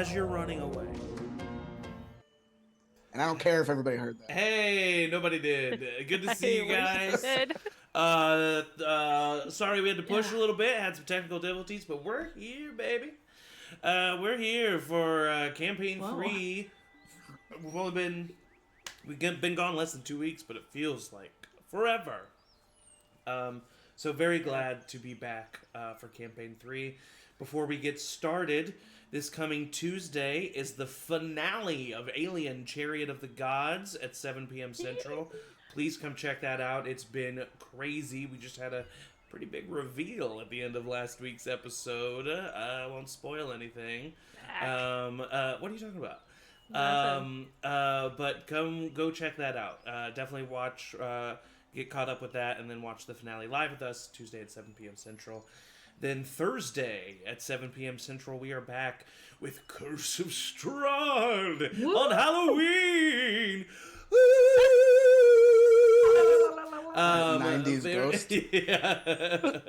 As you're running away. And I don't care if everybody heard that. Hey, nobody did. Good to see you guys. Sorry we had to push a little bit. Had some technical difficulties, but we're here, baby. We're here for campaign 3. We've been gone less than 2 weeks, but it feels like forever. So very glad to be back for campaign 3. Before we get started, this coming Tuesday is the finale of Alien Chariot of the Gods at 7 p.m. Central. Please come check that out. It's been crazy. We just had a pretty big reveal at the end of last week's episode. I won't spoil anything. What are you talking about? But go check that out. Definitely watch, get caught up with that, and then watch the finale live with us Tuesday at 7 p.m. Central. Then Thursday at 7 p.m. Central, we are back with Curse of Strahd on Halloween. 90s ghost. Yeah.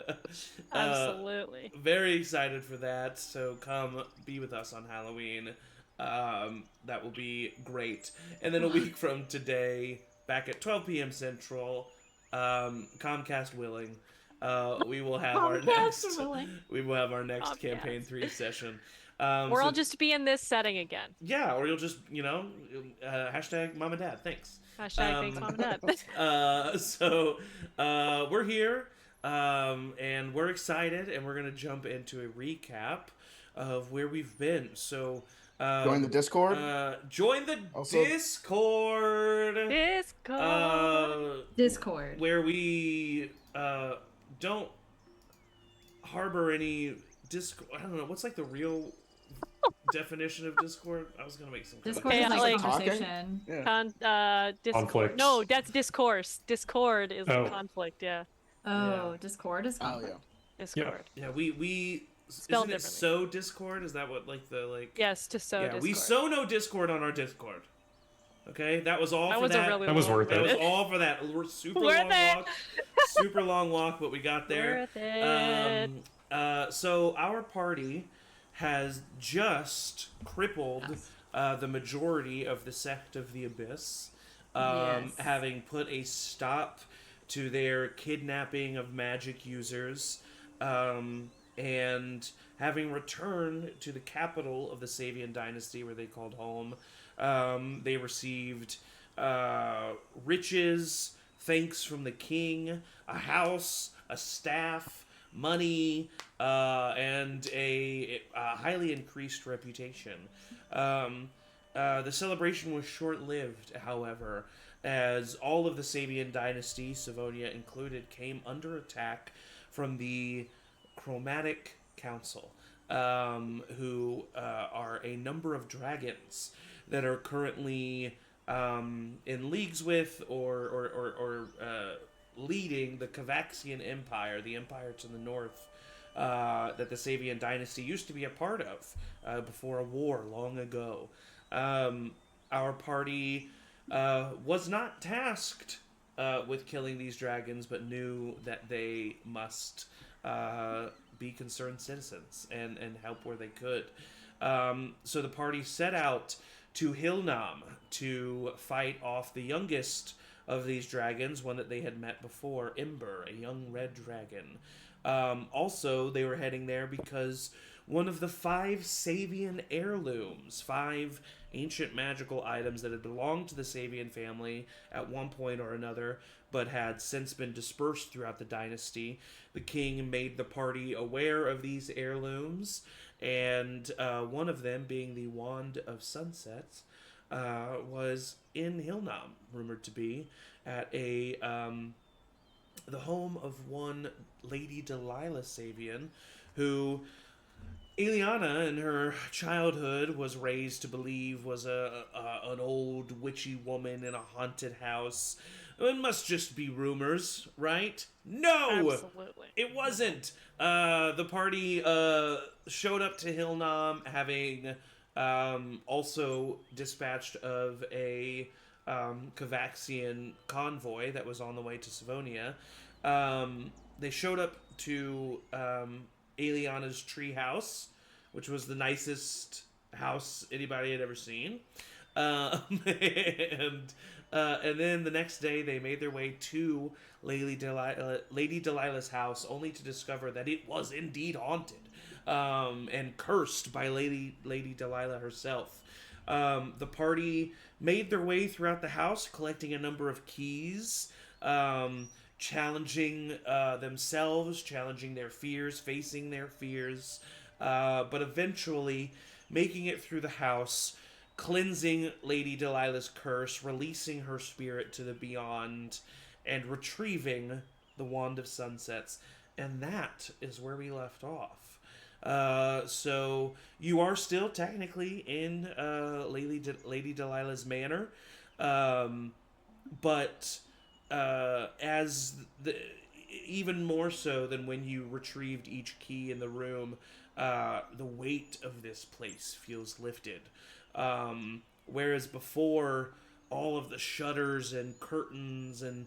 Absolutely. Very excited for that. So come be with us on Halloween. That will be great. And then a week from today, back at 12 p.m. Central, Comcast willing, we will have our next campaign 3 session. Or I'll just be in this setting again. Yeah, or you'll just, hashtag mom and dad, thanks. Hashtag thanks mom and dad. We're here, and we're excited, and we're going to jump into a recap of where we've been. So, join the Discord. Join the Discord, where we don't harbor any Discord. I don't know what's like the real definition of Discord. I was gonna make some. Discord is like conversation. Conflict. No, that's discourse. Discord is conflict. Yeah. Oh, yeah. Discord is conflict. Oh yeah. Discord. Yeah, we. Spelled isn't it so Discord? Is that what Yes, to sow. Yeah, Discord. we sow no Discord on our Discord. Okay, that was all for that. That was worth it. That was all for that. We're super long walk, but we got there. Worth it. So our party has just crippled the majority of the sect of the Abyss, having put a stop to their kidnapping of magic users. And having returned to the capital of the Savian dynasty, where they called home, they received riches, thanks from the king, a house, a staff, money, and a highly increased reputation. The celebration was short-lived, however, as all of the Savian dynasty, Savonia included, came under attack from the Chromatic Council, who are a number of dragons that are currently in leagues with or leading the Kavaxian Empire, the empire to the north that the Savian dynasty used to be a part of before a war long ago. Our party was not tasked with killing these dragons, but knew that they must be concerned citizens and help where they could. So the party set out to Hilnam to fight off the youngest of these dragons, one that they had met before, Ember, a young red dragon. Also, they were heading there because one of the 5 Savian heirlooms, 5 ancient magical items that had belonged to the Savian family at one point or another, but had since been dispersed throughout the dynasty. The king made the party aware of these heirlooms, and one of them, being the Wand of Sunsets, was in Hilnam, rumored to be, at the home of one Lady Delilah Savian, who Aeliana, in her childhood, was raised to believe was an old witchy woman in a haunted house. It must just be rumors, right? No! Absolutely. It wasn't. The party showed up to Hilnam, having also dispatched of a Kavaxian convoy that was on the way to Savonia. They showed up to Aeliana's treehouse, which was the nicest house anybody had ever seen. And then the next day they made their way to Lady Delilah's house, only to discover that it was indeed haunted, and cursed by Lady Delilah herself. The party made their way throughout the house, collecting a number of keys, challenging themselves, challenging their fears, facing their fears, but eventually making it through the house, cleansing Lady Delilah's curse, releasing her spirit to the beyond, and retrieving the Wand of Sunsets. And that is where we left off. So you are still technically in Lady Delilah's manor, but even more so than when you retrieved each key in the room, the weight of this place feels lifted. Whereas before, all of the shutters and curtains and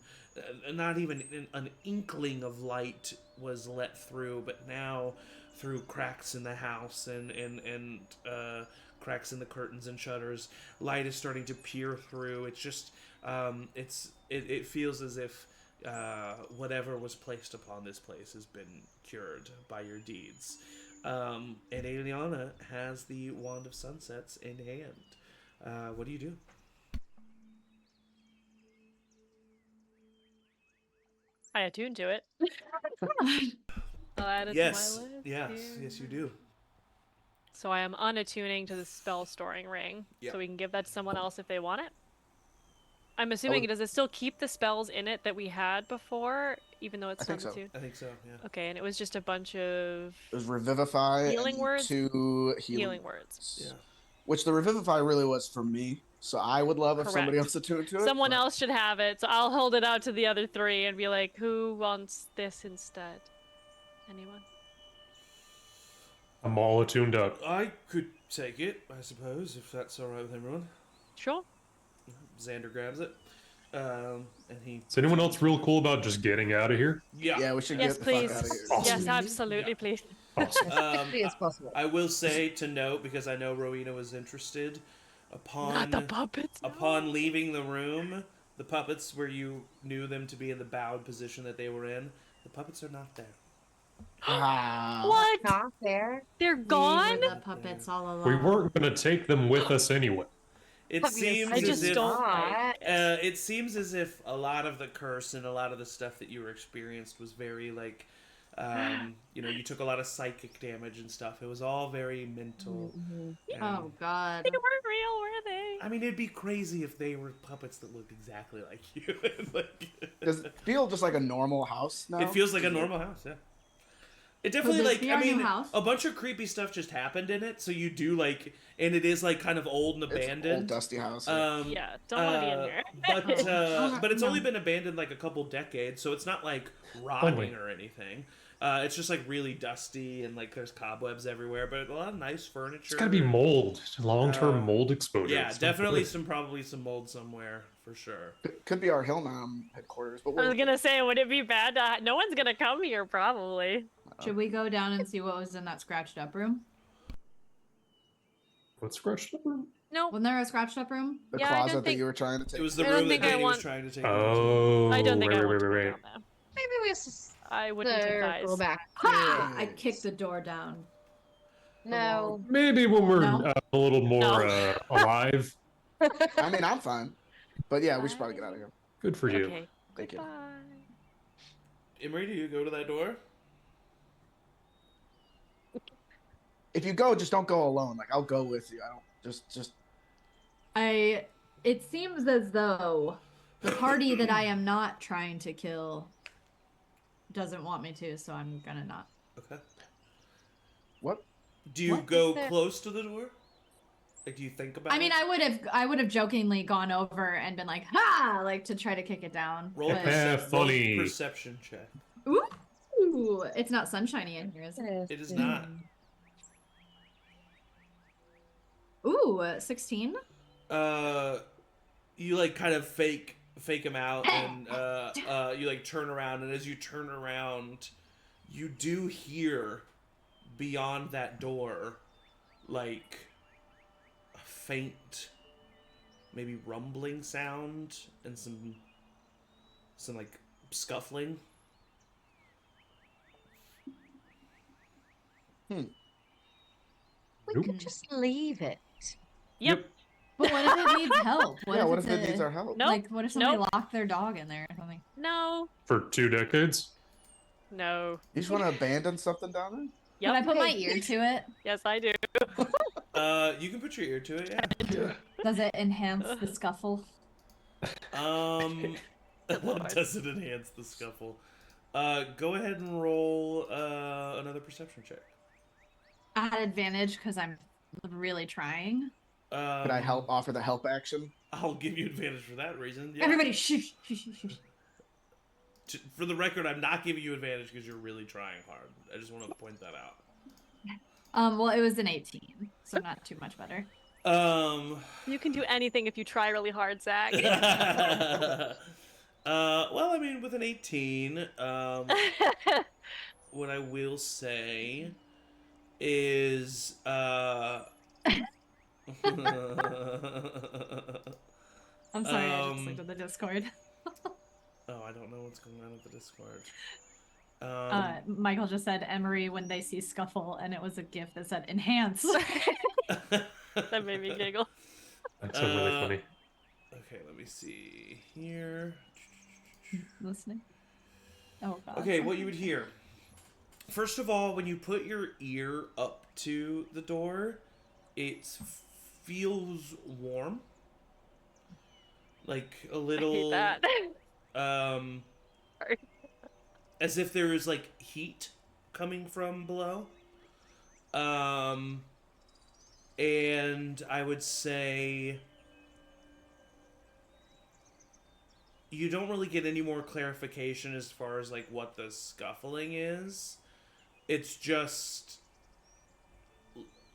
not even an inkling of light was let through, but now through cracks in the house and cracks in the curtains and shutters, light is starting to peer through. It's just it feels as if whatever was placed upon this place has been cured by your deeds. And Aeliana has the Wand of Sunsets in hand. What do you do? I attune to it. I'll add it Yes. to my list. Yes, you do. So I am unattuning to the spell storing ring. Yep. So we can give that to someone else if they want it. I'm assuming does it still keep the spells in it that we had before, even though it's not so. attuned? I think so, yeah. Okay, and it was just a bunch of It was Revivify healing and words? 2 healing words. Yeah. Which the Revivify really was for me. So I would love if somebody else attuned to it. Someone else should have it, so I'll hold it out to the other 3 and be like, who wants this instead? Anyone? I'm all attuned up. I could take it, I suppose, if that's alright with everyone. Sure. Xander grabs it. And he... Is anyone else real cool about just getting out of here? Yeah. Yeah, we should Yes, get the please. fuck out of here. Awesome. Yes, absolutely, please. Awesome. As possible. I will say to note, because I know Rowina was interested, Not the puppets. No. upon leaving the room, the puppets where you knew them to be in the bowed position that they were in, the puppets are not there. What? Not there. They're gone? We were the puppets all along. We weren't going to take them with us anyway. It seems I as just if don't like it. it seems as if a lot of the curse and a lot of the stuff that you were experienced was very like, you took a lot of psychic damage and stuff. It was all very mental. and- Oh God. They weren't real, were they? I mean, it'd be crazy if they were puppets that looked exactly like you. Does it feel just like a normal house now? It feels like a normal house, yeah. It definitely Would this be our new house? a bunch of creepy stuff just happened in it, so you do and it is like kind of old and It's abandoned. an old dusty house. Yeah, don't want to be in here. But it's No. only been abandoned like a couple decades, so it's not like rotting or anything. It's just like really dusty and like there's cobwebs everywhere, but a lot of nice furniture. It's got to be mold. Long-term mold exposure. Yeah, It's not definitely good. probably some mold somewhere for sure. Could be our Hillnom headquarters, but I was gonna say, would it be bad to... No one's gonna come here, probably. Should we go down and see what was in that scratched up room? What's scratched up? No. Wasn't there a scratched up room? the Yeah, I closet don't that think- you were trying to take. It was the I don't room that think I Danny was want- trying to take. Oh, I don't think I want to go right. down there. Maybe we just I wouldn't advise. circle back. Ha! I kicked the door down. No. Maybe when we're No. a little more No. alive. I mean, I'm fine. But yeah, we should probably get out of here. Good for you. Okay. Thank you. Bye. Emory, do you go to that door? If you go, just don't go alone. Like, I'll go with you. I don't just. It seems as though the party that I am not trying to kill doesn't want me to, so I'm gonna not. Okay. What? Do you What go is there? close to the door? Like, do you think about I mean, it? I would have jokingly gone over and been like, "Ha!" like to try to kick it down. Roll a but- Funny. perception check. Ooh, it's not sunshiny in here, is it? It is not. Ooh, 16. You like kind of fake him out, and you like turn around, and as you turn around, you do hear beyond that door, like faint, maybe rumbling sound and some like scuffling. We Nope. could just leave it. Yep. But what if it needs help? What Yeah, if what it's if it needs our help? Nope. Like, what if somebody Nope. locked their dog in there or something? No. For 2 decades? No. You just want to abandon something down there? Yep. Can I put my Okay. ear to it? Yes, I do. You can put your ear to it, yeah. Does it enhance the scuffle? Lord. Does it enhance the scuffle? Go ahead and roll another perception check. At advantage because I'm really trying. Could I help offer the help action? I'll give you advantage for that reason. Yeah. Everybody, shh. For the record, I'm not giving you advantage because you're really trying hard. I just want to point that out. Well, it was an 18, so not too much better. You can do anything if you try really hard, Zach. Well, I mean, with an 18, what I will say is, I'm sorry, I just looked at the Discord. oh, I don't know what's going on with the Discord. Michael just said Emory when they see scuffle, and it was a GIF that said enhance. That made me giggle. That's so really funny. Okay, let me see here. Listening. Oh god. Okay, what you would hear. First of all, when you put your ear up to the door, it feels warm. Like a little I hate that. Sorry. as if there is like heat coming from below. And I would say you don't really get any more clarification as far as like what the scuffling is. It's just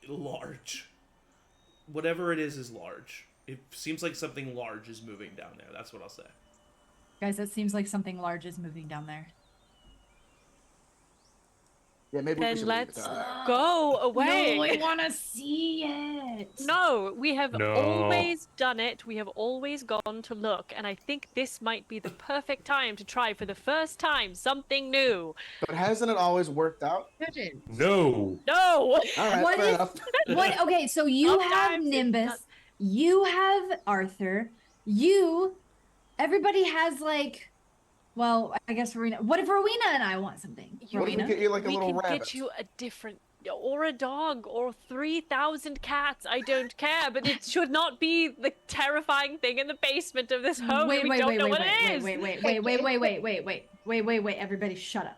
large. Whatever it is large. It seems like something large is moving down there. That's what I'll say. Guys, it seems like something large is moving down there. Yeah, maybe we Then should let's leave it down there. go away. No, I want to see it. No, we have No. always done it. We have always gone to look, and I think this might be the perfect time to try for the first time something new. But hasn't it always worked out? Couldn't. No! No! All right, What fair if- enough. What? Okay, so you have Sometimes it's Nimbus, not- you have Arthur, everybody has like, well, I guess Rowina. What if Rowina and I want something? What if we Rowina? get you like a We little can rabbit? get you a different, or a dog, or 3,000 cats. I don't care, but it should not be the terrifying thing in the basement of this home. Wait, we wait, don't wait, know wait, what wait, it wait, is. wait, wait. Everybody, shut up.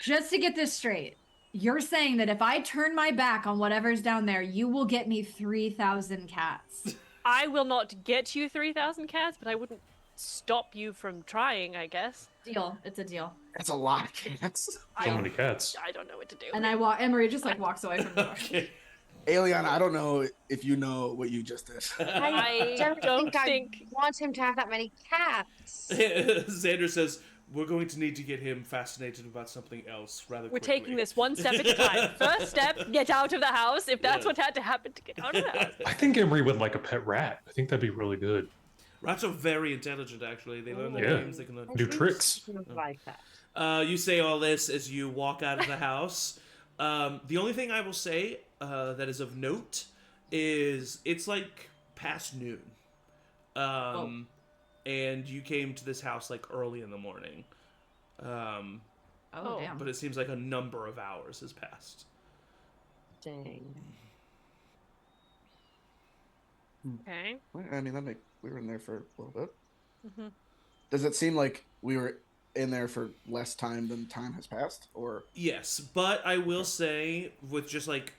Just to get this straight, you're saying that if I turn my back on whatever's down there, you will get me 3,000 cats. I will not get you 3,000 cats, but I wouldn't stop you from trying, I guess. Deal. It's a deal. That's a lot of cats. So many cats. I don't know what to do. And Emory just like walks away from the door. Okay. Aeliana, I don't know if you know what you just did. I don't think- I want him to have that many cats. Xander says, we're going to need to get him fascinated about something else rather We're quickly. taking this one step at a time. First step, get out of the house, if that's Yeah. what had to happen to get out of the house. I think Emory would like a pet rat. I think that'd be really good. Rats are very intelligent, actually. They learn their Yeah. names. They can learn. Do tricks. Like that. You say all this as you walk out of the house. The only thing I will say that is of note is it's like past noon. And you came to this house like early in the morning. Oh, Oh, damn. But it seems like a number of hours has passed. Dang. Okay. I mean, we were in there for a little bit. Mhm. Does it seem like we were in there for less time than time has passed? Or Yes, but I will say, with just like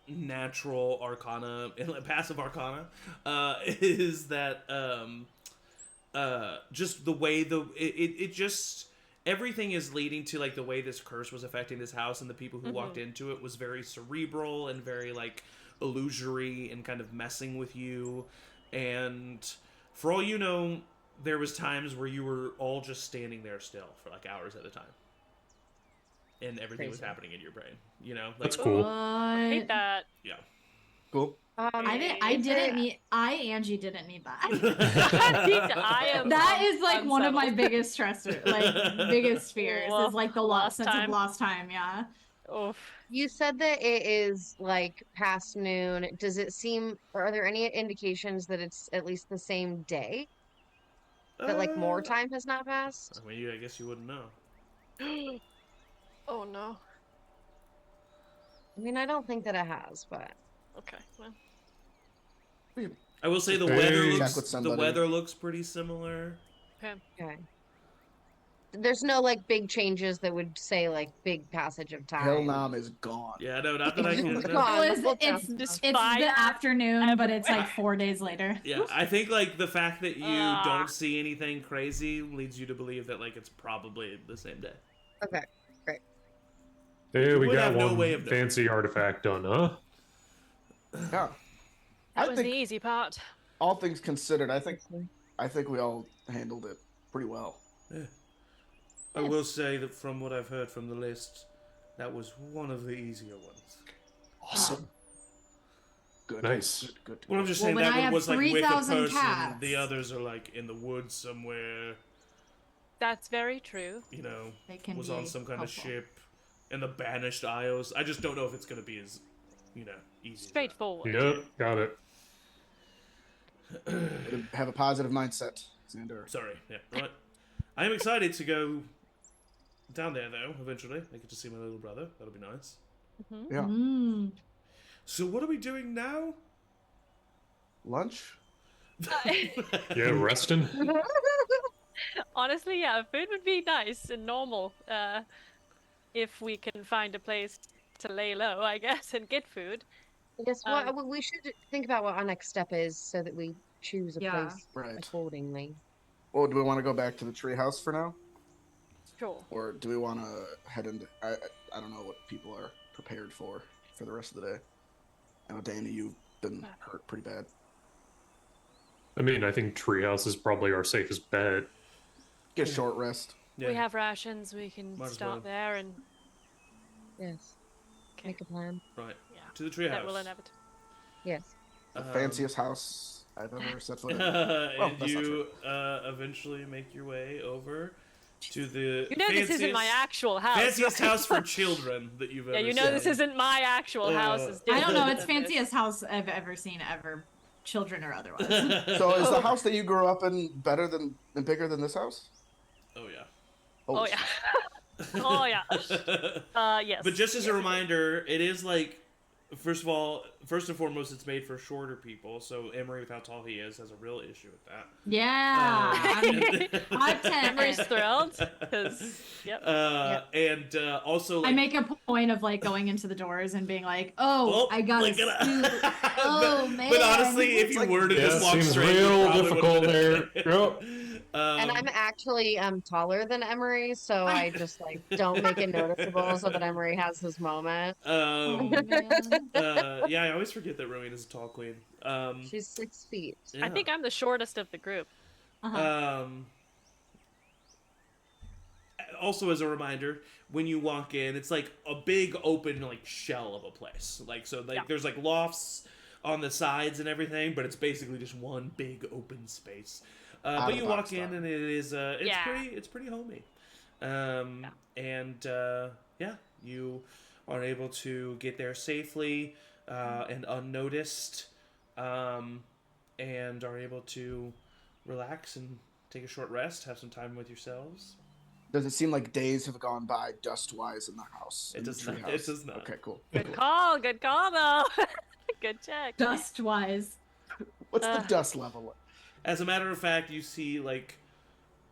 natural arcana and like, passive arcana, is that just the way it just everything is leading to like the way this curse was affecting this house, and the people who walked into it was very cerebral and very like illusory and kind of messing with you. And for all you know, there was times where you were all just standing there still for like hours at a time, and everything was Crazy. happening in your brain. You know, like, That's cool. I hate that. yeah. Cool. Angie didn't need that. I am. That is like one of my unsettled. biggest stressors, like biggest fears is like the Lost sense time. of lost time. Yeah. Oof. You said that it is like past noon. Does it seem, or are there any indications that it's at least the same day? That like more time has not passed? I mean, I guess you wouldn't know. Oh no. I mean, I don't think that it has, but Okay. Well. I will say the Hey. weather Check looks with somebody. looks pretty similar. okay. There's no like big changes that would say like big passage of time. Hellnom is gone. Yeah, no, not that I can. It's No. gone. Well, the whole town's it's gone. Just it's fire the afternoon, but it's like everywhere. 4 days later. Yeah, I think like the fact that you Ah. don't see anything crazy leads you to believe that like it's probably the same day. Okay. Hey, we would got have no one way of knowing. fancy artifact done, huh? Yeah. That I was think the easy part. all things considered, I think we all handled it pretty well. Yeah. I will say that from what I've heard from the list, that was one of the easier ones. Awesome. Good. Nice. Good. Well, I'm just Well, saying when that I one have was like with a 3,000 person. cats. The others are like in the woods somewhere. That's very true. You know, They can was be on some kind helpful. of ship in the banished Isles. I just don't know if it's gonna be as, easy. as that. Straightforward. Yep, got it. Have a positive mindset, Xander. Sorry, yeah. Right. I am excited to go down there though. Eventually, I get to see my little brother. That'll be nice. Yeah. Mm. So what are we doing now? Lunch? Yeah, resting. Honestly, yeah, food would be nice and normal. If we can find a place to lay low, I guess, and get food. I guess what we should think about what our next step is so that we choose a Yeah. place Right. accordingly. Well, do we want to go back to the treehouse for now? Sure. Or do we want to head into... I don't know what people are prepared for the rest of the day. I know, Danny, you've been hurt pretty bad. I mean, I think treehouse is probably our safest bet. Get a short rest. Yeah. We have rations. We can Might as start well. there and Yes. okay. Make a plan. Right. Yeah. To the treehouse. That will inevitable. Yes. The fanciest house I've ever set foot in. and that's not you eventually make your way over to the You know this isn't my actual house. fanciest right? house for children that you've ever Yeah, you know seen. this isn't my actual house. It's I don't know. different It's than this. fanciest house I've ever seen ever, children or otherwise. So is the house that you grew up in better than and bigger than this house? Oh yeah. Oh Holy yeah. Oh yeah. Yes. But just as a Yes. reminder, it is like, first and foremost, it's made for shorter people. So Emory, with how tall he is, has a real issue with that. Yeah. I'm 10. Emery's thrilled because yep. And also, like, I make a point of like going into the doors and being like, "Oh, I got like, a scoop. Oh man!" But honestly, if It's you like- were to Yeah, just walk seems straight, real you probably difficult would've there. been- Yep. And I'm actually taller than Emory, so I just like don't make it noticeable so that Emory has his moment. Oh, man. Yeah, I always forget that Rowena's a tall queen. She's 6 feet. I think I'm the shortest of the group. Also, as a reminder, when you walk in, it's like a big open like shell of a place. Like so, like Yeah. there's like lofts on the sides and everything, but it's basically just one big open space. Out But of you the walk box in style. and it is Yeah. it's pretty homey. And yeah, you are able to get there safely and unnoticed, and are able to relax and take a short rest, have some time with yourselves. Does it seem like days have gone by dust-wise in the house? It in the does not. treehouse? It does not. Okay, cool. Good call. Good call though. Good check. Dust wise. What's the dust level? As a matter of fact, you see like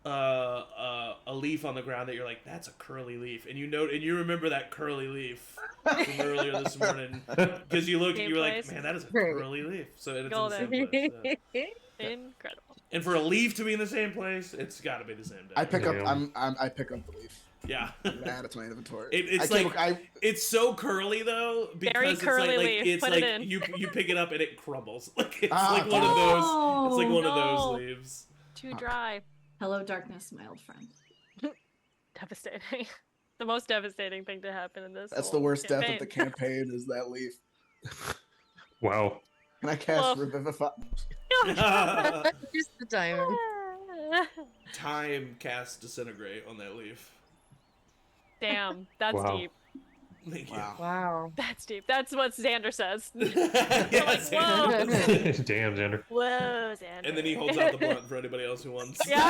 a leaf on the ground that you're like, that's a curly leaf, and you remember that curly leaf from earlier this morning because you look and you were like, Place. man, that is a Right. curly leaf. So and it's in the Golden. same place. Yeah. Incredible. And for a leaf to be in the same place, it's got to be the same day. I pick up. Damn. I pick up the leaf. Yeah. And add it to my inventory. It's I like can't- it's so curly though because Very it's curly like, leaf. it's Put like it in. you pick it up and it crumbles. Like it's Ah, like one of those. It's like no. one of No. those leaves. Too dry. Hello, darkness, my old friend. Devastating. The most devastating thing to happen in this. That's the whole worst death of the campaign. campaign. Is that leaf? Wow. Can I cast Woof. Revivify? Just the timing. Time cast Disintegrate on that leaf. Damn, that's Wow. deep. Thank you. Wow. Wow. That's deep. That's what Xander says. Yeah, Like, whoa. Damn, Xander. Whoa, Xander. And then he holds out the blunt for anybody else who wants. Yeah.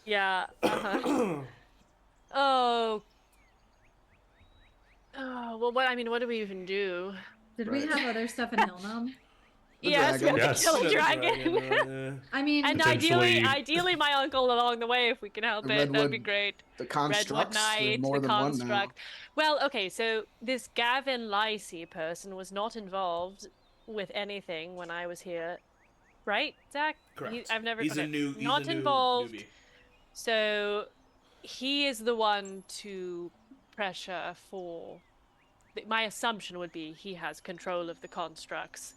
Yeah. Oh. Oh, well, what do we even do? Did we Right. have other stuff in Hillnom? The Yes, we have dragon. to kill a Another dragon. I mean, And Potentially- ideally my uncle along the way, if we can help The it, that'd be Redwood- great. The Redwood constructs. There's Knight, more the than one now. construct. Well, okay, so this Gavin Lacey person was not involved with anything when I was here, right, Zach? Correct. I've never. He's okay. a new. He's not a new involved. newbie. So he is the one to pressure for. My assumption would be he has control of the constructs.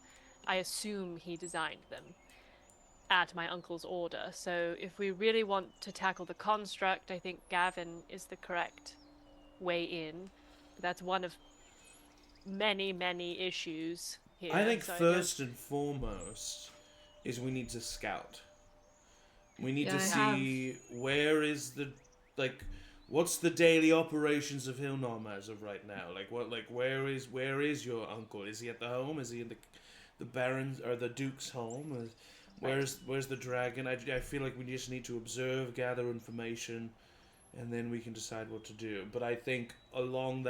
I assume he designed them at my uncle's order. So if we really want to tackle the construct, I think Gavin is the correct way in. That's one of many, many issues here. I think so first and foremost is we need to scout. We need to Yeah, I see where is the what's the daily operations of Hillnom as of right now? Where is your uncle? Is he at the home? Is he in the Baron's or the Duke's home? Where's the dragon? I feel like we just need to observe, gather information, and then we can decide what to do. But I think along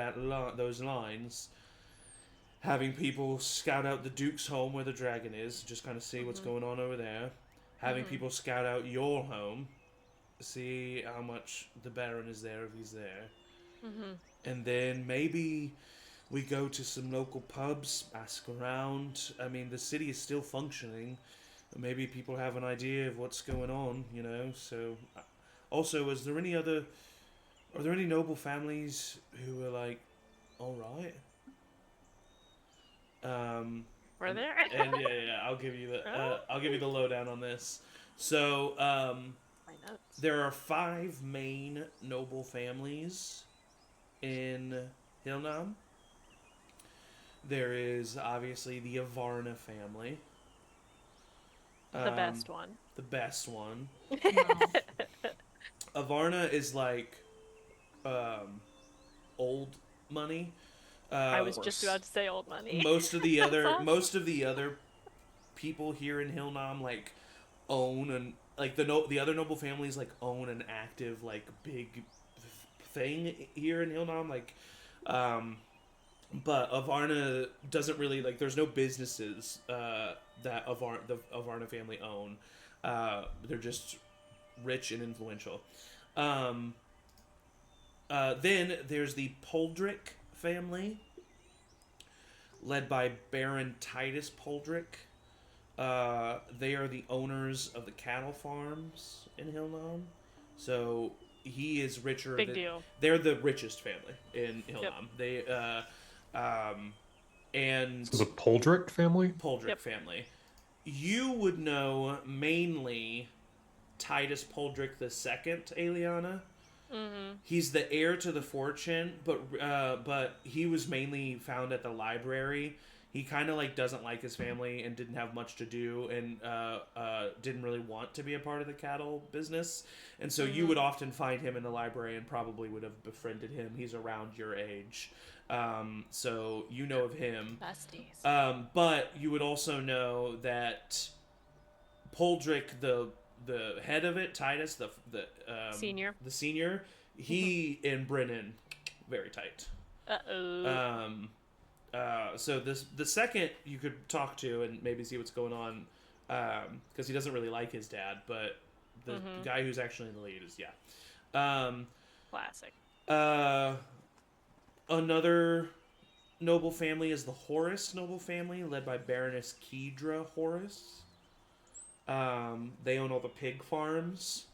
those lines, having people scout out the Duke's home where the dragon is, just kind of see what's going on over there. Having people scout out your home, see how much the Baron is there if he's there. And then maybe we go to some local pubs, ask around. I mean, the city is still functioning. Maybe people have an idea of what's going on, you know. So, also, are there any noble families who are like, all right? We're there. And yeah, I'll give you the lowdown on this. So, My notes. there are 5 main noble families in Hillnom. There is obviously the Avarna family. The best one. The best one. wow. Avarna is like old money. I was just about to say old money. Most of the That's other awesome. most of the other people here in Hillnom like own and like the other noble families like own an active like big thing here in Hillnom like but Avarna doesn't really like there's no businesses that the Avarna family own. They're just rich and influential. Then there's the Poldrick family, led by Baron Titus Poldrick. They are the owners of the cattle farms in Hillnom. So he is richer. Big deal. They're the richest family in Hillnom. They and So the Poldrick family? Poldrick Yep. family. You would know mainly Titus Poldrick II, Aeliana. He's the heir to the fortune, but he was mainly found at the library. He kind of like doesn't like his family and didn't have much to do and didn't really want to be a part of the cattle business. And so you would often find him in the library and probably would have befriended him. He's around your age. So you know of him. Besties. But you would also know that Poldrick, the head of it, Titus, the Senior. the senior, he and Brennan very tight. Uh-oh. So the second you could talk to and maybe see what's going on, because he doesn't really like his dad, but the guy who's actually in the lead is Classic. Another noble family is the Horus noble family, led by Baroness Kedra Horus. They own all the pig farms.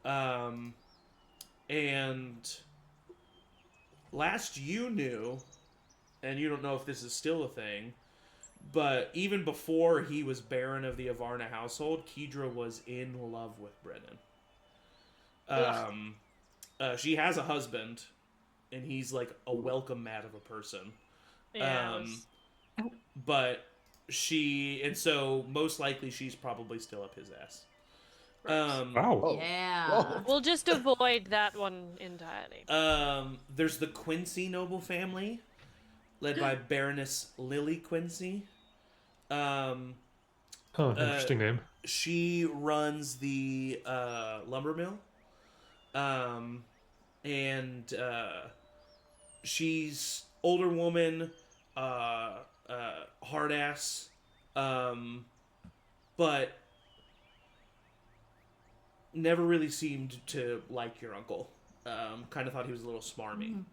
And last you knew, and you don't know if this is still a thing, but even before he was Baron of the Avarna household, Kedra was in love with Brennan. She has a husband, and he's like a welcome mat of a person. Yeah. But so most likely she's probably still up his ass. Wow. Oh. Yeah. Whoa. We'll just avoid that one entirely. There's the Quincy noble family, led by Baroness Lily Quincy. Interesting name. She runs the lumber mill. And she's older woman, hard ass, but never really seemed to like your uncle. Kind of thought he was a little smarmy.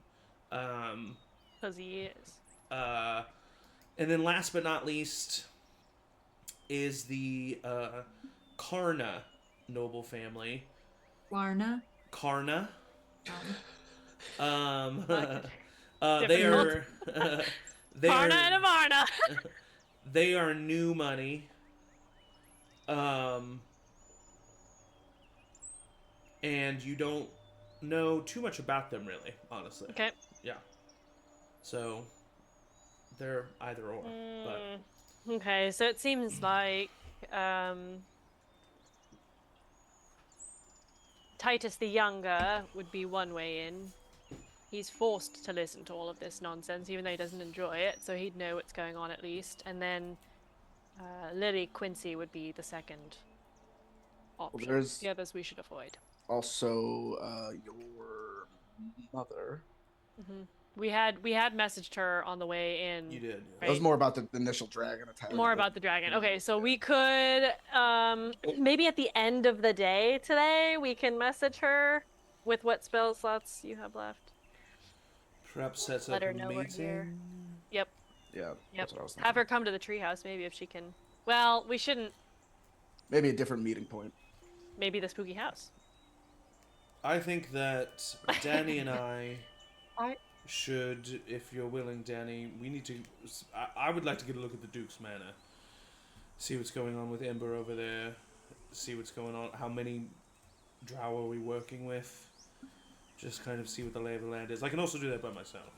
Because he is. And then last but not least is the Karna noble family. Klarna. Karna. Different They are they Varna are and Avarna. they are new money. And you don't know too much about them really, honestly. Okay. Yeah. So they're either or, but Okay, so it seems like Titus the Younger would be one way in. He's forced to listen to all of this nonsense, even though he doesn't enjoy it, so he'd know what's going on at least. And then Lily Quincy would be the second option. there's- The others we should avoid. Also, your mother. We had messaged her on the way in. you did. Right. That was more about the initial dragon attack. More about the dragon. Okay, so we could maybe at the end of the day today we can message her with what spell slots you have left. Perhaps that's Let a her know we're here. meeting. Yep. Yeah, Yep. that's what I was thinking. Have her come to the treehouse maybe if she can. Well, we shouldn't. Maybe a different meeting point. Maybe the spooky house. I think that Danny and I I- should, if you're willing, Danny, we need to. I would like to get a look at the Duke's Manor, see what's going on with Ember over there, see what's going on. How many drow are we working with? Just kind of see what the lay of the land is. I can also do that by myself.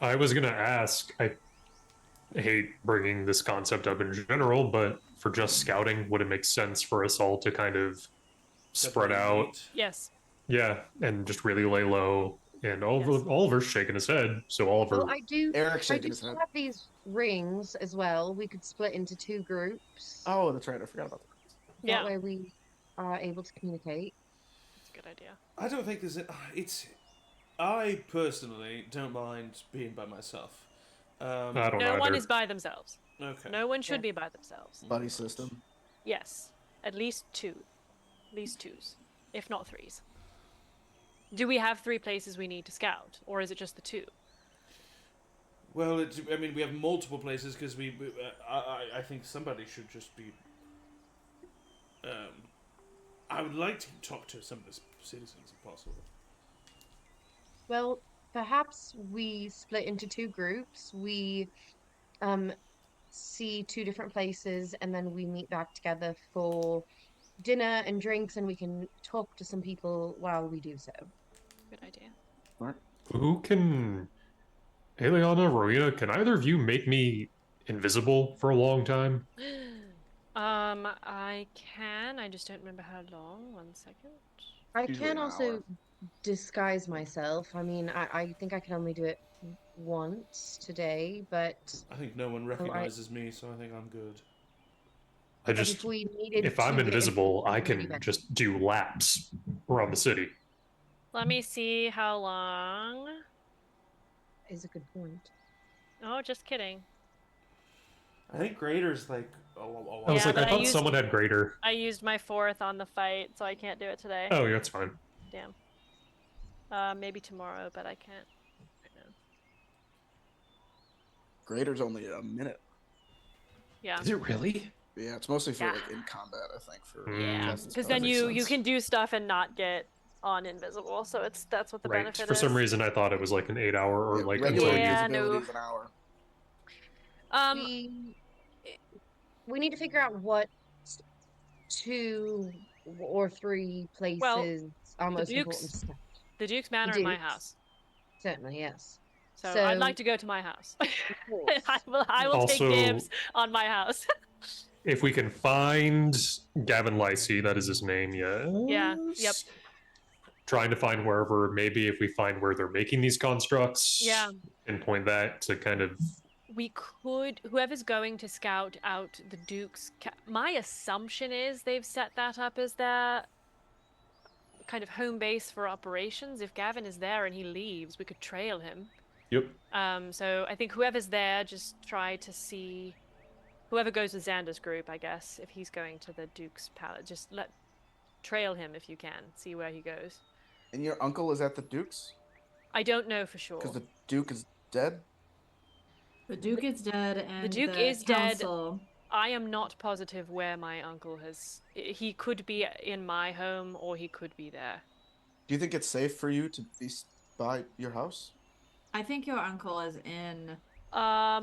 I was gonna ask. I hate bringing this concept up in general, but for just scouting, would it make sense for us all to kind of spread Separate out? meat. Yes. Yeah, and just really lay low. And Oliver's shaking his head. So Oliver, Well, I do Eric's I shaking do his head. have these rings as well. We could split into 2 groups. Oh, that's right. I forgot about that. Yeah. That way we are able to communicate. That's a good idea. I don't think there's. I personally don't mind being by myself. I don't No one either. is by themselves. Okay. No one should Yeah. be by themselves. Buddy system. Yes. At least 2. At least 2s. If not 3s. Do we have 3 places we need to scout? Or is it just the 2? Well, I mean, we have multiple places because I think somebody should just be. I would like to talk to some of the citizens if possible. Well, perhaps we split into 2 groups. We see 2 different places and then we meet back together for dinner and drinks and we can talk to some people while we do so. Good idea. Who can? Aeliana, Rowina, can either of you make me invisible for a long time? I can. I just don't remember how long. 1 second. I Usually can an also hour. disguise myself. I mean, I think I can only do it once today, but I think no one recognizes me, so I think I'm good. I just, if we needed if to I'm get invisible, I maybe can then. just do laps around the city. Let me see how long. Is a good point. Oh, just kidding. I think Grader's like a while. I was Yeah, like, but I I thought used- someone had greater. I used my 4th on the fight, so I can't do it today. Oh, yeah, that's fine. Damn. Maybe tomorrow, but I can't right now. Grader's only a minute. Yeah. Is it really? Yeah, it's mostly for Yeah. like in combat, I think. For Yeah, casting because spells. then Makes you sense. can do stuff and not get on invisible, so that's what the Right. benefit For is. some reason, I thought it was like an 8 hour or Yeah, like regular until Yeah, invisibility no. is an hour. We need to figure out what 2 or 3 places are most Dukes- important to scout. The Duke's Manor in my Dukes? house. Certainly, yes. So I'd like to go to my house. course. I will take Also- dibs on my house. If we can find Gavin Lacey, that is his name, yes. Yeah, yep. Trying to find wherever, maybe if we find where they're making these constructs, Yeah. pinpoint that to kind of. We could, whoever's going to scout out the Duke's. My assumption is they've set that up as their kind of home base for operations. If Gavin is there and he leaves, we could trail him. Yep. So I think whoever's there, just try to see. Whoever goes with Xander's group, I guess, if he's going to the Duke's palace, just trail him if you can. See where he goes. And your uncle is at the Duke's? I don't know for sure. Because the Duke is dead? The Duke is dead, and The Duke is dead. council... I am not positive where my uncle has. He could be in my home, or he could be there. Do you think it's safe for you to be by your house? I think your uncle is in... I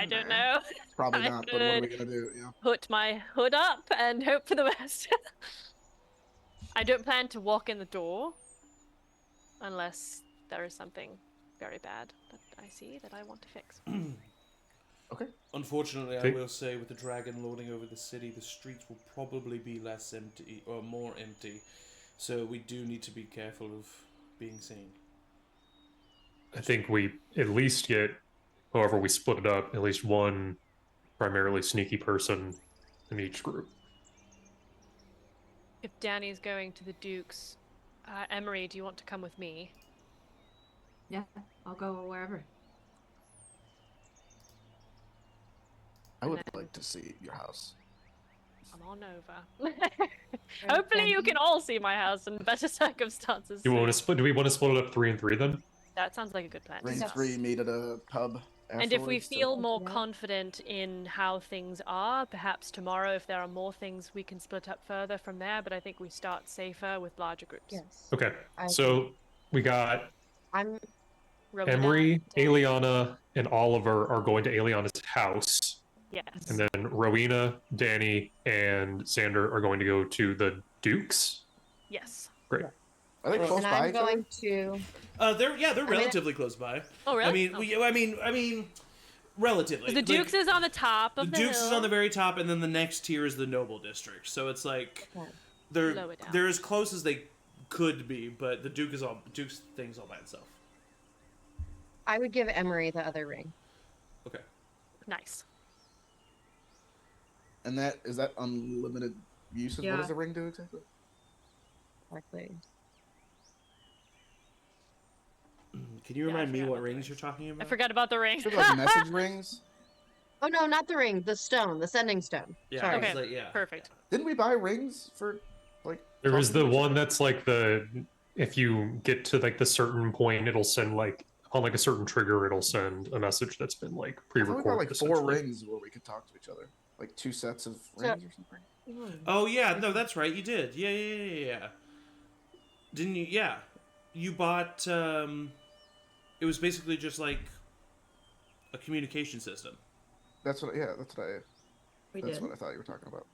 don't Ember. know. Probably I not, but what are we could- gonna do? Yeah. Put my hood up and hope for the best. I don't plan to walk in the door unless there is something very bad that I see that I want to fix. Okay. Unfortunately, I Okay. will say, with the dragon lording over the city, the streets will probably be less empty or more empty. So we do need to be careful of being seen. I think we at least get, however we split it up, at least one primarily sneaky person in each group. If Danny's going to the Duke's, Emory, do you want to come with me? Yeah, I'll go wherever. I would like to see your house. Come on over. Hopefully you can all see my house in better circumstances. Do we soon. want to split? Do we want to split it up 3 and 3 then? That sounds like a good plan. Ring Yes. 3 meet at a pub. And if we afterwards to- feel more Yeah. confident in how things are, perhaps tomorrow, if there are more things, we can split up further from there. But I think we start safer with larger groups. Yes. Okay. I So we got I'm Rowina, Emory, Danny. Aeliana, and Oliver are going to Aeliana's house. Yes. And then Rowina, Danny, and Xander are going to go to the Dukes. Yes. Great. Are they close and by I'm each other? going to. They're relatively close by. Oh, really? I mean, relatively. The Dukes is on the top The of the Dukes is hill. on the very top, and then the next tier is the Noble District. So it's like Okay. they're Lower down. they're as close as they could be, but the Duke's thing's all by itself. I would give Emory the other ring. Okay. Nice. And is that unlimited uses? What Yeah. does the ring do exactly? Exactly. Can you Yeah, I remind me forgot what about the rings you're rings. talking about? I forgot about the ring. Should like message rings? Oh no, not the ring. The stone. The sending stone. Yeah. Sorry. I was Okay, like, yeah. Perfect. Didn't we buy rings for like? There is talking the to each one other? that's like if you get to like the certain point, it'll send like on like a certain trigger, it'll send a message that's been like I thought we bought pre-recorded. like 4 essentially. rings where we could talk to each other, like 2 sets of rings or something. Oh yeah, no, that's right. You did. Yeah. Didn't you? Yeah. You bought. It was basically just like a communication system. That's what. Yeah, that's what I. We That's did. what I thought you were talking about.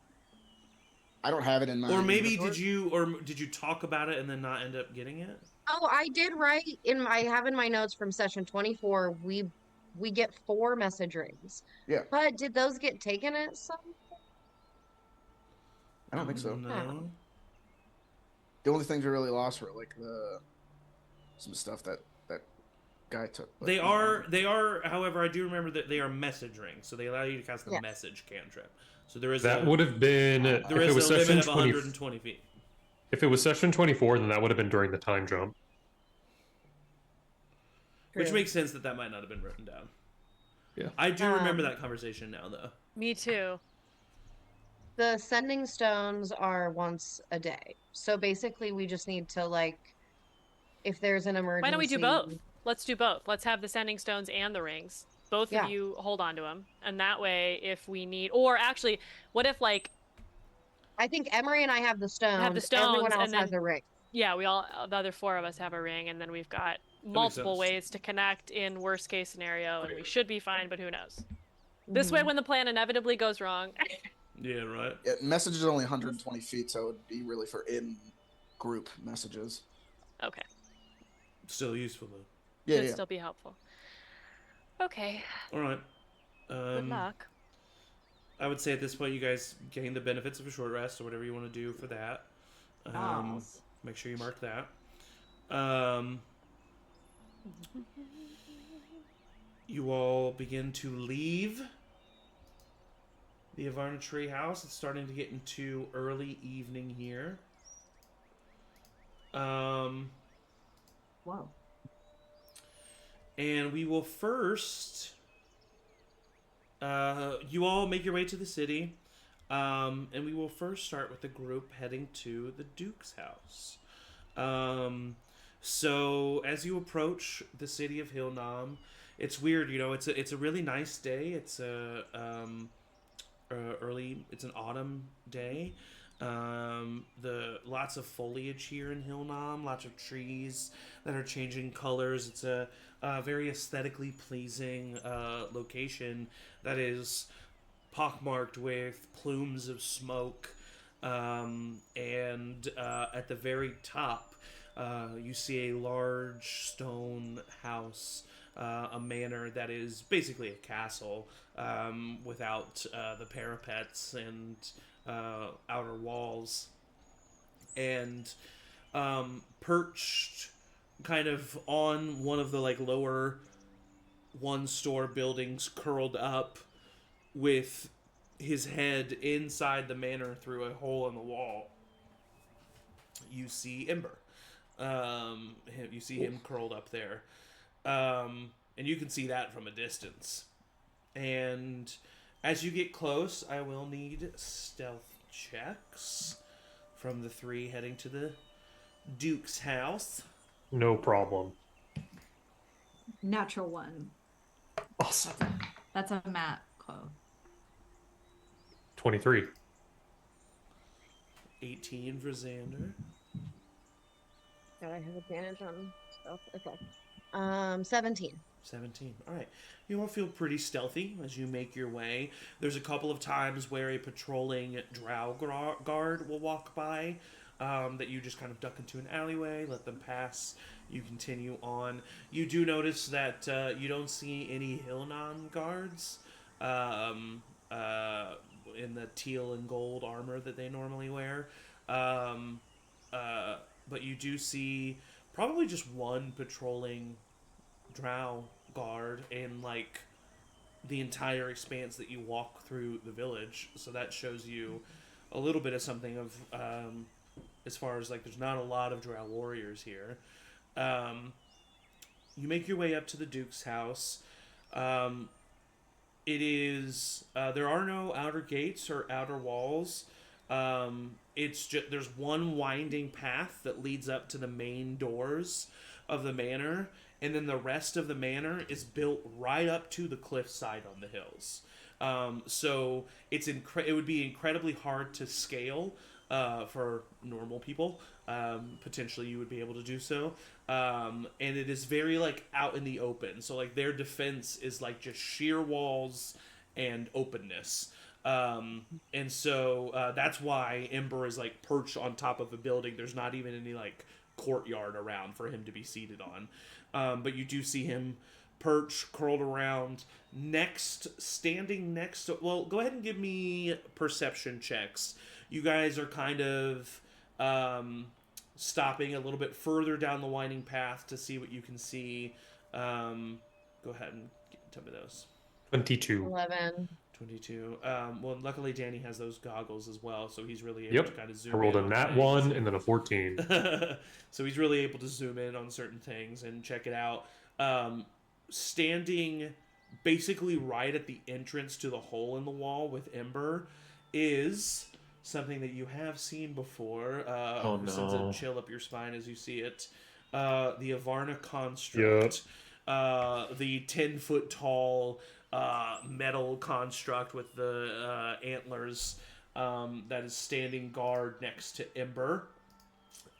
I don't have it in my. Or maybe inventory. did you talk about it and then not end up getting it? Oh, I did write in. I have in my notes from session 24. We get 4 message rings. Yeah. But did those get taken at some? I don't think so. No. The only things we really lost were like some stuff that guy took. but, They you know, are. However, I do remember that they are message rings, so they allow you to cast the Yes. message cantrip. So there is That would have been if there it is was a session limit of 20. 120 feet. If it was session 24, then that would have been during the time jump. Which True. makes sense that might not have been written down. Yeah. I do remember that conversation now, though. Me too. The sending stones are once a day. So basically, we just need to like, if there's an emergency. Why don't we do both? Let's do both. Let's have the sending stones and the rings. Both Yeah. of you hold on to them, and that way, if we need, or actually, what if like, I think Emory and I have the stones. Everyone stones, else and has then- a ring. yeah, we all the other 4 of us have a ring, and then we've got multiple sense. ways to connect in worst case scenario, and we should be fine, but who knows? This way, Mhm. when the plan inevitably goes wrong, Yeah, right. Yeah, message is only 120 feet, so it'd be really for in-group messages. okay. Still useful though. Yeah, Could yeah. still be helpful. Okay. All right. Good luck. I would say at this point you guys gain the benefits of a short rest or whatever you want to do for that. Balls. Make sure you mark that. Um, you all begin to leave the Avarna tree house. It's starting to get into early evening here. Whoa. And we will first. You all make your way to the city. And we will first start with the group heading to the Duke's house. So as you approach the city of Hilnam, it's weird, you know. It's a really nice day. It's it's an autumn day. The lots of foliage here in Hilnam, lots of trees that are changing colors. It's a very aesthetically pleasing location that is pockmarked with plumes of smoke, and at the very top, you see a large stone house, a manor that is basically a castle, without the parapets and outer walls. And perched kind of on one of the like lower one-store buildings, curled up with his head inside the manor through a hole in the wall, you see Ember. You see him curled up there. And you can see that from a distance. And as you get close, I will need stealth checks from the three heading to the Duke's house. No problem. Natural one. Awesome. That's a Matt quote. 23. 18 for Xander. God, I have advantage on stuff. Okay. 17. 17. All right. You all feel pretty stealthy as you make your way. There's a couple of times where a patrolling drow guard will walk by, that you just kind of duck into an alleyway, let them pass. You continue on. You do notice that you don't see any Hilnan guards in the teal and gold armor that they normally wear. But you do see probably just one patrolling drow guard in like the entire expanse that you walk through the village. So that shows you a little bit of something of as far as like there's not a lot of drow warriors here. You make your way up to the Duke's house. It is there are no outer gates or outer walls. It's just there's one winding path that leads up to the main doors of the manor, and then the rest of the manor is built right up to the cliffside on the hills. So it would be incredibly hard to scale for normal people. Potentially you would be able to do so. And it is very like out in the open. So like their defense is like just sheer walls and openness. And so that's why Ember is like perched on top of a building. There's not even any like courtyard around for him to be seated on. But you do see him perched, curled around, standing next to, well, go ahead and give me perception checks. You guys are kind of stopping a little bit further down the winding path to see what you can see. Go ahead and tell me those. 22. 11. 22. Well, luckily Danny has those goggles as well, so he's really able to kind of zoom I rolled in a on nat things. 1 and then a 14. So he's really able to zoom in on certain things and check it out. Standing basically right at the entrance to the hole in the wall with Ember is something that you have seen before. Oh, no. Sends a chill up your spine as you see it. The Avarna construct. The 10-foot tall metal construct with the antlers that is standing guard next to Ember.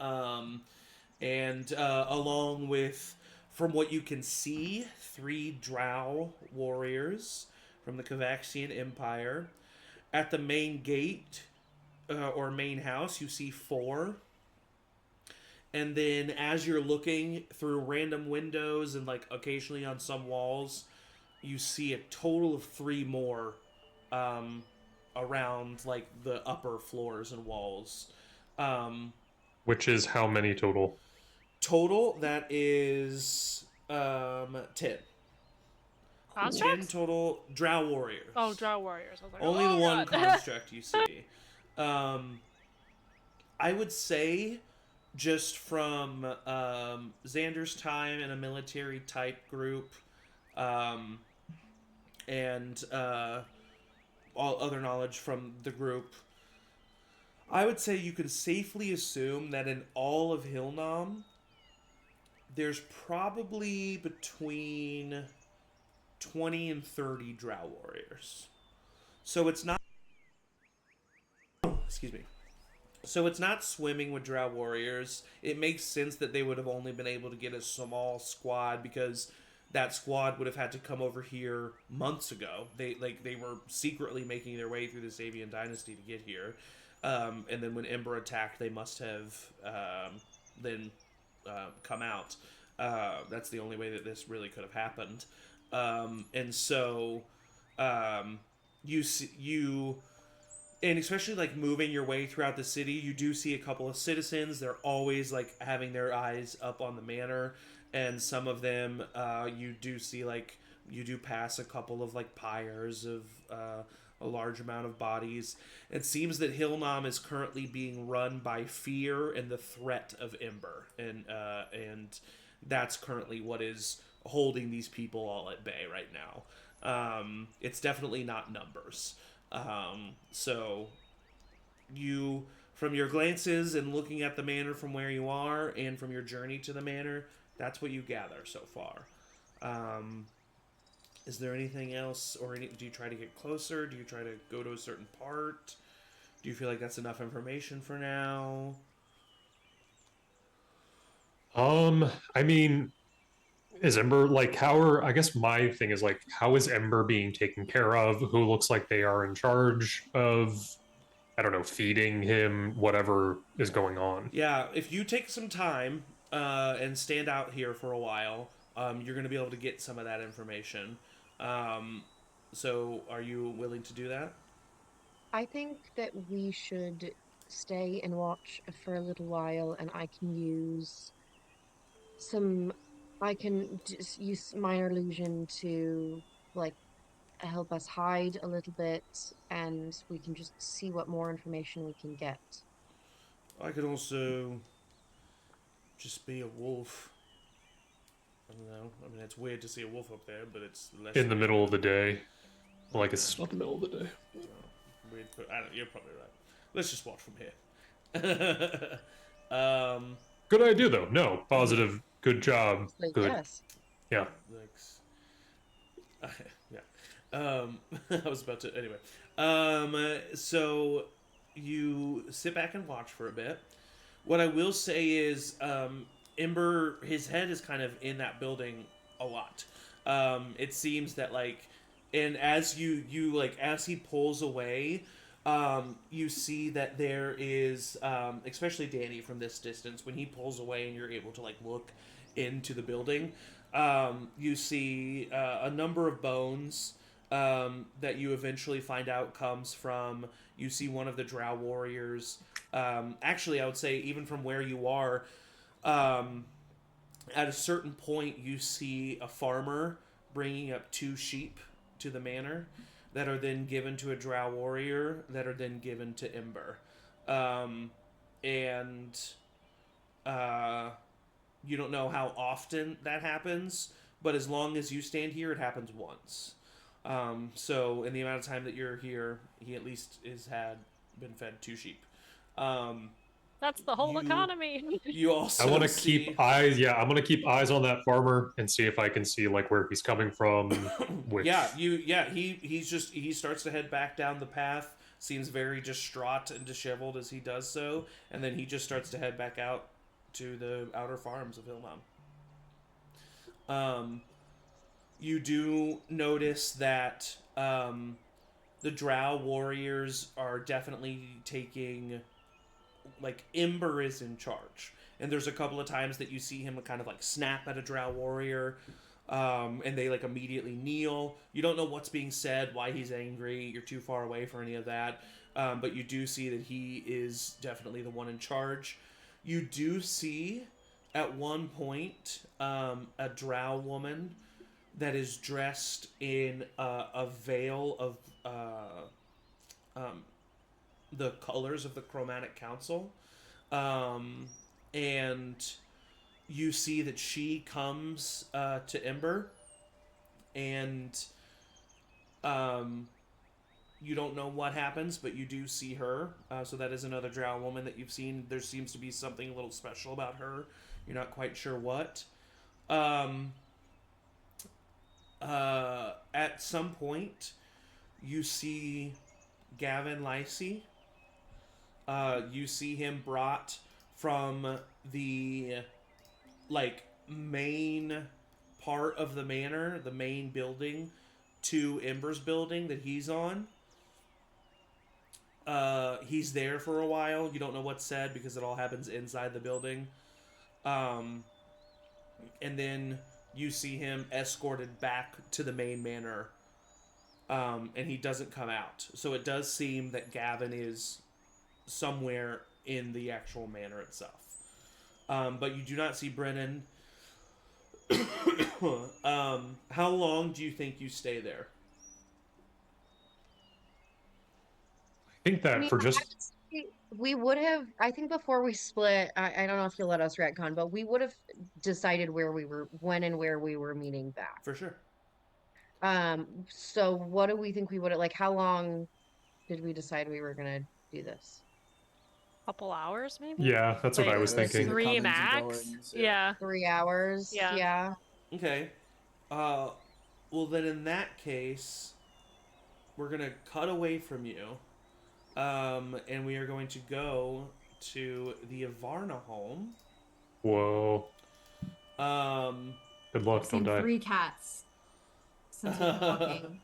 And along with, from what you can see, 3 drow warriors from the Kavaxian Empire. At the main gate, or main house, you see 4. And then as you're looking through random windows and like occasionally on some walls, you see a total of 3 more around like the upper floors and walls. Which is how many total? Total, that is 10. 10 Constructs? total drow warriors. Oh, Drow Warriors. I was like, Only oh, the one God. construct you see. I would say, just from Xander's time in a military type group, and all other knowledge from the group, I would say you could safely assume that in all of Hillnom, there's probably between 20 and 30 drow warriors. So it's not... Excuse me. So it's not swimming with drow warriors. It makes sense that they would have only been able to get a small squad because that squad would have had to come over here months ago. They were secretly making their way through the Sabian dynasty to get here. And then when Ember attacked, they must have then come out. That's the only way that this really could have happened. And so and especially like moving your way throughout the city, you do see a couple of citizens. They're always like having their eyes up on the manor, and some of them you do see, like, you do pass a couple of like pyres of a large amount of bodies. It seems that Hillnom is currently being run by fear and the threat of Ember, and that's currently what is holding these people all at bay right now. It's definitely not numbers. So you, from your glances and looking at the manor from where you are and from your journey to the manor, that's what you gather so far. Is there anything else, or do you try to get closer? Do you try to go to a certain part? Do you feel like that's enough information for now? I mean, is Ember, like, I guess my thing is, like, how is Ember being taken care of? Who looks like they are in charge of, I don't know, feeding him, whatever is going on? Yeah, if you take some time and stand out here for a while, you're going to be able to get some of that information. So are you willing to do that? I think that we should stay and watch for a little while, and I can use just use minor illusion to, like, help us hide a little bit, and we can just see what more information we can get. I could also just be a wolf. I don't know. I mean, it's weird to see a wolf up there, but it's less In the middle of the day. Like, it's not the middle of the day. weird. I don't. You're probably right. Let's just watch from here. Good idea, though. No, positive. Good job. Like, Good. yes. Yeah. Yeah. I was about to. Anyway. So you sit back and watch for a bit. What I will say is, Ember, his head is kind of in that building a lot. It seems that, like, and as you like, as he pulls away, you see that there is, especially Danny from this distance, when he pulls away and you're able to like look into the building, you see a number of bones that you eventually find out comes from, you see one of the drow warriors. Actually, I would say even from where you are, at a certain point you see a farmer bringing up 2 sheep to the manor that are then given to a drow warrior that are then given to Ember. And you don't know how often that happens, but as long as you stand here, it happens once. So in the amount of time that you're here, he at least been fed 2 sheep. That's the whole economy. You also I want to see... keep eyes. Yeah, I'm going to keep eyes on that farmer and see if I can see like where he's coming from. Which... He starts to head back down the path. Seems very distraught and disheveled as he does so, and then he just starts to head back out to the outer farms of Hillnom. You do notice that the drow warriors are definitely taking, like, Ember is in charge, and there's a couple of times that you see him kind of like snap at a drow warrior, and they like immediately kneel. You don't know what's being said, why he's angry. You're too far away for any of that, but you do see that he is definitely the one in charge. You do see at one point a drow woman that is dressed in a veil of the colors of the Chromatic Council, and you see that she comes to Ember, and you don't know what happens, but you do see her. So that is another drow woman that you've seen. There seems to be something a little special about her. You're not quite sure what. At some point, you see Gavin Lacey. You see him brought from the main part of the manor, the main building, to Ember's building that he's on. He's there for a while. You don't know what's said because it all happens inside the building. And then you see him escorted back to the main manor. And he doesn't come out. So it does seem that Gavin is somewhere in the actual manor itself. But you do not see Brennan. How long do you think you stay there? I think that for just we would have, I think before we split, I don't know if you'll let us retcon, but we would have decided when and where we were meeting back. For sure. So what do we think we would have, how long did we decide we were gonna do this? Couple hours, maybe? yeah, that's what I was I've seen thinking. the 3 comings and max? goings, Yeah. 3 hours? Yeah. Yeah. Okay. Well then in that case, we're gonna cut away from you. And we are going to go to the Avarna home. Whoa. Good luck, I've don't seen die. 3 cats since we've been walking.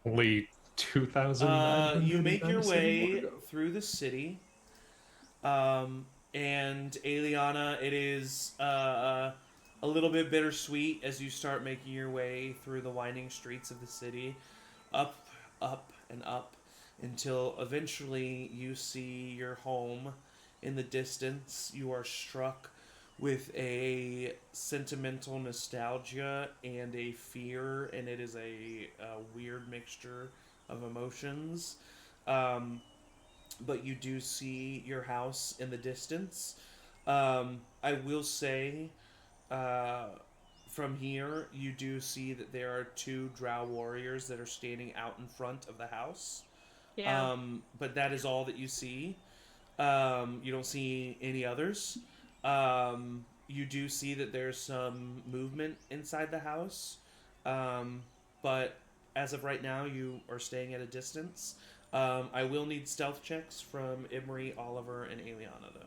Only 2,000. You make your way through the city. And Aeliana, it is a little bit bittersweet as you start making your way through the winding streets of the city, up, and up, until eventually you see your home in the distance. You are struck with a sentimental nostalgia and a fear, and it is a weird mixture of emotions. But you do see your house in the distance. I will say, from here, you do see that there are 2 drow warriors that are standing out in front of the house. Yeah. But that is all that you see. You don't see any others. You do see that there's some movement inside the house. But as of right now, you are staying at a distance. I will need stealth checks from Emory, Oliver, and Aeliana, though.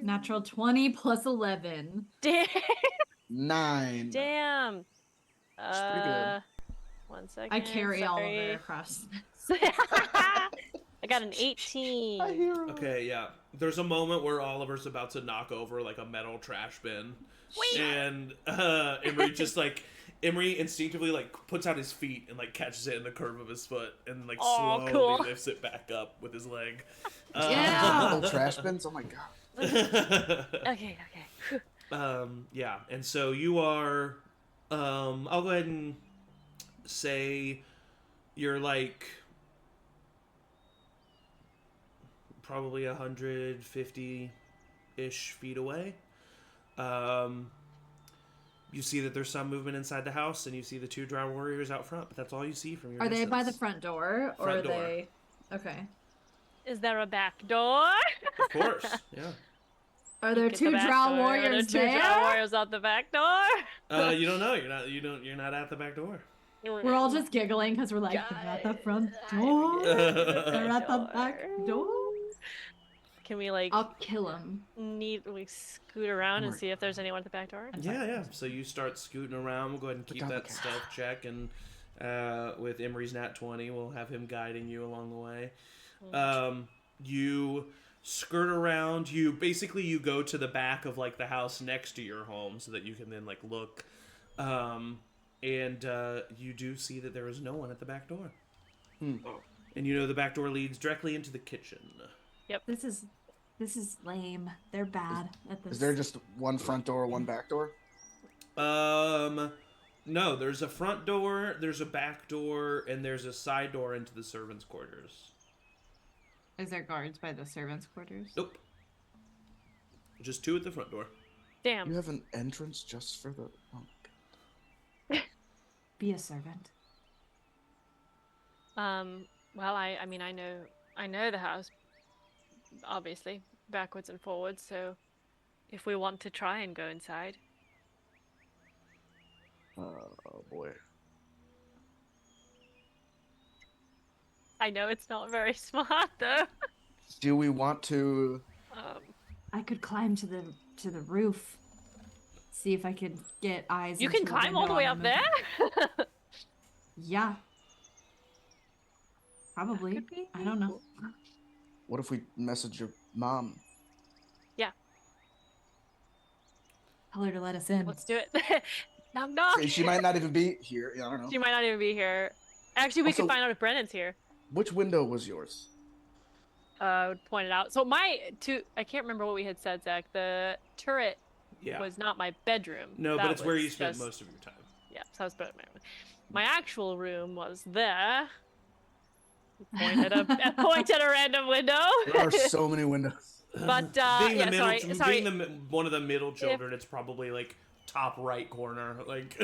Natural 20 plus 11. Damn. 9. Damn. It's pretty good. 1 second. I carry sorry. Oliver across. I got an 18. I hear him. Okay, yeah. There's a moment where Oliver's about to knock over like a metal trash bin, and Emory just Emory instinctively puts out his feet and catches it in the curve of his foot and slowly cool. lifts it back up with his leg. Yeah. Little trash bins. Oh my god. Okay. Yeah, and so you are. I'll go ahead and say you're probably 150-ish feet away. You see that there's some movement inside the house, and you see the 2 drow warriors out front, but that's all you see from your Are they distance. by the front door? Or Front are door. they. Okay. Is there a back door? Of course, yeah. Are there Look at the 2 back drow door. Are warriors there 2 there? drow warriors out the back door? You don't know. You're not at the back door. We're all just giggling because we're like, they're at the front door. They're at the back door. Can we I'll kill him. we scoot around and Emory. see if there's anyone at the back door? Yeah. So you start scooting around. We'll go ahead and keep down the that cat. stealth check, and with Emory's nat 20. We'll have him guiding you along the way. Mm. You skirt around. You go to the back of like the house next to your home so that you can then like look. And you do see that there is no one at the back door. And you know the back door leads directly into the kitchen. This is lame. They're bad at this. Is there just one front door, one back door? No, there's a front door, there's a back door, and there's a side door into the servants' quarters. Is there guards by the servants' quarters? Nope. Just 2 at the front door. Damn. You have an entrance just for the... Oh. Be a servant. Well, I mean, I know the house, obviously, backwards and forwards, so if we want to try and go inside. Oh, boy. I know it's not very smart, though. Do we want to... I could climb to the roof. See if I could get eyes. You into can a climb all the window way on up there? Yeah. Probably. I don't know. What if we message your mom? Yeah. Tell her to let us in. Let's do it. Knock, knock. She might not even be here. I don't know. She might not even be here. Actually, we Also- could find out if Brennan's here. Which window was yours? Would point it out. So I can't remember what we had said, Zach. The turret Yeah. was not my bedroom. No, That but it's where was you spend just- most of your time. Yeah, so I was putting my actual room was there. Point at a random window. There are so many windows. But being the yeah, middle, sorry. one of the middle children, it's probably like top right corner. Like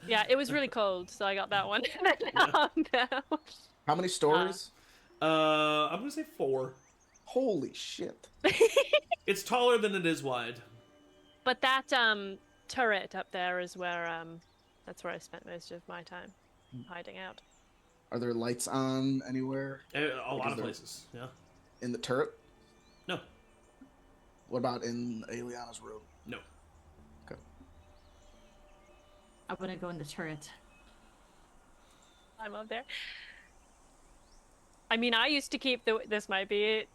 Yeah, it was really cold, so I got that one. How many stories? I'm gonna say 4. Holy shit. It's taller than it is wide. But that turret up there is where that's where I spent most of my time hiding out. Are there lights on anywhere? A lot is of there- places. Yeah. In the turret? No. What about in Aeliana's room? No. Okay. I want to go in the turret. I'm up there. I mean, I used to keep this might be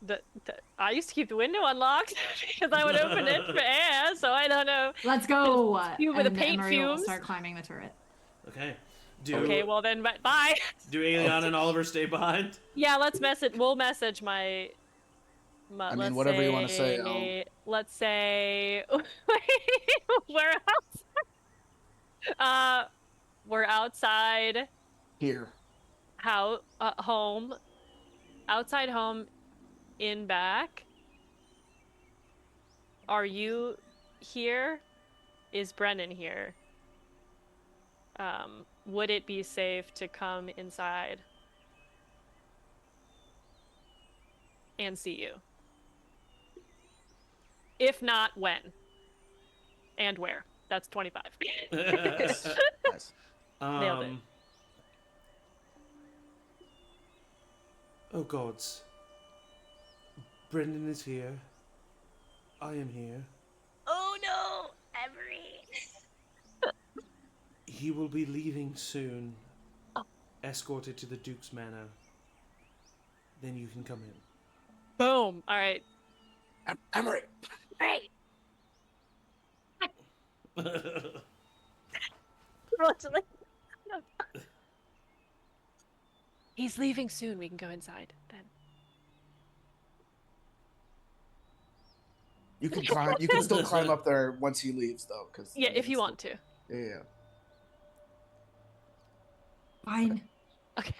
I used to keep the window unlocked because I would open it for air, so I don't know. Let's go. You with the And paint Emory will fumes. start climbing the turret. Okay. Okay, well then, bye. Do Aeliana and Oliver stay behind? Yeah, we'll message my I mean, let's whatever you wanna say, Let's say we're outside Here. home, outside home, in back. Are you here? Is Brennan here? Would it be safe to come inside and see you? If not, when? And where? That's 25. Nice. Nailed it. Oh gods. Brendan is here. I am here. Oh no, Emory. He will be leaving soon. Oh. Escorted to the Duke's Manor. Then you can come in. Boom. All right. Emory! Great. He's leaving soon. We can go inside then. You can climb. You can still climb up there once he leaves, though. Cause Yeah, if you want to. Yeah. Fine. Okay.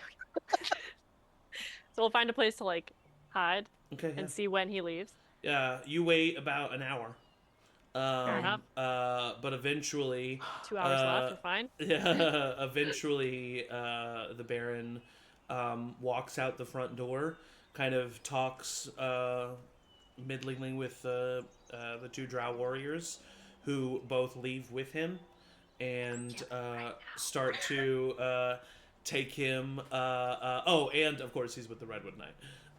So we'll find a place to like hide Okay. and see when he leaves. You wait about an hour. enough. But eventually, 2 hours left. We're fine. yeah, eventually, the Baron walks out the front door, kind of talks middlingly with the 2 Drow warriors, who both leave with him, and start to take him. And of course, he's with the Redwood Knight.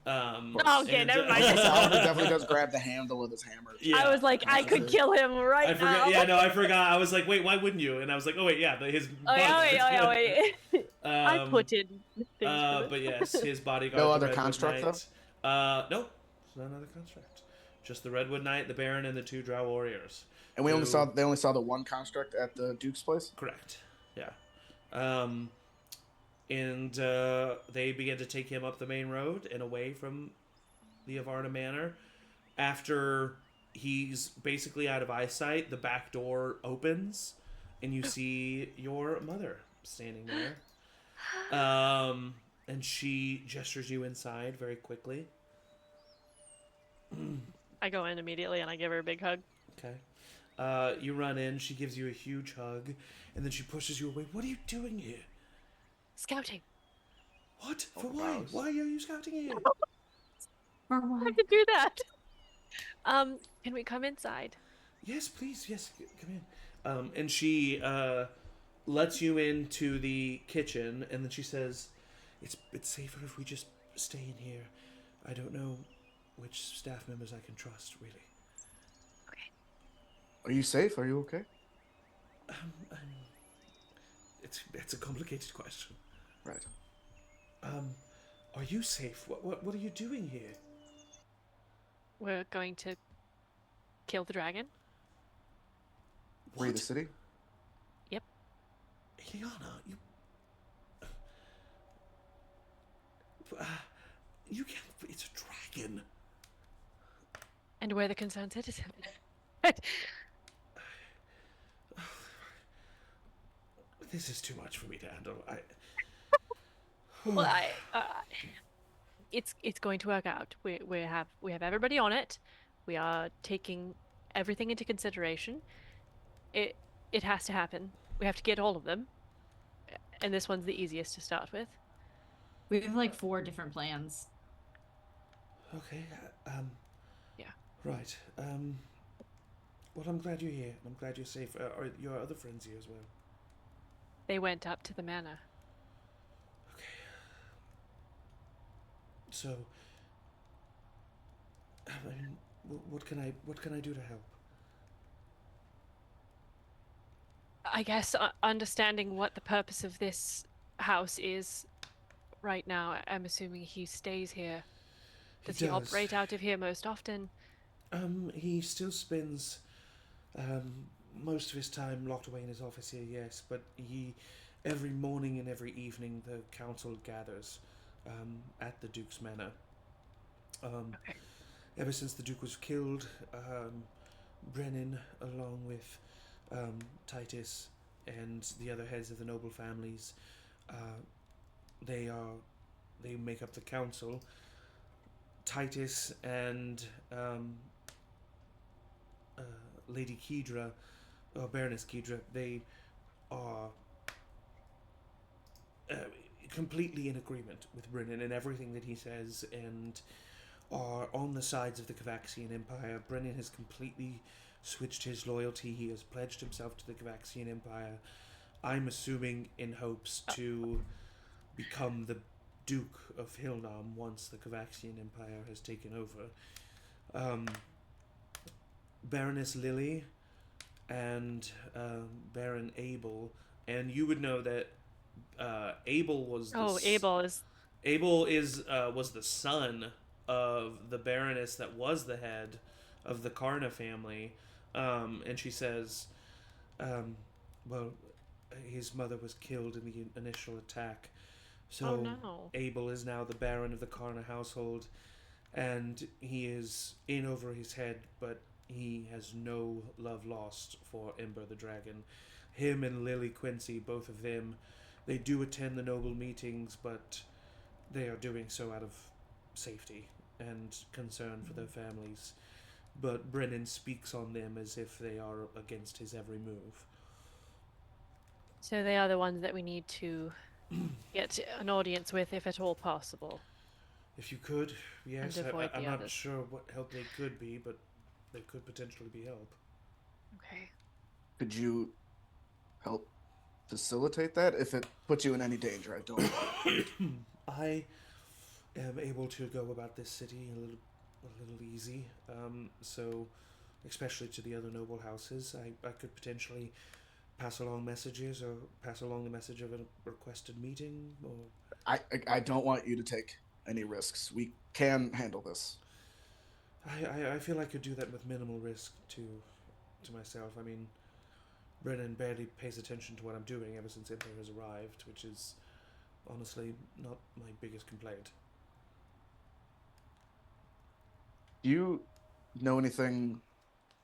Okay, never mind. Oliver definitely does grab the handle of his hammer. Yeah. I was like, I could kill him right I forgot. now. Yeah, no, I forgot. I was like, wait, why wouldn't you? And I was like, oh wait, yeah, his. Oh, wait. I put in things for this. But yes, his bodyguard, No the other Redwood construct, Knight. Nope, it's not another construct. Just the Redwood Knight, the Baron, and the 2 Drow warriors. And they only saw the one construct at the Duke's place. Correct. Yeah. And they began to take him up the main road and away from the Avarna Manor. After he's basically out of eyesight, the back door opens, and you see your mother standing there. And she gestures you inside very quickly. I go in immediately and I give her a big hug. Okay. You run in, she gives you a huge hug, and then she pushes you away. What are you doing here? Scouting. What? For why? Why are you scouting here? For I what? have to do that. Can we come inside? Yes, please. Yes, come in. And she lets you into the kitchen, and then she says, "It's safer if we just stay in here. I don't know which staff members I can trust, really." Okay. Are you safe? Are you okay? It's a complicated question. Right. Are you safe? What are you doing here? We're going to kill the dragon. Free the city? Yep. Aeliana, you can't. It's a dragon. And we're the concerned citizen. This is too much for me to handle. Well, it's going to work out. We have everybody on it. We are taking everything into consideration. It has to happen. We have to get all of them, and this one's the easiest to start with. We have like 4 different plans. Okay. Yeah. Right. Well, I'm glad you're here. I'm glad you're safe. Are your other friends here as well? They went up to the manor. Okay. So, I mean, what can I do to help? I guess understanding what the purpose of this house is right now, I'm assuming he stays here. Does he operate out of here most often? He still spends most of his time locked away in his office here, yes, but every morning and every evening the council gathers at the Duke's Manor. Okay. Ever since the Duke was killed, Brennan, along with Titus and the other heads of the noble families, they make up the council. Titus and Lady Kedra, or Baroness Kedra, they are completely in agreement with Brennan and everything that he says, and are on the sides of the Cavaxian Empire. Brennan has completely switched his loyalty. He has pledged himself to the Cavaxian Empire. I'm assuming in hopes to become the Duke of Hilnam once the Cavaxian Empire has taken over. Baroness Lily and Baron Abel, and you would know that Abel was was the son of the Baroness that was the head of the Karna family, and she says, well, his mother was killed in the initial attack, so Oh, no. Abel is now the Baron of the Karna household, and he is in over his head, but he has no love lost for Ember the Dragon. Him and Lily Quincy, both of them, they do attend the noble meetings, but they are doing so out of safety and concern for their families. But Brennan speaks on them as if they are against his every move. So they are the ones that we need to get an audience with, if at all possible. If you could, yes. And avoid I'm the not others. sure what help they could be, but they could potentially be help. Okay. Could you help facilitate that? If it puts you in any danger, I don't. I am able to go about this city a little easy. So, especially to the other noble houses, I could potentially pass along messages or pass along the message of a requested meeting? Or I don't want you to take any risks. We can handle this. I feel I could do that with minimal risk to myself. I mean, Brennan barely pays attention to what I'm doing ever since Emperor has arrived, which is honestly not my biggest complaint. Do you know anything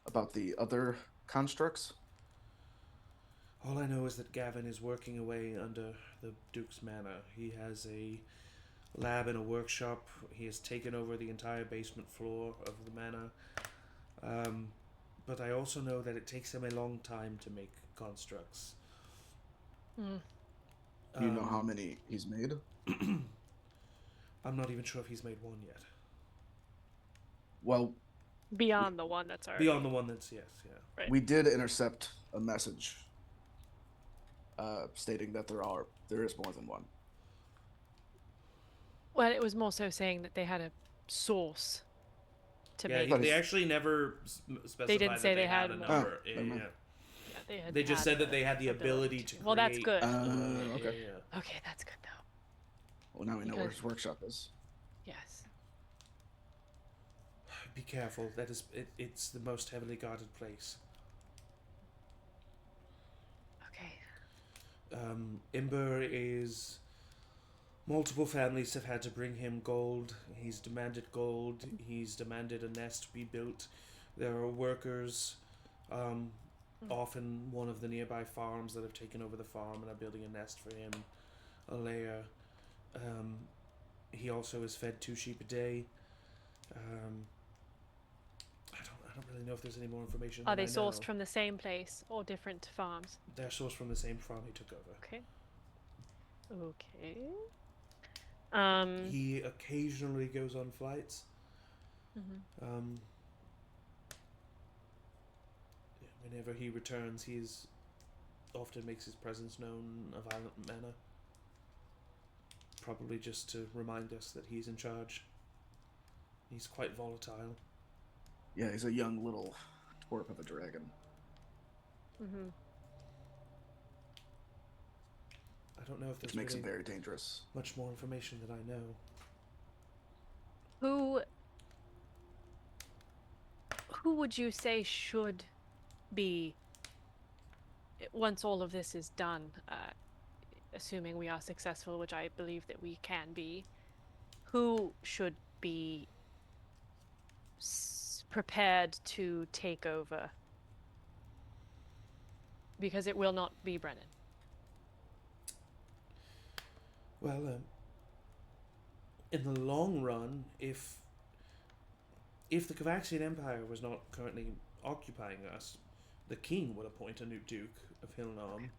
about the other constructs? All I know is that Gavin is working away under the Duke's manor. He has a lab and a workshop. He has taken over the entire basement floor of the manor. But I also know that it takes him a long time to make constructs. Do you know how many he's made? I'm not even sure if he's made one yet. Well, Beyond the one that's already. Beyond the one that's, yes, yeah. Right. we did intercept a message stating that there is more than one. Well, it was more so saying that they had a source to Yeah, make. they actually never specified They didn't that say they they had had a more. number. Oh, Yeah, never mind. Yeah, they had They just had said that they had the ability to create. Well, that's good. Okay. Yeah. Okay, that's good though. Well, now we know where Because- his workshop is. Yes. Be careful. That is, it's the most heavily guarded place. Okay. Imber is. Multiple families have had to bring him gold. He's demanded gold. He's demanded a nest be built. There are workers, often one of the nearby farms that have taken over the farm and are building a nest for him, a lair. He also is fed 2 sheep a day. I don't really know if there's any more information. Are than they I know. sourced from the same place or different farms? They're sourced from the same farm he took over. Okay. Okay. He occasionally goes on flights. Whenever he returns, he's often makes his presence known in a violent manner. Probably just to remind us that he's in charge. He's quite volatile. Yeah, he's a young little twerp of a dragon. I don't know if Which there's makes him really very dangerous. much more information that I know. Who would you say should be, once all of this is done, assuming we are successful, which I believe that we can be, who should be prepared to take over? Because it will not be Brennan. Well, in the long run, if the Cavaxian Empire was not currently occupying us, the king would appoint a new Duke of Hilnam.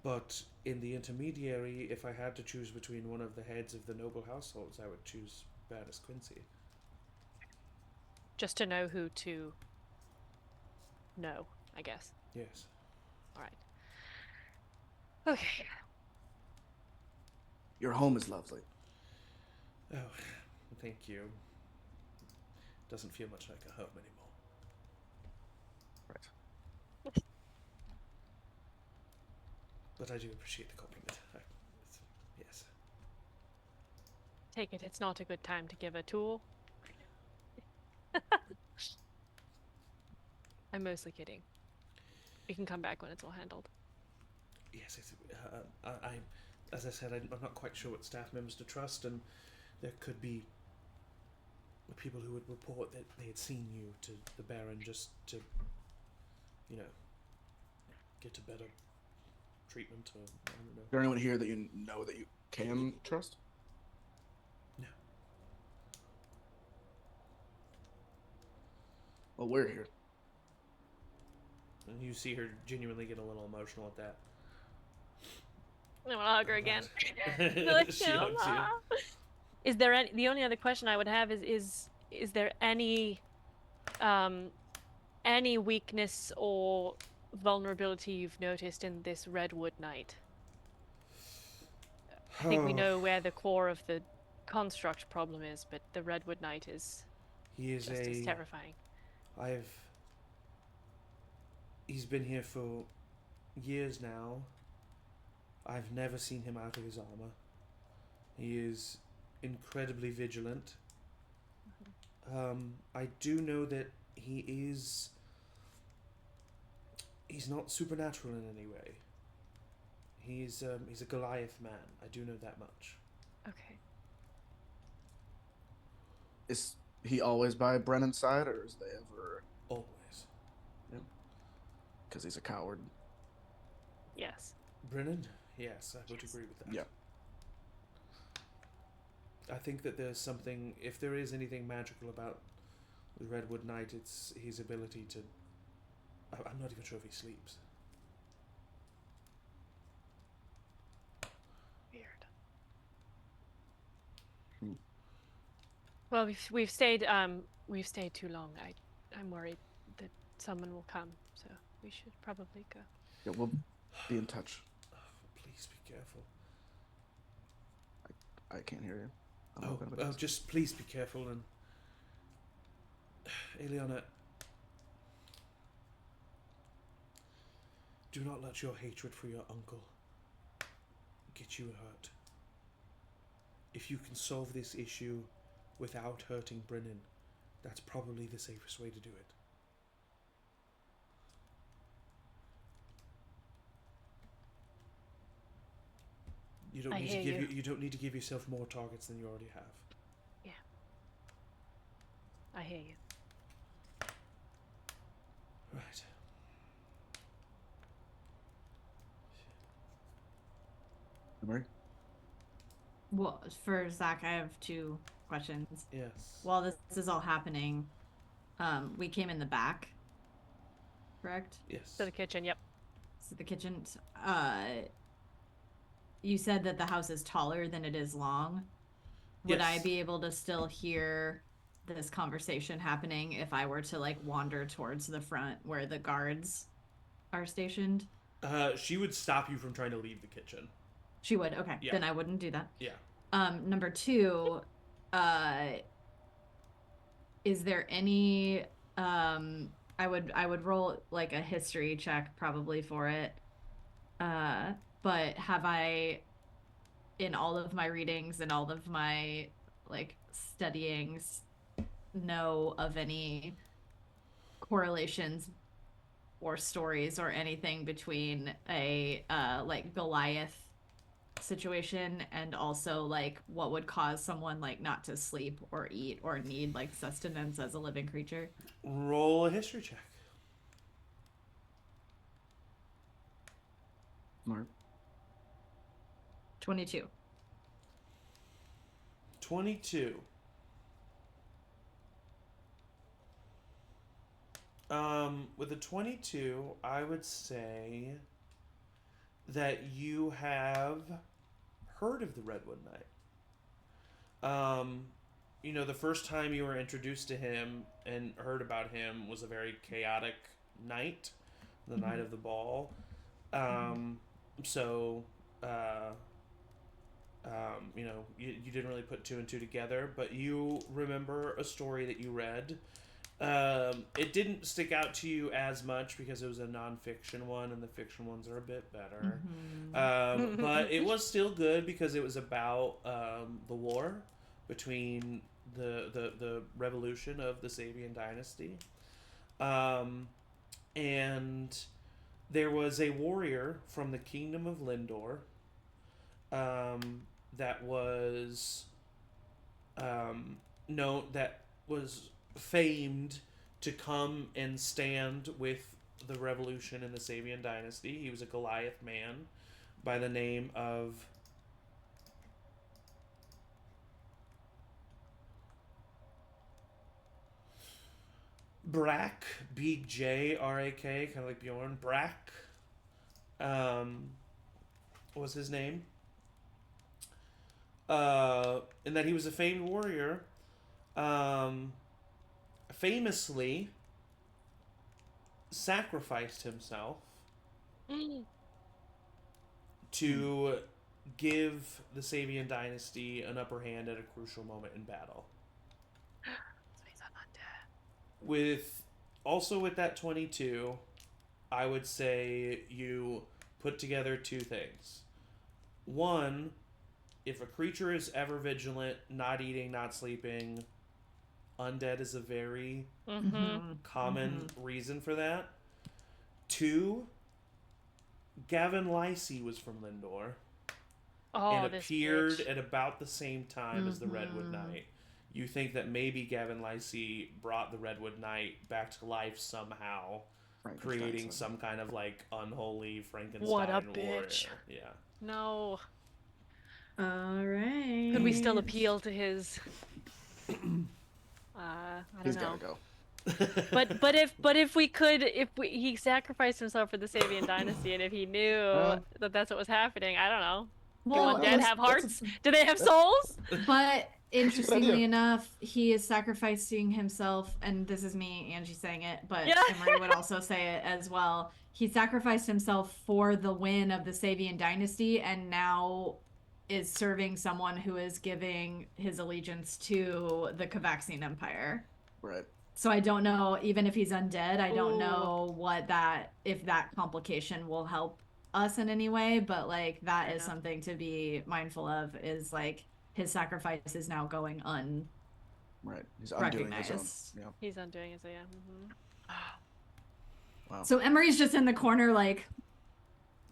But in the intermediary, if I had to choose between one of the heads of the noble households, I would choose Baroness Quincy. Just to know who to know, I guess. Yes. All right. Okay. Your home is lovely. Oh, thank you. Doesn't feel much like a home anymore. Right. But I do appreciate the compliment. Yes. Take it. It's not a good time to give a tool. I'm mostly kidding. We can come back when it's all handled. Yes, as I said, I'm not quite sure what staff members to trust, and there could be people who would report that they had seen you to the Baron just to, get a better treatment, or I don't know. Is there anyone here that you know that you can trust? No. Well, we're here. And you see her genuinely get a little emotional at that. I want to hug her again. She hugs you. Is there any? The only other question I would have is there any weakness or vulnerability you've noticed in this Redwood Knight? I think we know where the core of the construct problem is, but the Redwood Knight is He is just as terrifying. He's been here for years now. I've never seen him out of his armor. He is incredibly vigilant. I do know that he's not supernatural in any way. He's a Goliath man. I do know that much. Okay. Is he always by Brennan's side, or is they ever? Always. Because he's a coward. Yes. Brennan? Yes, I would agree with that. Yeah. I think that there's something, if there is anything magical about the Redwood Knight, it's his ability to... I'm not even sure if he sleeps. Weird. Hmm. Well, we've stayed too long. I'm worried that someone will come, so we should probably go. Yeah, we'll be in touch. Please be careful. I can't hear you. I'm not gonna be honest. Just please be careful and... Aeliana... Do not let your hatred for your uncle get you hurt. If you can solve this issue without hurting Brennan, that's probably the safest way to do it. You don't I need hear to give you. you don't need to give yourself more targets than you already have. Yeah. I hear you. Right. Emory? Well, for Zach, I have two questions. Yes. While this is all happening, we came in the back, correct? Yes. To the kitchen. Yep. So the kitchen. You said that the house is taller than it is long. Would I Yes. be able to still hear this conversation happening if I were to like wander towards the front where the guards are stationed? She would stop you from trying to leave the kitchen. She would. Okay. Yeah. Then I wouldn't do that. Yeah. Number two, is there any I would roll like a history check probably for it. But have I, in all of my readings and all of my like studyings, know of any correlations or stories or anything between a like Goliath situation and also like what would cause someone like not to sleep or eat or need like sustenance as a living creature? Roll a history check. Mark? 22. 22. With a 22, I would say that you have heard of the Redwood Knight. You know, the first time you were introduced to him and heard about him was a very chaotic night, the night of the ball. So, you know, you didn't really put two and two together, but you remember a story that you read. It didn't stick out to you as much because it was a non-fiction one, and the fiction ones are a bit better. But it was still good because it was about the war between the revolution of the Sabian dynasty. And there was a warrior from the kingdom of Lindor that was famed to come and stand with the revolution in the Sabian dynasty. He was a Goliath man by the name of Brak, B-J-R-A-K, kind of like Bjorn. Brak was his name. And that he was a famed warrior. Famously sacrificed himself to give the Sabian dynasty an upper hand at a crucial moment in battle. So he's not dead. With that 22, I would say you put together two things. One, if a creature is ever vigilant, not eating, not sleeping, undead is a very common reason for that. Two, Gavin Lysey was from Lindor and appeared at about the same time as the Redwood Knight. You think that maybe Gavin Lysey brought the Redwood Knight back to life somehow, creating some kind of like unholy Frankenstein What a warrior. bitch. Yeah. No. All right. Could we still appeal to his? I don't He's know. gotta go. But if we could, he sacrificed himself for the Sabian dynasty, and if he knew that that's what was happening, I don't know. Well, Do undead have hearts? Do they have souls? But interestingly enough, he is sacrificing himself, and this is me, Angie, saying it, but Emory would also say it as well. He sacrificed himself for the win of the Sabian dynasty, and now is serving someone who is giving his allegiance to the Kavaxian Empire. Right. So I don't know, even if he's undead, I don't know if that complication will help us in any way, but like that is something to be mindful of, is like his sacrifice is now going Right. He's undoing his own. unrecognized. Yeah. He's undoing his Wow. So Emory's just in the corner like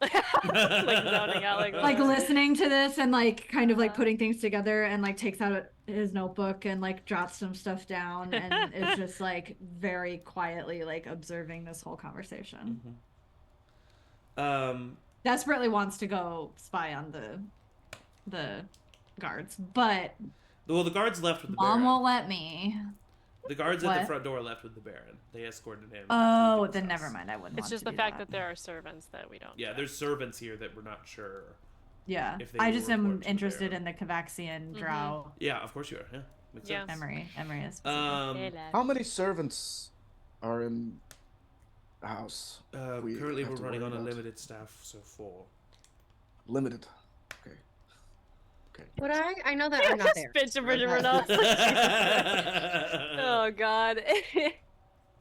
like zoning out, like listening to this and like kind of like putting things together, and like takes out his notebook and like jots some stuff down and is just like very quietly like observing this whole conversation. Desperately wants to go spy on the guards, but Well, the guards left with the Mom Baron. won't let me. The guards at What? the front door left with the Baron. They escorted him. Oh, to the then house. never mind. I wouldn't. It's want just to the do fact that. that there are servants that we don't. Yeah, know. there's servants here that we're not sure. Yeah, if they I will just am report to the interested Baron. in the Kavaxian drow. Yeah, of course you are. Yeah, makes Yeah. sense. Emory is. How many servants are in the house? We Currently, have we're to running worry on a about? limited staff, so 4. Limited. Okay. Okay. Would I know that I'm not there. Bitch of Bridget Oh God.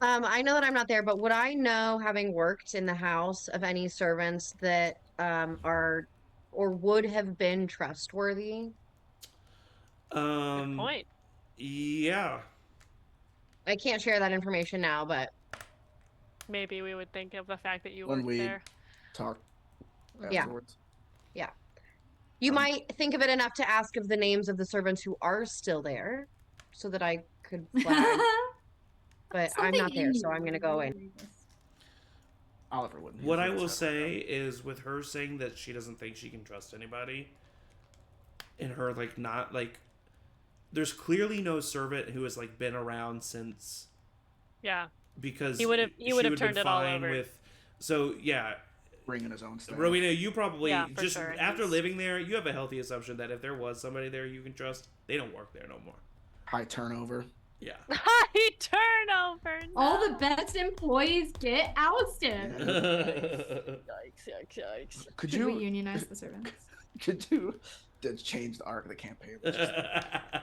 I know that I'm not there, but would I know, having worked in the house, of any servants that are or would have been trustworthy? Good point. Yeah. I can't share that information now, but Maybe we would think of the fact that you When worked we there. talk Yeah. afterwards. you might think of it enough to ask of the names of the servants who are still there, so that I could flag. But I'm not there, so I'm gonna go in. Oliver wouldn't. What I will say is, with her saying that she doesn't think she can trust anybody, and her like not like, there's clearly no servant who has like been around since. Yeah. Because He would have she turned been it all fine over. with. So yeah, bringing his own stuff. Rowina, you probably Yeah, for just sure. after living there, you have a healthy assumption that if there was somebody there you can trust, they don't work there no more. High turnover. Yeah. High turnover. No. All the best employees get ousted. Yikes. Could Should we you unionize the servants? could you change the arc of the campaign?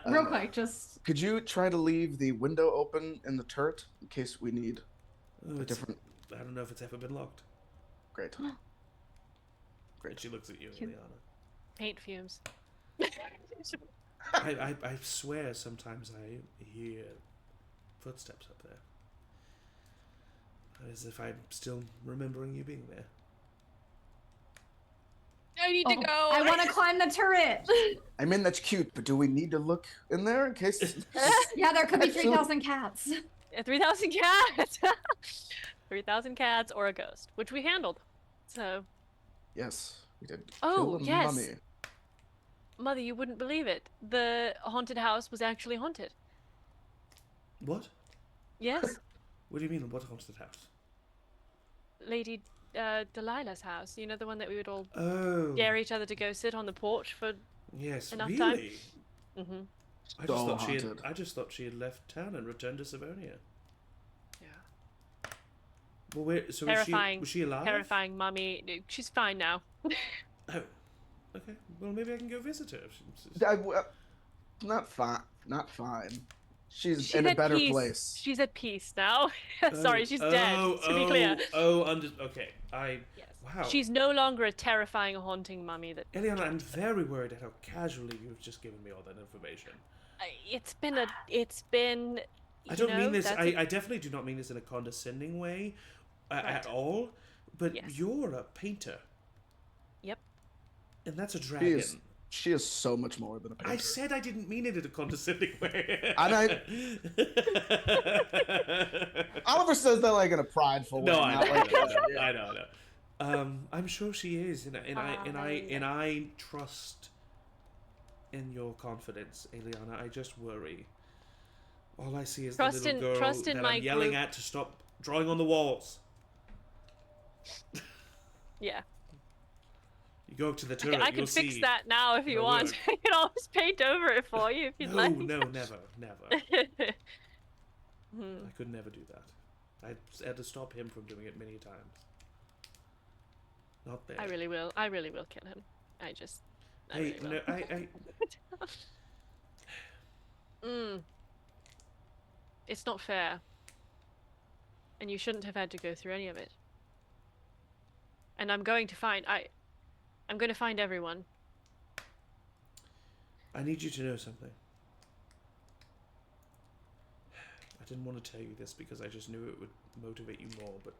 Real quick, just Could you try to leave the window open in the turret in case we need Oh, a it's- different? I don't know if it's ever been locked. Great. And she looks at you, Cute. Aeliana. Paint fumes. I swear sometimes I hear footsteps up there. As if I'm still remembering you being there. I need to go. I want to climb the turret. I mean, that's cute, but do we need to look in there in case? Yeah, there could be 3,000 cats. 3,000 cats. 3,000 cats or a ghost, which we handled. So, Yes, we did. Oh, kill a yes. mummy. Mother, you wouldn't believe it. The haunted house was actually haunted. What? Yes. What do you mean, what haunted house? Lady Delilah's house. You know, the one that we would all Oh. dare each other to go sit on the porch for. Yes, enough really? time? Mm-hmm. So I just thought she had left town and returned to Savonia. Yeah. Well, wait, so Terrifying. was she alive? Terrifying mummy. She's fine now. Oh. Okay. Well, maybe I can go visit her. Not fine. Not fine. She's in a at better peace. place. She's at peace now. Sorry, she's dead. To be clear. Okay. Yes. Wow. She's no longer a terrifying, haunting mummy that. Aeliana, I'm very worried at how casually you've just given me all that information. It's been. I don't mean this. I definitely do not mean this in a condescending way at all. But Yes. you're a painter. Yep. And that's a dragon. She is so much more than a painter. I said I didn't mean it in a condescending way. Oliver says that like in a prideful way. No, I know. Like, I know. I'm sure she is, and I trust in your confidence, Aeliana. I just worry. All I see is the little girl that I'm yelling at to stop drawing on the walls. Yeah. You go up to the turret, I can you'll fix see. that now if you want. I can always paint over it for you if you'd like. No, never. I could never do that. I had to stop him from doing it many times. Not there. I really will kill him. I Hey, really will. It's not fair. And you shouldn't have had to go through any of it. And I'm going to find everyone. I need you to know something. I didn't want to tell you this because I just knew it would motivate you more, but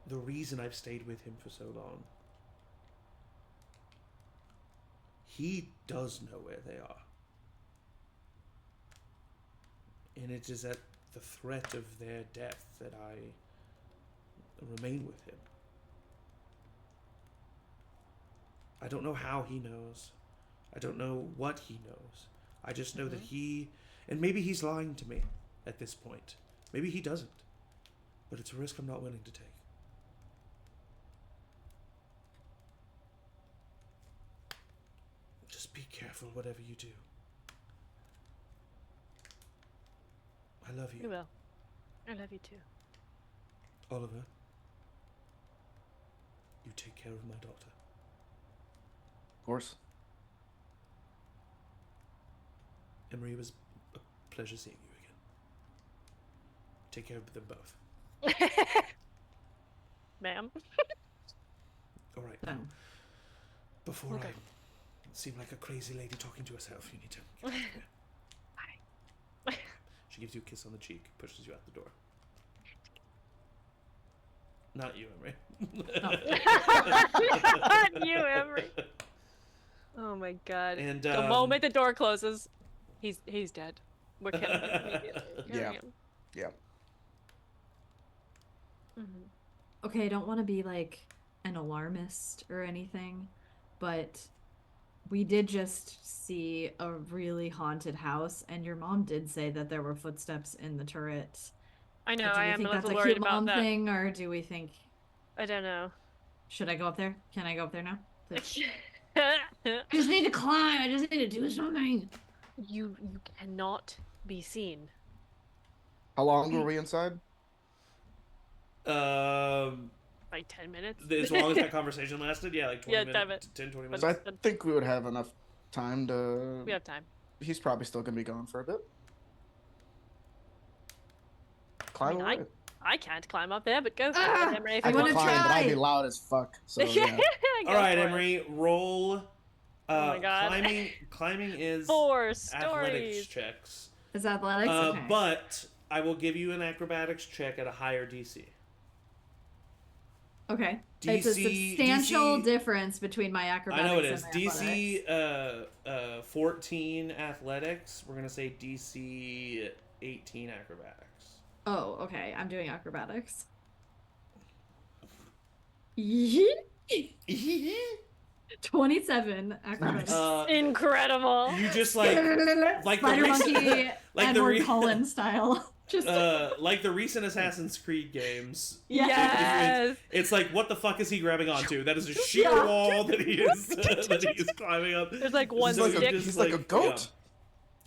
the reason I've stayed with him for so long, he does know where they are. And it is at the threat of their death that I remain with him. I don't know how he knows. I don't know what he knows. I just know that he... And maybe he's lying to me at this point. Maybe he doesn't. But it's a risk I'm not willing to take. Just be careful whatever you do. I love you. You will. I love you too. Oliver, you take care of my daughter. Of course. Emory, it was a pleasure seeing you again. Take care of them both. Ma'am. All right. Now, before I seem like a crazy lady talking to herself, you need to get out of here. Bye. She gives you a kiss on the cheek, pushes you out the door. Not you, Emory. Not you, Emory. Oh my god. And the moment the door closes, he's dead. We're killing him immediately. Yeah. Yeah. Okay, I don't want to be like an alarmist or anything, but we did just see a really haunted house, and your mom did say that there were footsteps in the turret. I know, Do I we am think a that's little a worried cute about mom that. thing, or do we think... I don't know. Should I go up there? Can I go up there now? Please. I I just need to climb. I just need to do something. You cannot be seen. How long were we inside? Like 10 minutes? As long as that conversation lasted, yeah, like 20 Yeah, minutes, 10, 20 minutes. So I think we would have enough time to... We have time. He's probably still going to be gone for a bit. Climb away. I can't climb up there, but go for it, Emory. If I you can want climb, to but try. I'd be loud as fuck. So yeah. All right, Go for it. Emory, roll. Oh my god. Climbing is 4 athletics stories. checks. Is athletics? Okay. But I will give you an acrobatics check at a higher DC. Okay. It's a substantial difference between my acrobatics I know it is. and my athletics. DC 14 athletics. We're gonna say DC 18 acrobatics. Oh, okay. I'm doing acrobatics. 27 acrobatics. Incredible. You just like the Spider recent, Monkey, like Edward Cullen style. Just like the recent Assassin's Creed games. Yes. It's like, what the fuck is he grabbing onto? That is a sheer wall that he is climbing up. There's like one He's stick. he's like a goat.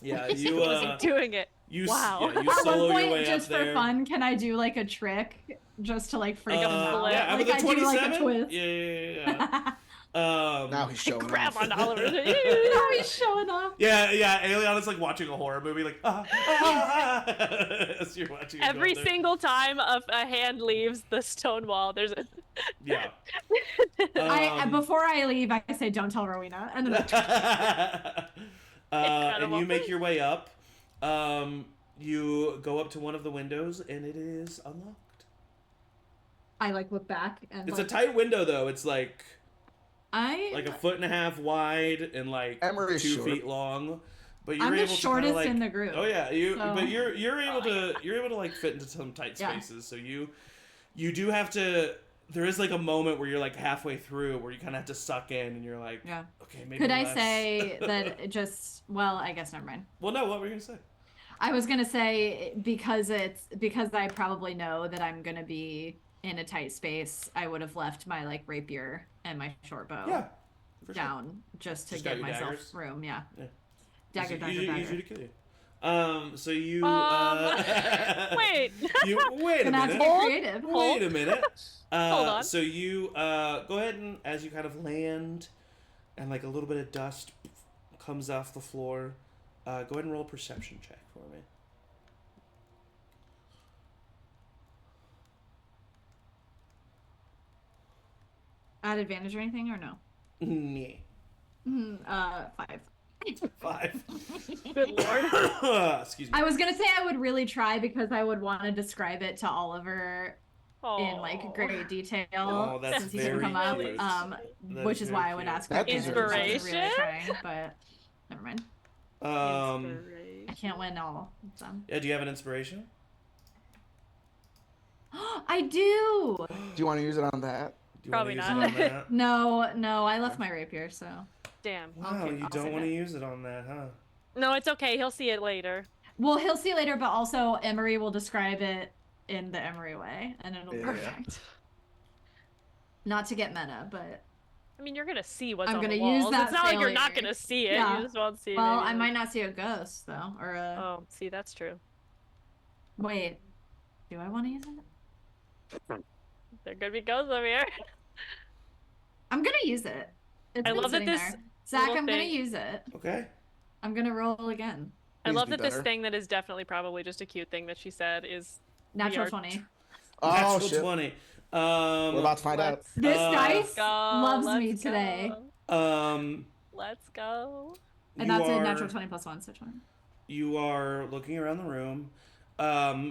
Yeah, Was you he doing it? you Wow. yeah, you at solo one your way point, just up for there. fun, can I do like a trick just to like freak him out? flip. Yeah, like with I a do 27. like a twist. Yeah. Now he's showing Grab off. on Oliver. Now he's showing off. Yeah. Aeliana's like watching a horror movie, like as you're watching. Every single time a hand leaves the stone wall, there's a. Yeah. Before I leave, I say, "Don't tell Rowina," and then and you make your way up. You go up to one of the windows, and it is unlocked. I look back and It's a tight window, though. It's like a 1.5 feet wide and like Emery's 2 short. feet long. But you're I'm the able shortest to in the group. Oh yeah, so. but you're able to like fit into some tight spaces. So you do have to. There is like a moment where you're like halfway through where you kind of have to suck in, and you're like, okay, maybe. Could less. I say that it just? Well, I guess never mind. Well, no. What were you gonna say? I was gonna say because I probably know that I'm gonna be in a tight space. I would have left my like rapier and my short bow down just to give myself daggers? room. Yeah. Dagger. Easy to kill you. So you Wait. wait a Gonna have to minute. get creative. Wait a minute. Hold on. So you go ahead and as you kind of land, and like a little bit of dust comes off the floor. Go ahead and roll a perception check for me. Add advantage or anything or no? Yeah. 5. 5. Good lord. Excuse me. I was gonna say I would really try because I would want to describe it to Oliver in like great detail. Oh, that's since he very can come up. cute. Which is why I would ask. That Inspiration? Really trying, but never mind. Um. I can't win all of them. Yeah. Do you have an inspiration? I do. Do you want to use it on that? Do you Probably wanna not. use it on that? No, I left my rapier, so. Damn. Wow, Okay, you I'll don't say want to that. use it on that, huh? No, it's okay. He'll see it later. Well, he'll see later, but also Emory will describe it in the Emory way, and it'll be Yeah. perfect. Not to get meta, but I mean, you're gonna see what's I'm on the gonna walls. use that It's not like you're not failure. gonna see it. Yeah. You just won't see it. well, maybe I like- might not see a ghost though, or a. Oh, see, that's true. Wait, do I want to use it? There could be ghosts over here. I'm gonna use it. It's I been love that sitting this there. Zach, little I'm gonna thing- use it. Okay. I'm gonna roll again. I Please love be that this better. thing that is definitely probably just a cute thing that she said is Natural are 20. Oh Natural shit! 20. We're about to find out. let's This Uh, dice go. loves me let's today. go, Let's go. And you that's a are- natural 20 plus 1, so 20. You are looking around the room.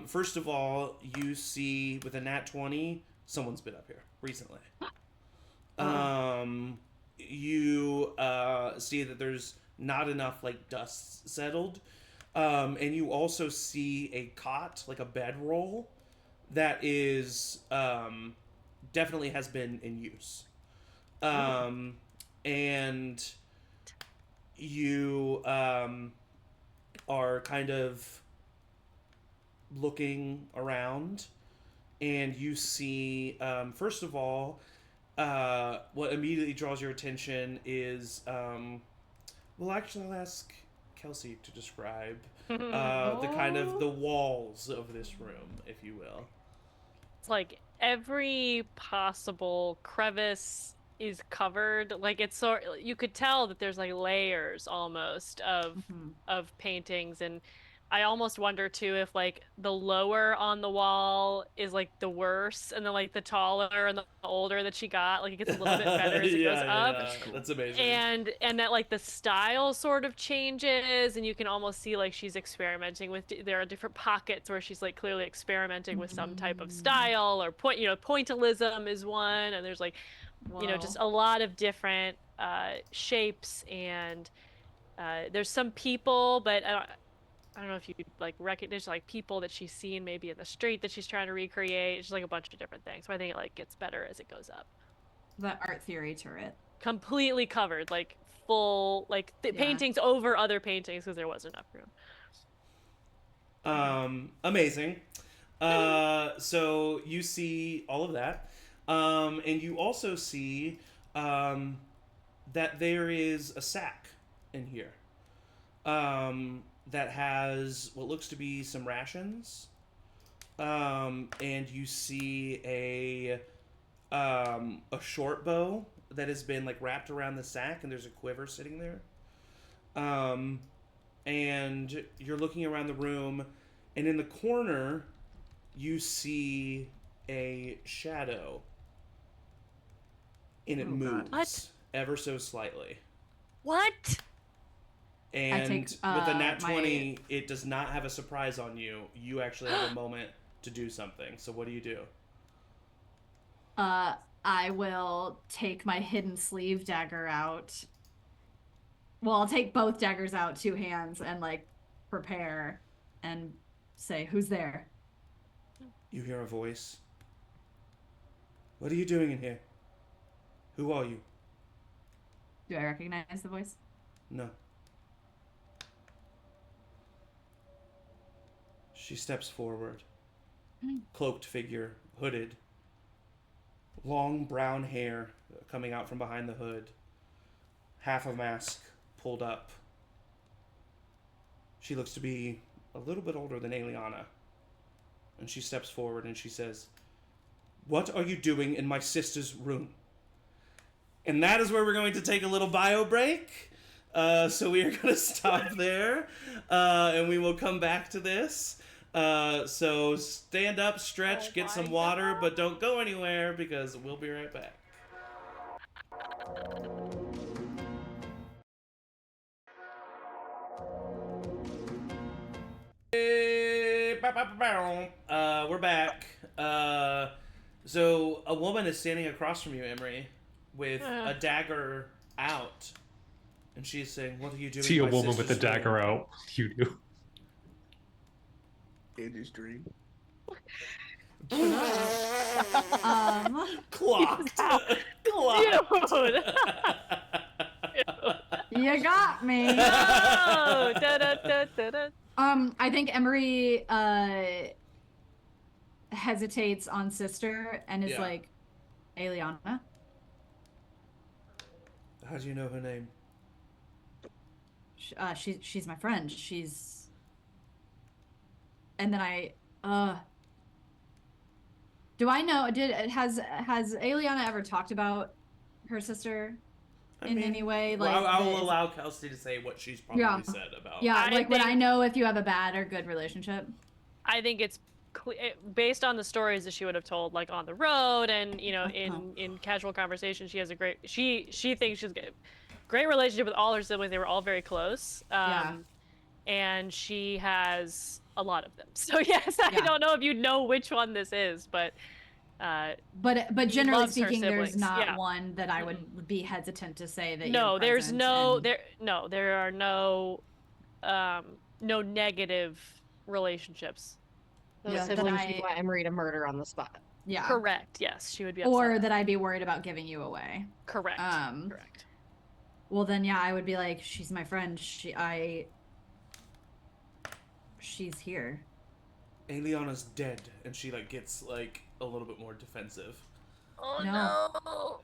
First of all, you see with a nat 20, someone's been up here recently. You see that there's not enough like dust settled, and you also see a cot, like a bedroll, that is definitely has been in use, and you are kind of looking around, and you see first of all, what immediately draws your attention is well, actually, I'll ask Kelsey to describe the kind of the walls of this room, if you will. It's like every possible crevice is covered. Like it's you could tell that there's like layers almost of paintings, and I almost wonder too if like the lower on the wall is like the worse, and then like the taller and the older that she got, like it gets a little bit better as it goes up. That's amazing. And that like the style sort of changes, and you can almost see like she's experimenting with there are different pockets where she's like clearly experimenting with some type of style or pointillism is one, and there's like just a lot of different shapes, and there's some people, but I don't know if you like recognize like people that she's seen maybe in the street that she's trying to recreate. It's just like a bunch of different things. So I think it like gets better as it goes up. The art theory turret. Completely covered, like full, like paintings over other paintings because there wasn't enough room. Amazing. So you see all of that, and you also see that there is a sack in here. That has what looks to be some rations, and you see a short bow that has been like wrapped around the sack, and there's a quiver sitting there. And you're looking around the room, and in the corner, you see a shadow. And it moves What? ever so slightly. What? And take, with a nat 20, it does not have a surprise on you. You actually have a moment to do something. So what do you do? I will take my hidden sleeve dagger out. Well, I'll take both daggers out, 2 hands, and like prepare and say, "Who's there?" You hear a voice. What are you doing in here? Who are you? Do I recognize the voice? No. She steps forward. Cloaked figure, hooded. Long brown hair coming out from behind the hood. Half a mask pulled up. She looks to be a little bit older than Aeliana. And she steps forward and she says, "What are you doing in my sister's room?" And that is where we're going to take a little bio break. So we are going to stop there. And we will come back to this. So stand up, stretch, get some water, but don't go anywhere because we'll be right back. We're back. So a woman is standing across from you, Emory, with a dagger out. And she's saying, "What are you doing?" See a in my woman with a sister's dagger room?" out. You do. Angie's dream. Clocked. Dude. You got me. Oh, da-da-da-da-da. I think Emory hesitates on sister and is like, "Aeliana." How do you know her name? She's my friend. She's. And then do I know? Has Aeliana ever talked about her sister in any way? Like, I will allow Kelsey to say what she's probably said about. Yeah, I would I think- know if you have a bad or good relationship? I think it's based on the stories that she would have told, like on the road and in casual conversation. She has a great. She thinks she's got a great relationship with all her siblings. They were all very close. And she has a lot of them. So yes, I don't know if you know which one this is, but generally loves her speaking, there's siblings. not one that I would be hesitant to say that. No, you're there's present there are no negative relationships. Those Yeah, siblings that you want Emory to murder on the spot. Yeah. Correct. Yes, she would be upset. Or that I'd be worried about giving you away. Correct. Correct. Well, then, yeah, I would be like, "She's my friend. She's here." Aeliana's dead, and she like gets like a little bit more defensive. Oh No.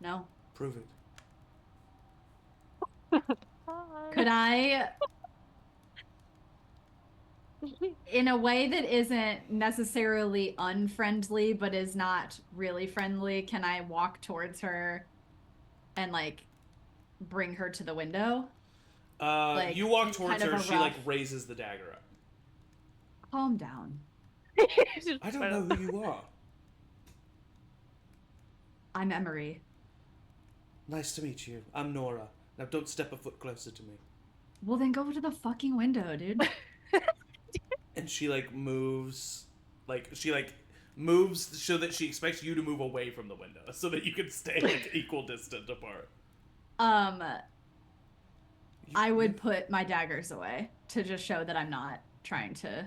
No. Prove it. Could I, in a way that isn't necessarily unfriendly, but is not really friendly, can I walk towards her and like bring her to the window? Like, you walk towards kind of her, a she like rough- raises the dagger up. Calm down. I don't know who you are. I'm Emory. Nice to meet you. I'm Nora. Now don't step a foot closer to me. Well, then go to the fucking window, dude. And she like moves, moves so that she expects you to move away from the window so that you can stay like equal distance apart. I would put my daggers away to just show that I'm not trying to.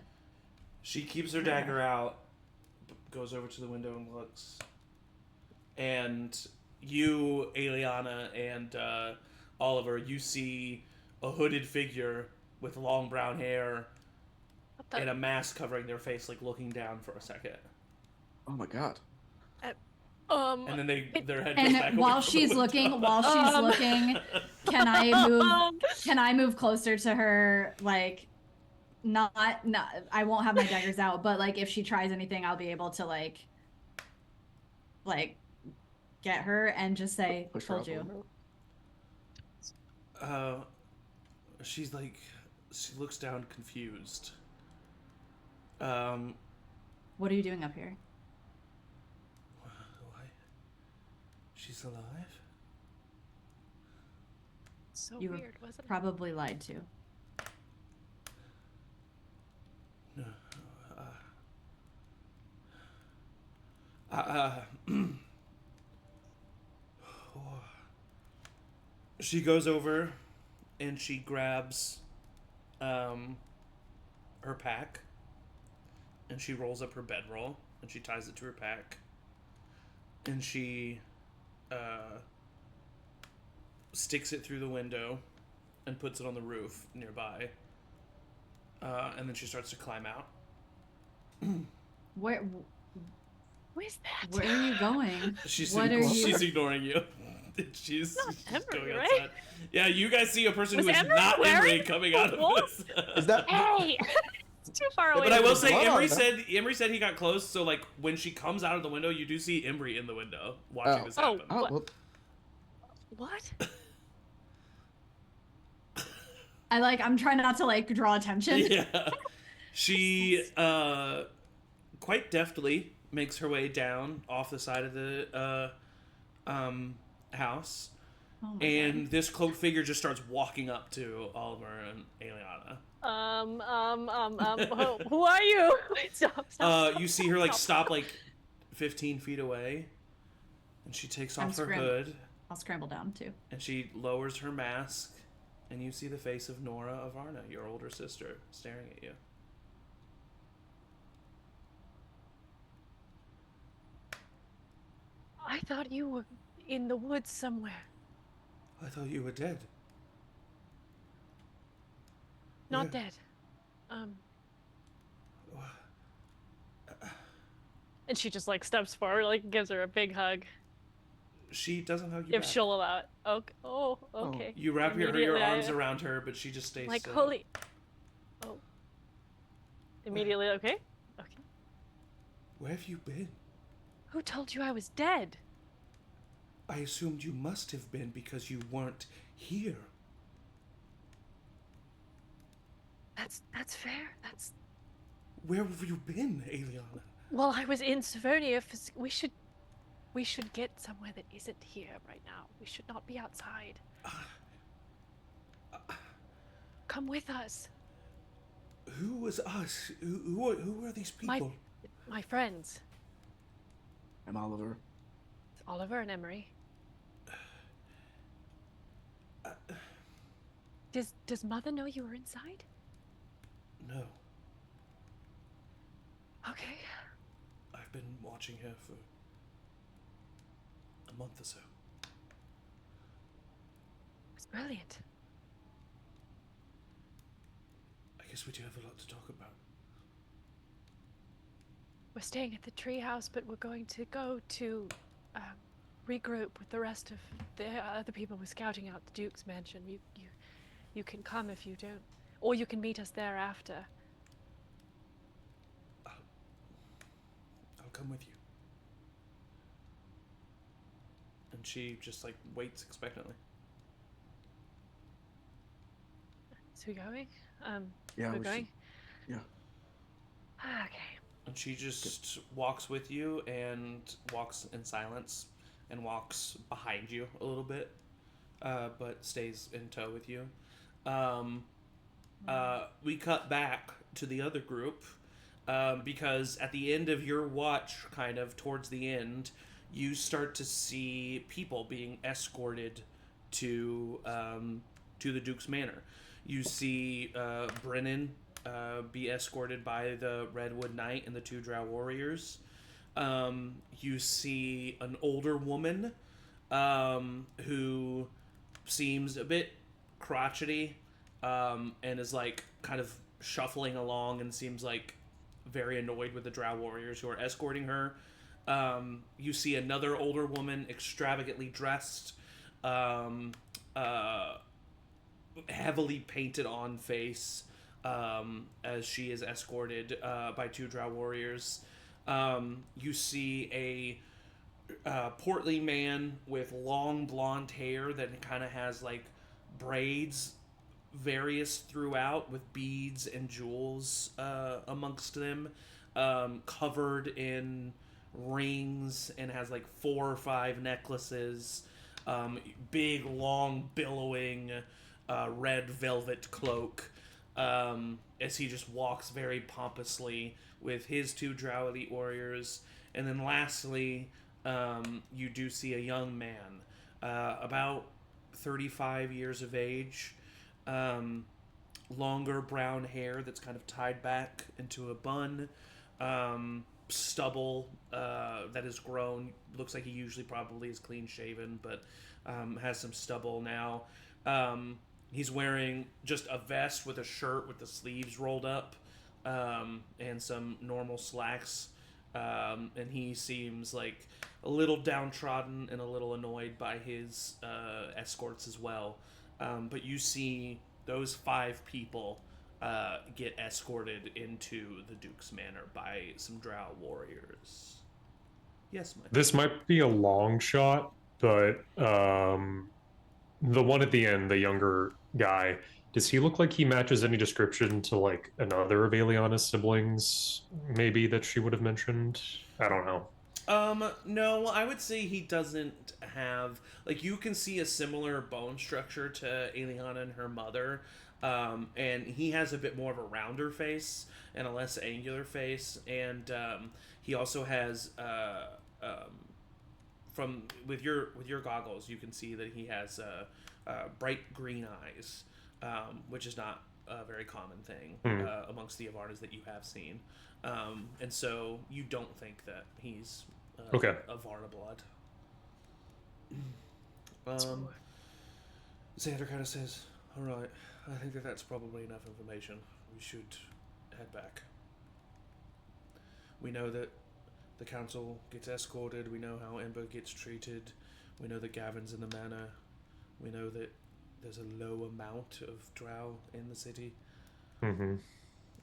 She keeps her dagger out, goes over to the window and looks. And you, Aeliana, and Oliver, you see a hooded figure with long brown hair and a mask covering their face, like looking down for a second. Oh my god. And then their head goes back And away while from she's the window. looking, can I move closer to her? Like, not. I won't have my daggers out, but like if she tries anything, I'll be able to like get her and just say, Push her told out the you. window. She's like, she looks down confused. Um, What are you doing up here? why? She's alive? So You were weird, wasn't it? probably lied to. No. Uh, she goes over and she grabs her pack and she rolls up her bedroll and she ties it to her pack and she sticks it through the window and puts it on the roof nearby, and then she starts to climb out. Where's that? Where are you going? She's What are you? she's ignoring you. she's Emory, going right? outside. Yeah, you guys see a person Was who is Emory not wearing Emory coming out of what? this. Is that Hey! It's too far away. But I will There's say, blood on Emory said he got close. So like when she comes out of the window, you do see Emory in the window watching Oh. this happen. Oh, What? well, What? I'm trying not to draw attention. Yeah, she quite deftly makes her way down off the side of the house, Oh my and this cloaked figure just starts walking up to Oliver and Aeliana. Who are you? Wait, stop. You see her stop 15 feet away, and she takes I'm off her scrambling. hood I'll scramble down too. and she lowers her mask, and you see the face of Nora Avarna, your older sister, staring at you. I thought you were in the woods somewhere. I thought you were dead. Not Yeah. dead. And she just steps forward, gives her a big hug. She doesn't hug you If back. she'll allow it. Okay. Oh, okay. You wrap your Immediately, arms around her, but she just stays still. holy. Oh. Immediately, okay. Okay. Where have you been? Who told you I was dead? I assumed you must have been because you weren't here. That's fair. Where have you been, Aeliana? Well, I was in Savernia. We should get somewhere that isn't here right now. We should not be outside. Come with us. Who was us? Who are these people? My friends. I'm Oliver. It's Oliver and Emory. Does Mother know you were inside? No, Okay. I've been watching her for a month or so. It's brilliant. I guess we do have a lot to talk about. We're staying at the treehouse, but we're going to go to regroup with the rest of the other people we're scouting out the Duke's mansion. You can come if you don't, or you can meet us there after. I'll come with you. And she just waits expectantly. So we going? Yeah, we're we going. Yeah. Okay. And she just walks with you and walks in silence and walks behind you a little bit, but stays in tow with you. We cut back to the other group because at the end of your watch, kind of towards the end, you start to see people being escorted to the Duke's Manor. You see Brennan be escorted by the Redwood Knight and the two Drow warriors. You see an older woman who seems a bit crotchety and is kind of shuffling along and seems very annoyed with the Drow warriors who are escorting her. You see another older woman extravagantly dressed, heavily painted on face, as she is escorted by two Drow warriors. You see portly man with long blonde hair that kind of has like braids various throughout with beads and jewels amongst them, covered in rings and has like 4 or 5 necklaces, big long billowing red velvet cloak, as he just walks very pompously with his 2 drow elite warriors. And then lastly, you do see a young man, about 35 years of age, longer brown hair that's kind of tied back into a bun, stubble that has grown. Looks like he usually probably is clean shaven, but has some stubble now. He's wearing just a vest with a shirt with the sleeves rolled up, and some normal slacks. And he seems like a little downtrodden and a little annoyed by his escorts as well. But you see those 5 people get escorted into the Duke's Manor by some drow warriors. Yes, Mike. This might be a long shot, but the one at the end, the younger guy, does he look like he matches any description to like another of Aeliana's siblings, maybe that she would have mentioned? I don't know. No, I would say he doesn't have, like, you can see a similar bone structure to Aeliana and her mother, and he has a bit more of a rounder face and a less angular face, and he also has with your goggles, you can see that he has bright green eyes, which is not a very common thing amongst the Avarnas that you have seen, and so you don't think that he's Okay. Avarna blood. Xander kind of says, "All right, I think that's probably enough information. We should head back. We know that the council gets escorted. We know how Ember gets treated. We know that Gavin's in the manor. We know that there's a low amount of drow in the city. Mm-hmm.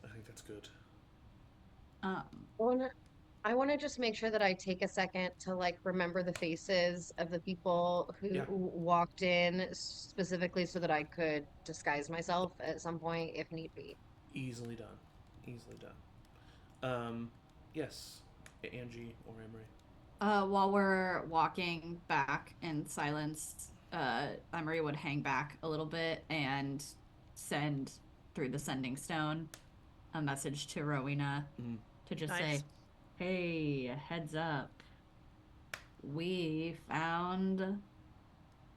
I think that's good." I want to just make sure that I take a second to like remember the faces of the people who walked in specifically so that I could disguise myself at some point if need be. Easily done. Easily done. Yes, Angie or Emory. While we're walking back in silence, Emory would hang back a little bit and send through the sending stone a message to Rowina to just say, "Hey, heads up. We found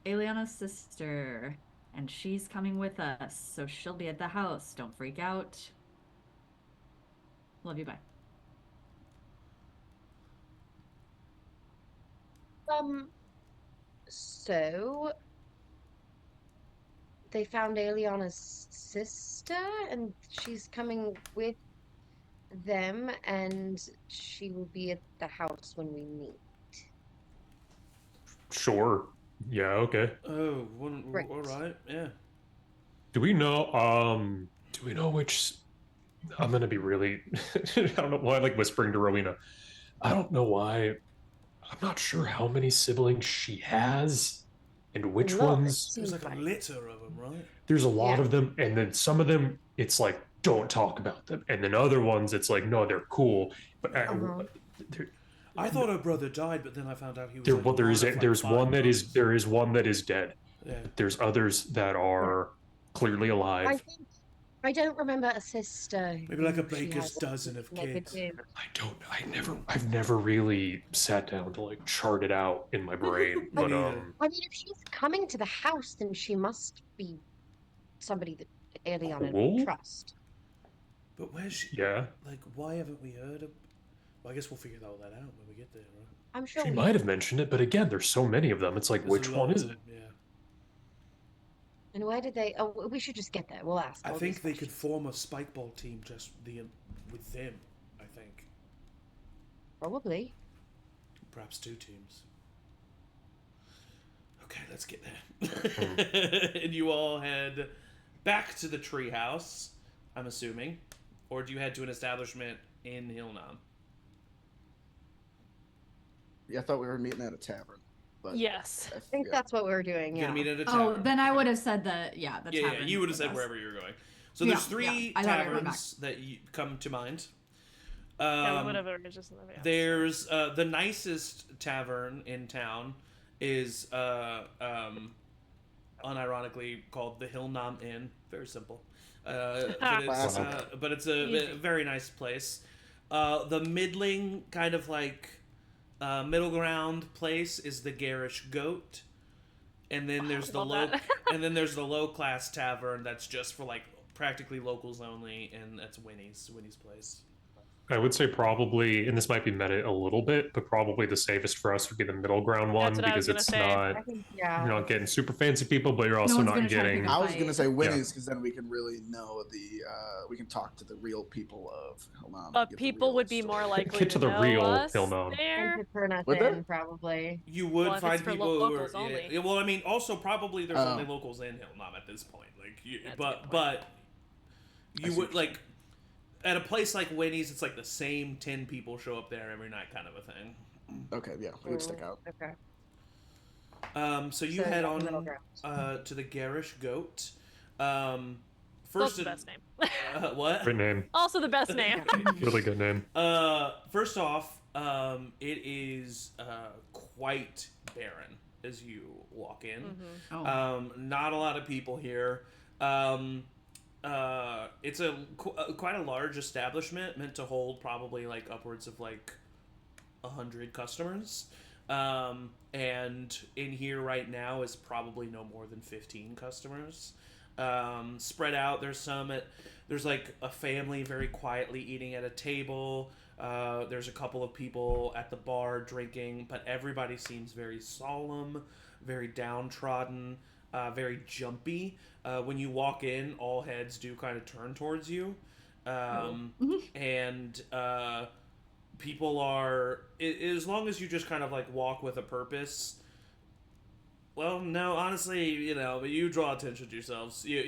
Aeliana's sister, and she's coming with us, so she'll be at the house. Don't freak out. Love you, bye." So they found Aeliana's sister, and she's coming with them, and she will be at the house when we meet. Sure. Yeah, okay. Oh, Right. all right, yeah. Do we know which I'm gonna be really I don't know why I like whispering to Rowena. I don't know why I'm not sure how many siblings she has and which ones. There's like a litter of them, right? There's a lot of them, and then some of them it's like don't talk about them, and then other ones it's like no, they're cool. But I thought her brother died, but then I found out he was. There's one that is dead. Yeah. There's others that are clearly alive. I don't remember a sister. Maybe like a baker's dozen of kids. I've never really sat down to like chart it out in my brain. But I mean, if she's coming to the house, then she must be somebody that Aeliana would trust. But where's she? Yeah. Like, why haven't we heard of? Well, I guess we'll figure all that out when we get there, right? I'm sure she might have mentioned it, but again, there's so many of them. It's like, which one is it? Yeah. And why did they? Oh, we should just get there. We'll ask. I think they could form a spike ball team just with them. I think. Probably. Perhaps 2 teams. Okay, let's get there. And you all head back to the treehouse, I'm assuming, or do you head to an establishment in Hillnam? Yeah, I thought we were meeting at a tavern. But Yes. I think that's what we were doing. You're Yeah. gonna meet at a Oh, tavern. then I would have said the yeah, tavern. you would have was said us. wherever you're going. So Yeah, there's three I thought I went taverns that you come to mind. Yeah, whatever. Just in the advance. There's the nicest tavern in town is unironically called the Hillnom Inn. Very simple. But it's a very nice place. The middling kind of like middle ground place is the Garish Goat, and then there's the the low class tavern that's just for like practically locals only, and that's Winnie's place. I would say probably, and this might be meta a little bit, but probably the safest for us would be the middle ground one because it's not you're not getting super fancy people, but you're also not getting. I was gonna say Winnie's because then we can really know we can talk to the real people of Hillnom. But people would be more likely Get to the know real us Hillnom. there. And to turn us Would in, they? probably. You would Well, if find it's for people who are locals only. yeah, well, I mean, also probably there's only locals in Hillnom at this point. Like, but you would like. At a place like Winnie's, it's like the same 10 people show up there every night, kind of a thing. Okay, yeah, we would stick out. Okay. So you head on to the Garish Goat. First, Also the best name. What? Great name. Also the best name. Really good name. First off, it is quite barren as you walk in. Not a lot of people here. It's quite a large establishment meant to hold probably like upwards of like 100 customers. And in here right now is probably no more than 15 customers. Spread out, there's like a family very quietly eating at a table. There's a couple of people at the bar drinking, but everybody seems very solemn, very downtrodden, very jumpy. When you walk in, all heads do kind of turn towards you. And people are, as long as you just kind of like walk with a purpose. Well, no, honestly, you draw attention to yourselves. You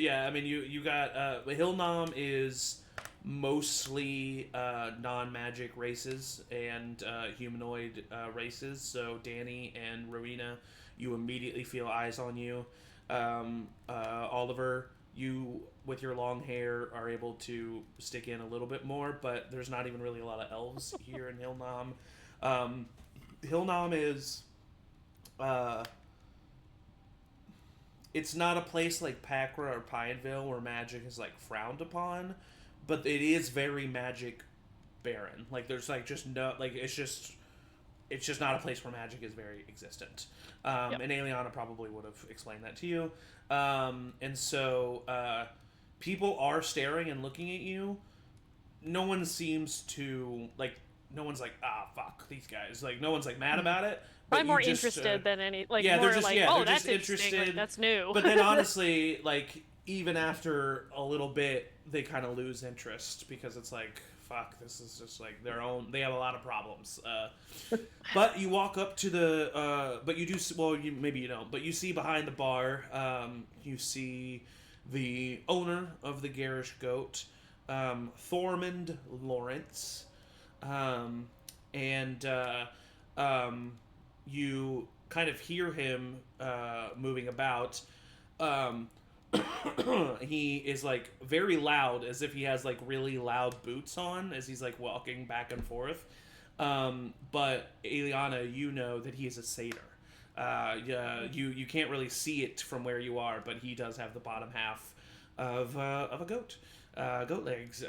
got, Hillnom is mostly non-magic races and humanoid races. So Danny and Rowina, you immediately feel eyes on you. Oliver, you with your long hair are able to stick in a little bit more, but there's not even really a lot of elves here in Hillnom. Hillnom is it's not a place like Pakra or Pineville where magic is like frowned upon, but it is very magic barren. Like there's like just no like it's just not a place where magic is very existent. And Aeliana probably would have explained that to you. And so people are staring and looking at you. No one seems to, no one's like, fuck, these guys. Like, no one's, mad about it. I'm more interested than any, more that's interesting, like, that's new. But then, honestly, even after a little bit, they kind of lose interest because it's like, fuck, this is just their own. They have a lot of problems. But you walk up to the. But you do. Well, maybe you don't. But you see behind the bar. You see the owner of the Garish Goat, Thormund Lawrence, and you kind of hear him moving about. He is very loud, as if he has really loud boots on as he's walking back and forth. But Aeliana, you know that he is a satyr. You can't really see it from where you are, but he does have the bottom half of a goat, goat legs.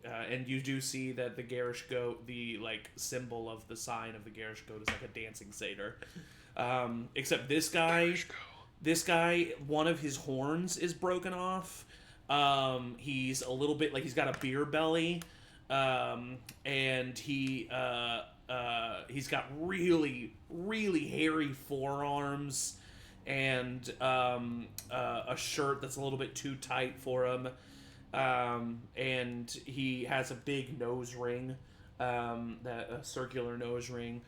And you do see that the Garish Goat, the symbol of the sign of the Garish Goat, is a dancing satyr. Except this guy. This guy, one of his horns is broken off. He's a little bit he's got a beer belly, and he's got really, really hairy forearms, and a shirt that's a little bit too tight for him. And he has a big nose ring, a circular nose ring.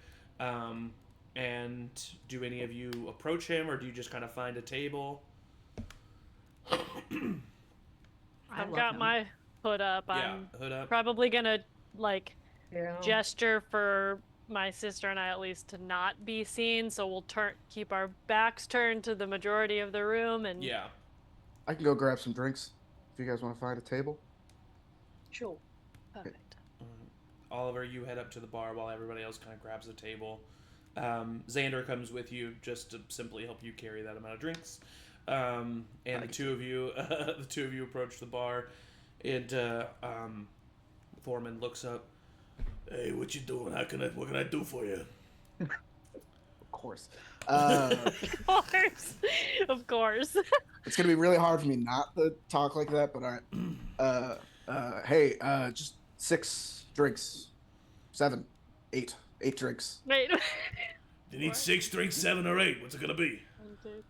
And do any of you approach him, or do you just kind of find a table? I've got my hood up. Yeah, I'm hood up. probably gonna gesture for my sister and I at least to not be seen, so we'll keep our backs turned to the majority of the room and Yeah. I can go grab some drinks if you guys want to find a table. Sure. Perfect. Oliver, you head up to the bar while everybody else kind of grabs a table. Xander comes with you just to simply help you carry that amount of drinks. And the two of you approach the bar, and Foreman looks up. Hey, what you doing? What can I do for you? Of course. Of course. Of course. It's gonna be really hard for me not to talk like that, but all right. Hey, just 6 drinks, 7, 8 drinks. Wait. You need 6 drinks, 7 or 8. What's it gonna be?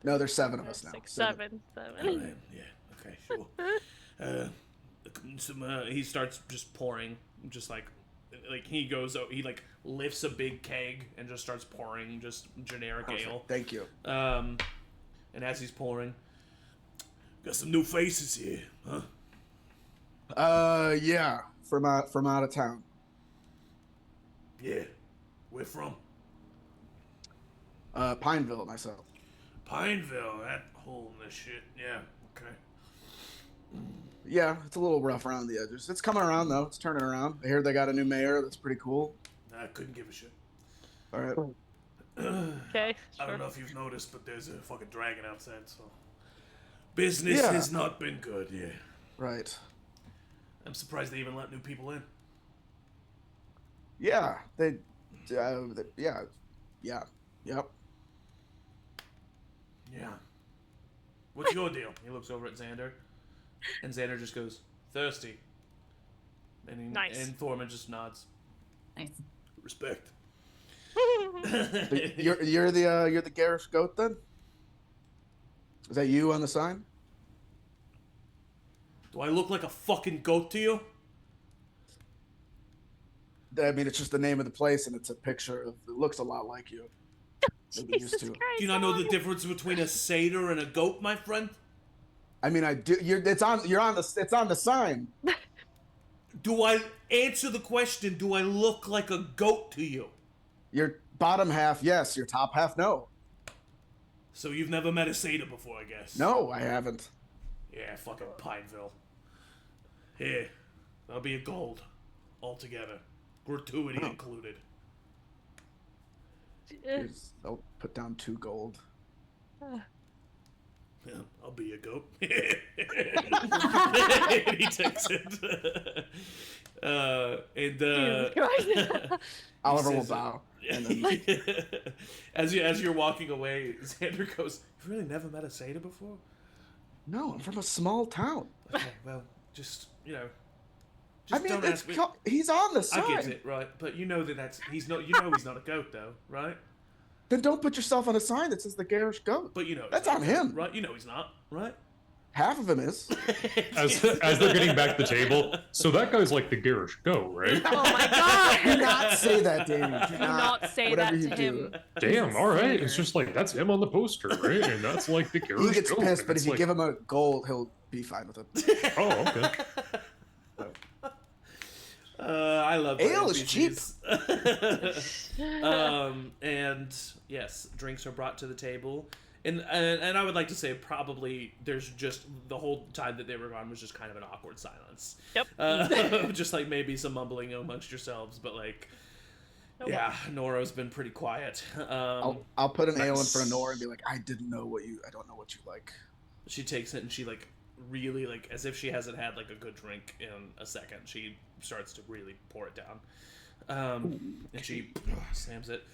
No, there's 7 of us now. 6, 7. Oh, man. Yeah. Okay. Sure. He starts just pouring, just like he goes. He like lifts a big keg and just starts pouring just generic ale. Thank you. And as he's pouring, got some new faces here, huh? Yeah, from out of town. Yeah. Where from? Pineville, myself. Pineville. That hole in the shit. Yeah. Okay. Yeah, it's a little rough around the edges. It's coming around though. It's turning around. I hear they got a new mayor. That's pretty cool. I couldn't give a shit. All right. Okay. I Sure. don't know if you've noticed, but there's a fucking dragon outside, so business has not been good. Yeah. Right. I'm surprised they even let new people in. Yeah. Yeah. Yep. Yeah. What's your deal? He looks over at Xander, and Xander just goes, thirsty. And Nice. And Thorman just nods. Nice. Respect. You're the garish goat then? Is that you on the sign? Do I look like a fucking goat to you? I mean, it's just the name of the place, and it's a picture of. It looks a lot like you. Jesus Christ. Do you not know the difference between a satyr and a goat, my friend? I mean, I do. It's on the sign. Do I answer the question? Do I look like a goat to you? Your bottom half, yes. Your top half, no. So you've never met a satyr before, I guess. No, I haven't. Yeah, fucking Pineville. Here, that'll be a gold altogether, gratuity included. I'll put down 2 gold. Yeah, I'll be a goat. And he takes it. Oliver will bow. And then, as you're walking away, Xander goes, "You've really never met a satyr before?" no, I'm from a small town. Okay, well, just I mean, don't ask me. he's on the sign. I get it, right? But you know he's not. You know he's not a goat, though, right? Then don't put yourself on a sign that says the garish goat. But you know that's on him, right? You know he's not, right? Half of him is. As they're getting back to the table, so that guy's like the garish goat, right? Oh my god! Do not say that, Davey. Do not say whatever that you to do. him. Damn, all right. It's just like that's him on the poster, right? And that's like the garish He gets goat. pissed, and but it's if you like, give him a gold, he'll be fine with it. oh, okay. I love Ale is cheap. And yes, drinks are brought to the table, and I would like to say probably there's just the whole time that they were gone was just kind of an awkward silence. Yep. Just like maybe some mumbling amongst yourselves, but like, yeah, Nora's been pretty quiet. I'll put an ale in front of Nora and be like, I don't know what you like. She takes it and she like really like as if she hasn't had like a good drink in a second. She starts to really pour it down, and she slams it.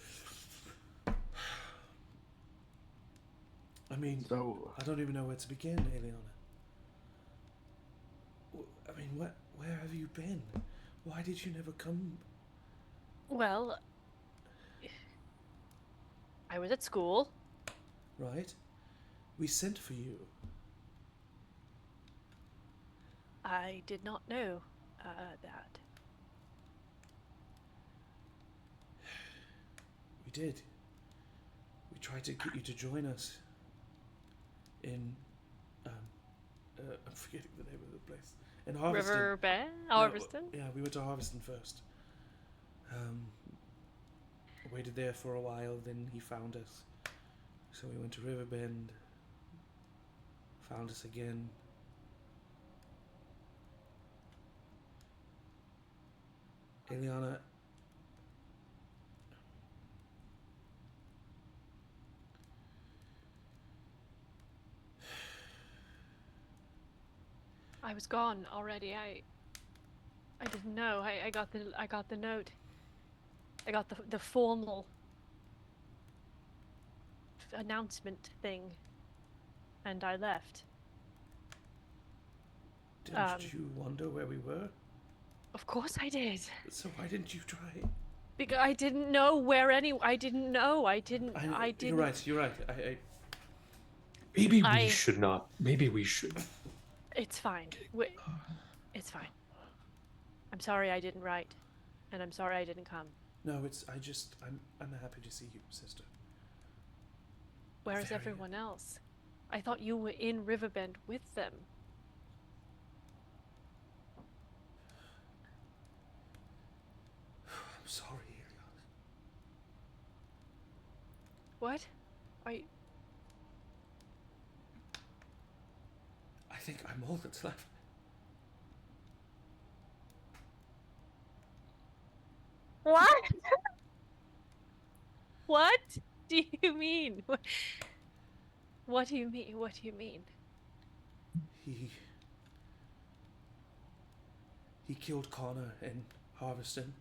I mean, So I don't even know where to begin, Aeliana. I mean, where have you been? Why did you never come? Well, I was at school. Right? We sent for you. I did not know that. We did. We tried to get you to join us in, I'm forgetting the name of the place. In Harveston. River Bend? No, Harveston? yeah, we went to Harveston first. waited there for a while, then he found us. So we went to Riverbend, found us again. Aeliana, I was gone already. I didn't know. I got the note. I got the formal announcement thing, and I left. didn't you wonder where we were? Of course I did. So why didn't you try? Because I didn't know where I didn't know. I didn't. You're right. You're right. Maybe we should not. Maybe we should. It's fine. It's fine. I'm sorry I didn't write, and I'm sorry I didn't come. No, I'm happy to see you, sister. Where is everyone else? I thought you were in Riverbend with them. I'm sorry, Aeliana. What? Are you... I think I'm all that's left. What? What do you mean? What do you mean? What do you mean? He killed Connor in Harveston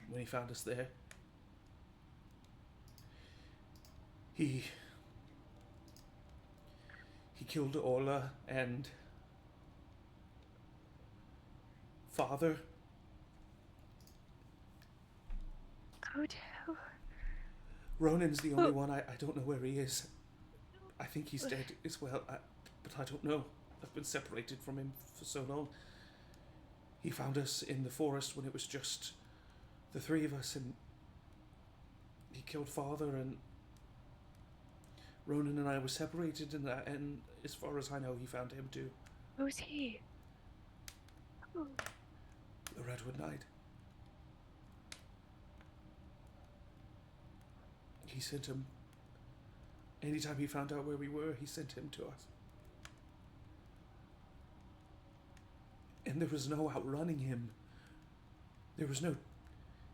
when he found us there. He killed Orla and Father. Who? Ronan's the only one. I don't know where he is. I think he's dead as well, but I don't know. I've been separated from him for so long. He found us in the forest when it was just the three of us, and he killed Father, and Ronan and I were separated, and as far as I know, he found him too. Who's he? Who? The Redwood Knight. He sent him. Anytime he found out where we were, he sent him to us. And there was no outrunning him. There was no.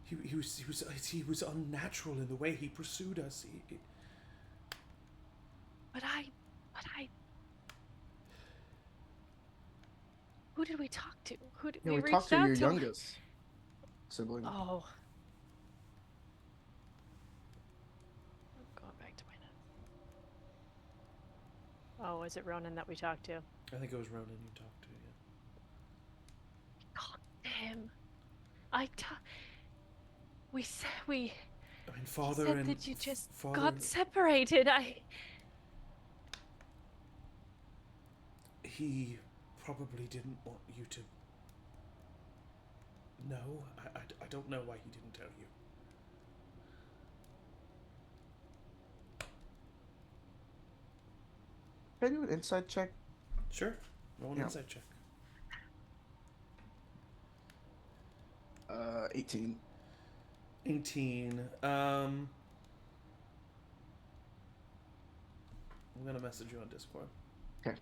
He was unnatural in the way he pursued us. But I. Who did we talk to? Who did Yeah, we we reached talked to out your to? youngest sibling. Oh. I'm going back to my notes. Oh, is it Ronan that we talked to? I think it was Ronan you talked to. Yeah. God damn. We I mean, Father said and that you just Father got separated. He probably didn't want you to know. I don't know why he didn't tell you. Can I do an insight check? Sure. Roll an Yeah. insight check. 18. 18. I'm gonna message you on Discord. Okay.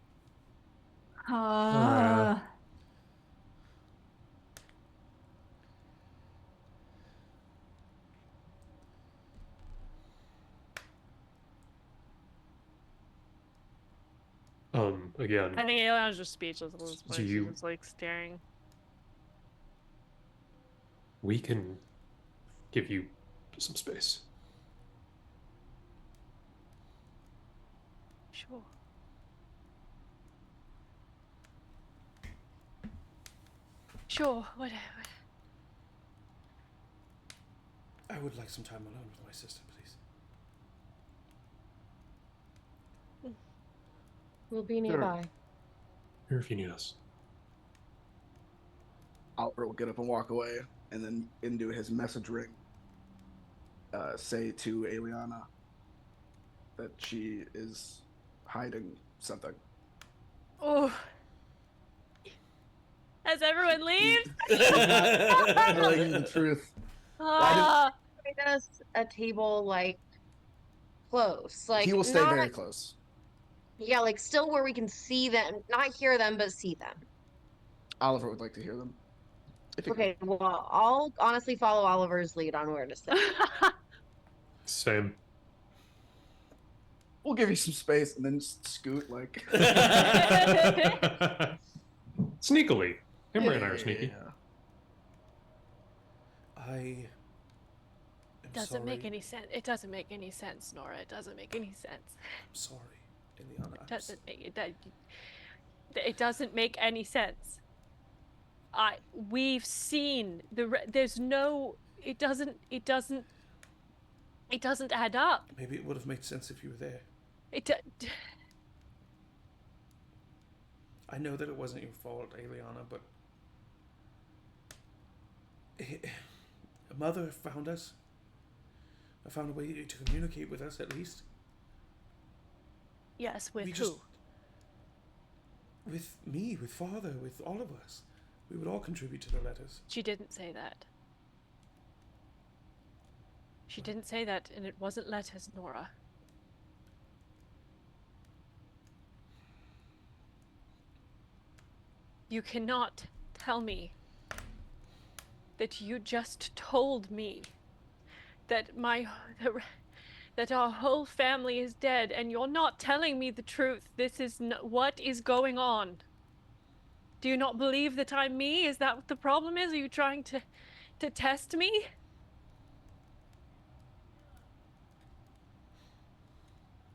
Again, I think Aeliana's just speechless at this point. Do you- She's just like staring. we can give you some space. Sure. Sure, whatever. I would like some time alone with my sister, please. We'll be nearby. Here if you need us. Oliver will get up and walk away, and then into his message ring, say to Aeliana that she is hiding something. Oh. As everyone leaves? Telling him the truth. Ah, Find us a table like close, like He will stay not very close. yeah, like still where we can see them, not hear them, but see them. Oliver would like to hear them. If he could. Okay, well, I'll honestly follow Oliver's lead on where to sit. Same. We'll give you some space and then just scoot like. Sneakily. Emory and I are sneaky. Yeah. I am doesn't sorry. make any sense. It doesn't make any sense, Nora. It doesn't make any sense. I'm sorry, Aeliana. It doesn't make it doesn't make any sense. We've seen there's no. It doesn't add up. Maybe it would have made sense if you were there. I know that it wasn't your fault, Aeliana, but Mother found us. I found a way to communicate with us, at least. Yes, with We who? just- With me, with Father, with all of us. We would all contribute to the letters. She didn't say that. She didn't say that, and it wasn't letters, Nora. You cannot tell me that you just told me that that our whole family is dead, and you're not telling me the truth. This is what is going on. Do you not believe that I'm me? Is that what the problem is? Are you trying to test me?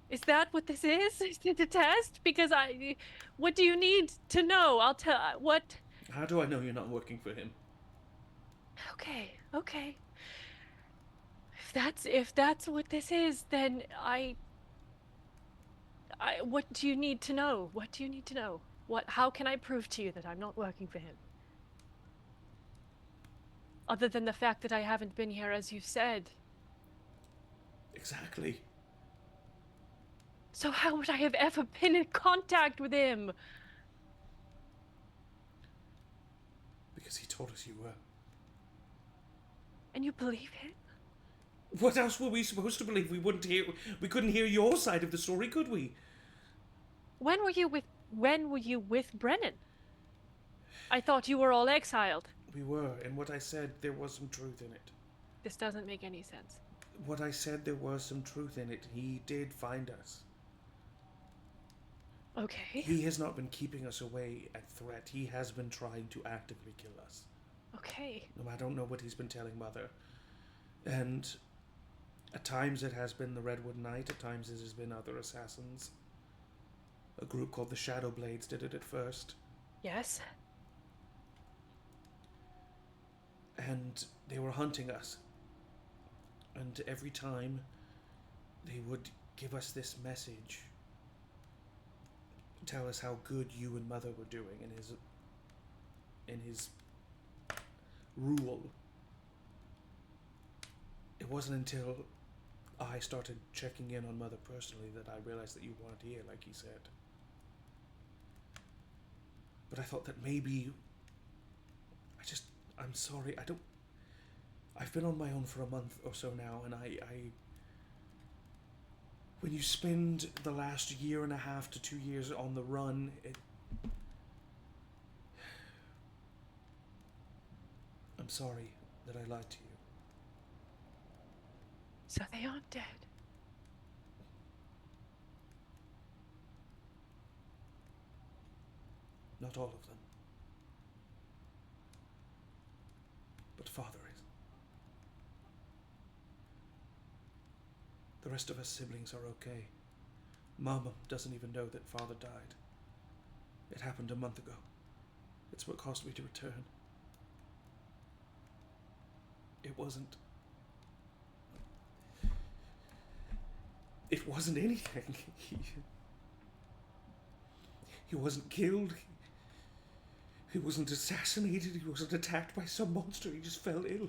Is that what this is? Is it a test? Because what do you need to know? I'll tell, what? How do I know you're not working for him? Okay. If that's what this is, then what do you need to know? What do you need to know? How can I prove to you that I'm not working for him? Other than the fact that I haven't been here as you said. Exactly. So how would I have ever been in contact with him? Because he told us you were. And you believe him? What else were we supposed to believe? We couldn't hear your side of the story, could we? When were you with Brennan? I thought you were all exiled. We were, and what I said, there was some truth in it. This doesn't make any sense. What I said, there was some truth in it. He did find us. Okay. He has not been keeping us away at threat. He has been trying to actively kill us. Okay. No, I don't know what he's been telling Mother. And at times it has been the Redwood Knight, at times it has been other assassins. A group called the Shadow Blades did it at first. Yes. And they were hunting us. And every time they would give us this message, tell us how good you and Mother were doing in his rule. It wasn't until I started checking in on Mother personally that I realized that you weren't here, like he said. But I thought that maybe... I'm sorry, I've been on my own for a month or so now, and when you spend the last year and a half to 2 years on the run, I'm sorry that I lied to you. So they aren't dead. Not all of them. But Father is. The rest of us siblings are okay. Mama doesn't even know that Father died. It happened a month ago. It's what caused me to return. It wasn't anything. He wasn't killed. He wasn't assassinated. He wasn't attacked by some monster. He just fell ill.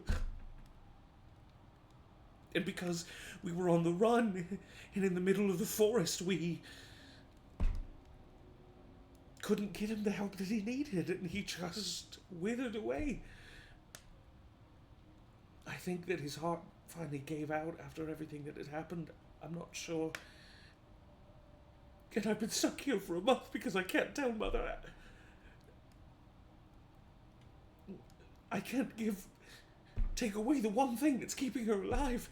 And because we were on the run and in the middle of the forest, we couldn't get him the help that he needed, and he just withered away. I think that his heart finally gave out after everything that had happened. I'm not sure. And I've been stuck here for a month because I can't tell Mother. I can't take away the one thing that's keeping her alive.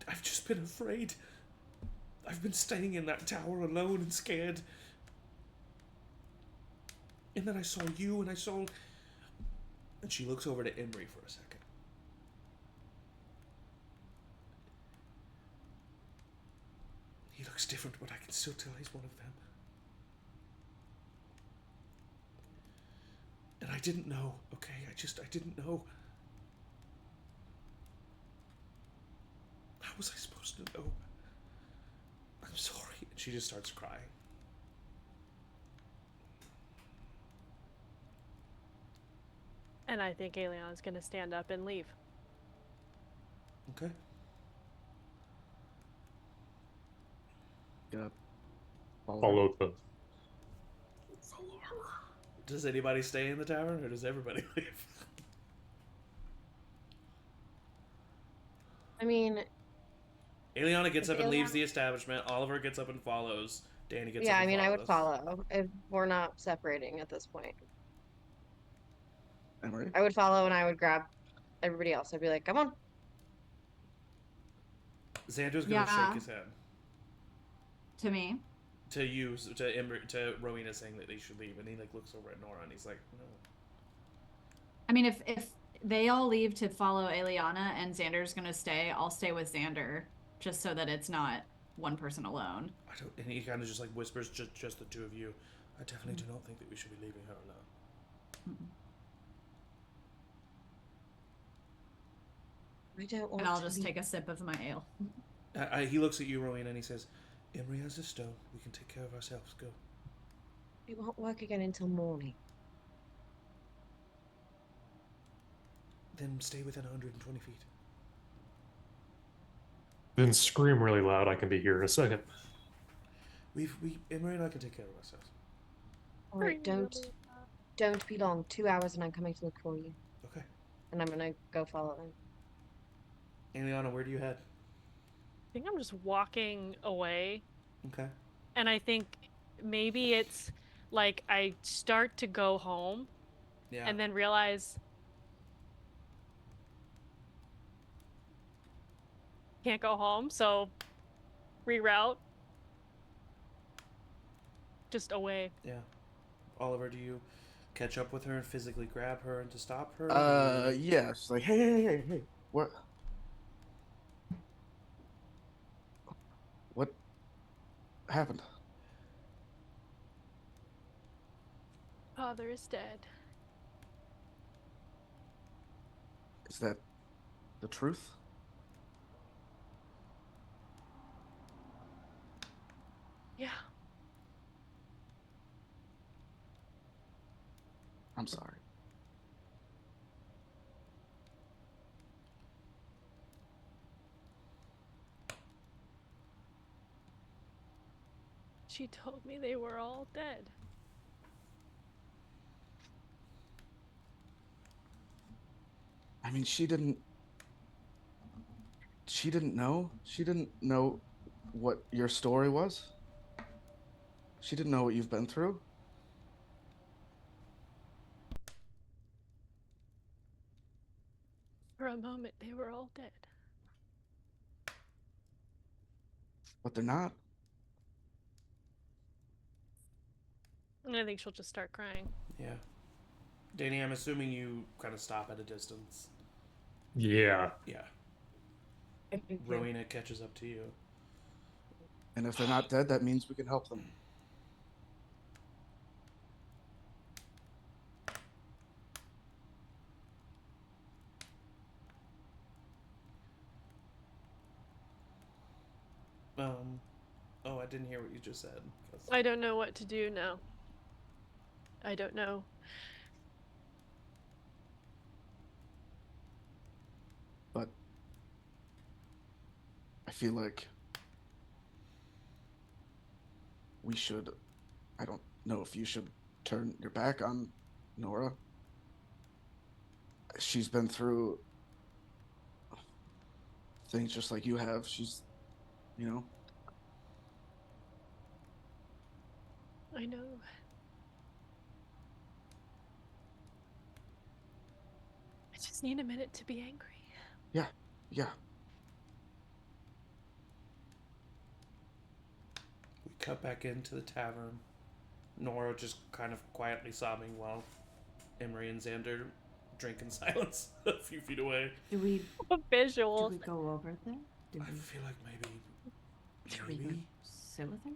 I've just been afraid. I've been staying in that tower alone and scared. And then I saw you and I saw... And she looks over to Emory for a second. He looks different, but I can still tell he's one of them. And I didn't know, okay? I didn't know. How was I supposed to know? I'm sorry. And she just starts crying. And I think Aeliana's gonna stand up and leave. Okay. Gonna Follow the. Does anybody stay in the tower, or does everybody leave? I mean, Aeliana gets If up and leaves Aeliana- the establishment. Oliver gets up and follows. Danny gets yeah, up I and mean, I would follows. follow if we're not separating at this point. Emory. I would follow and I would grab everybody else. I'd be like, come on. Xander's gonna Yeah. shake his head. To me. To you, to Rowina saying that they should leave, and he like looks over at Nora and he's like, no. I mean, if they all leave to follow Aeliana and Xander's gonna stay, I'll stay with Xander, just so that it's not one person alone. I don't. And he kind of just like whispers, just the two of you. I definitely do not think that we should be leaving her alone. I don't want And I'll to just leave. take a sip of my ale. He looks at you, Rowena, and he says, Emory has a stone. We can take care of ourselves. Go. It won't work again until morning. Then stay within 120 feet. Then scream really loud. I can be here in a second. Emory and I can take care of ourselves. All right, don't be long. 2 hours and I'm coming to look for you. Okay. And I'm gonna go follow them. Aeliana, where do you head? I think I'm just walking away. Okay. And I think maybe it's like I start to go home Yeah. and then realize can't go home, so reroute. Just away. Yeah. Oliver, do you catch up with her and physically grab her and to stop her? Yes. Like, hey, what? What happened? Father is dead. Is that the truth? Yeah. I'm sorry. She told me they were all dead. I mean, she didn't know. She didn't know what your story was. She didn't know what you've been through. For a moment, they were all dead. But they're not. And I think she'll just start crying. Yeah. Danny, I'm assuming you kind of stop at a distance. Yeah. Yeah. Rowena catches up to you. And if they're not dead, that means we can help them. Oh, I didn't hear what you just said. I don't know what to do now. I don't know. But I feel like we should. I don't know if you should turn your back on Nora. she's been through things just like you have. She's, you know. I know. I just need a minute to be angry. Yeah, yeah. We cut back into the tavern. Nora just kind of quietly sobbing while Emory and Xander drink in silence a few feet away. Do we Visuals. go over there? I feel like maybe. Should we go sit with her?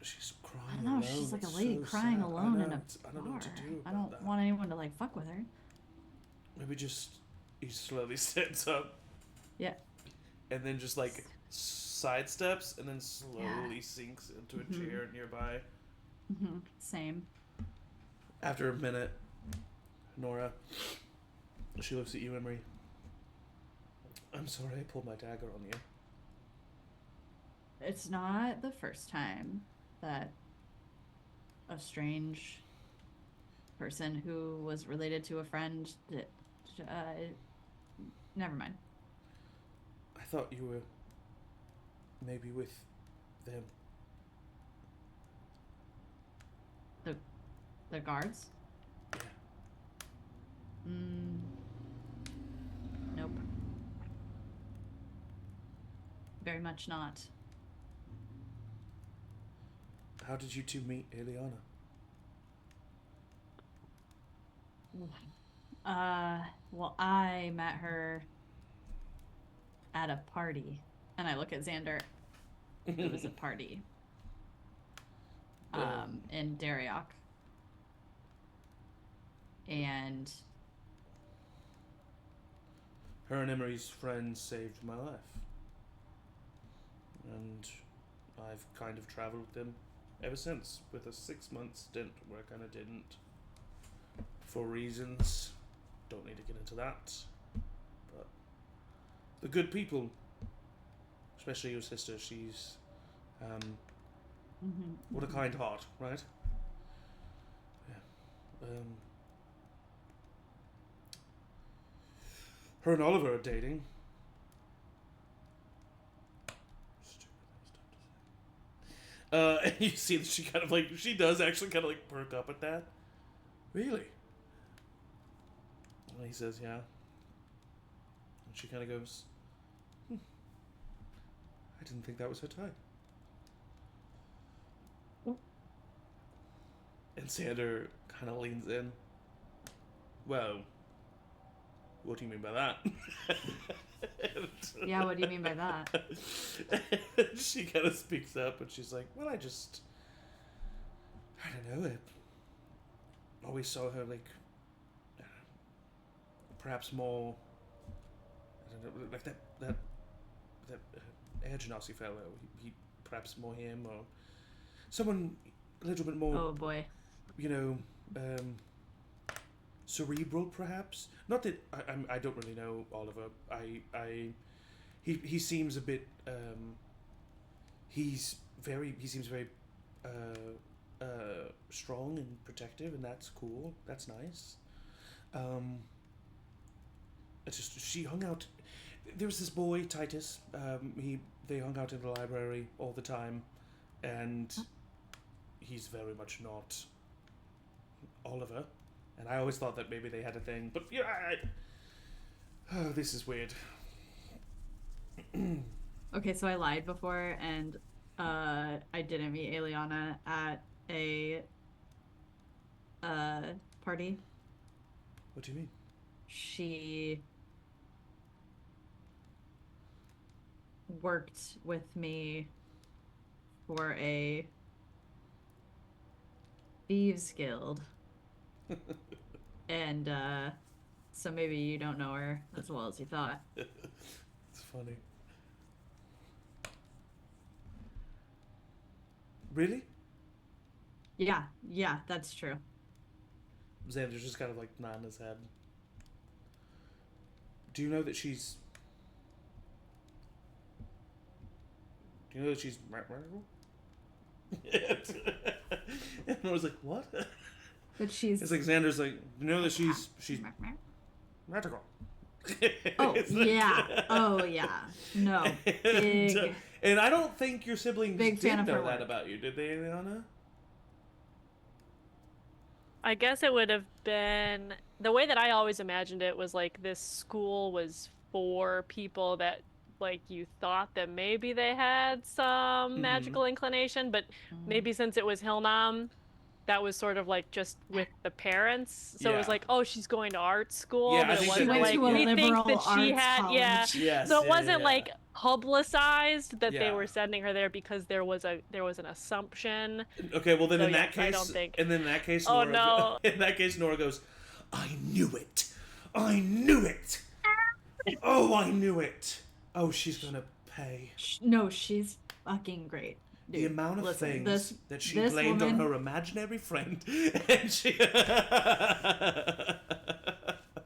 She's crying I don't know. alone. She's like a It's lady so crying sad. alone in a I don't know what to bar. do. I don't about want anyone to like fuck with her. that. Maybe just he slowly stands up. Yeah. And then just like sidesteps and then slowly sinks into a chair nearby. Same. After a minute, Nora, she looks at you, Emory. I'm sorry I pulled my dagger on you. It's not the first time that a strange person who was related to a friend that, never mind. I thought you were maybe with them. The guards? Yeah. Nope. Very much not. How did you two meet Aeliana? Well, I met her at a party. And I look at Xander. It was a party. In Danrek. And her and Emory's friend saved my life. And I've kind of traveled with them ever since, with a 6-month stint where I kind of didn't. For reasons, don't need to get into that. But the good people, especially your sister, she's, what a kind heart, right? Yeah. Her and Oliver are dating. And you see that she kind of like, she does actually kind of like perk up at that. Really? And he says, yeah. And she kind of goes, I didn't think that was her type. And Xander kind of leans in. Well, what do you mean by that? yeah, what do you mean by that? She kind of speaks up and she's like, well, I don't know, I always saw her like, perhaps more, I don't know, like that Air Genasi fellow, he perhaps more him, or someone a little bit more, Oh boy. you know, cerebral, perhaps. Not that I don't really know Oliver. He seems a bit. He seems very strong and protective, and that's cool. That's nice. It's just she hung out. There was this boy Titus. They hung out in the library all the time, and he's very much not Oliver. And I always thought that maybe they had a thing, but yeah, oh, this is weird. Okay, so I lied before, and I didn't meet Aeliana at a party. What do you mean? She worked with me for a thieves guild. And so maybe you don't know her as well as you thought. It's funny. Really? Yeah, that's true. Xander's just kind of like nodding his head. Do you know that she's... Do you know that she's... And I was like, what? But she's... It's like Xander's like, you know that she's magical. Oh, It's like- yeah. Oh, yeah. No. Big. And I don't think your siblings Big did fan of know her that work. about you, did they, Aeliana? I guess it would have been the way that I always imagined it was like this school was for people that like you thought that maybe they had some magical inclination, but maybe since it was Hilnam, that was sort of like just with the parents. So it was Yeah. like, oh, she's going to art school, Yeah, I but it think wasn't that- She went like to a we think liberal that she arts had college. Yes. So it yeah, wasn't yeah. like publicized that they Yeah. were sending her there because there was an assumption. Okay, well then So, in that yes, case, I don't think- and then in that case, Oh, Nora no. in that case, Nora goes, "I knew it, I knew it, oh, I knew it. Oh, she's gonna pay No, she's fucking great. the Dude, amount of listen, things this, that she this blamed woman, on her imaginary friend, and she."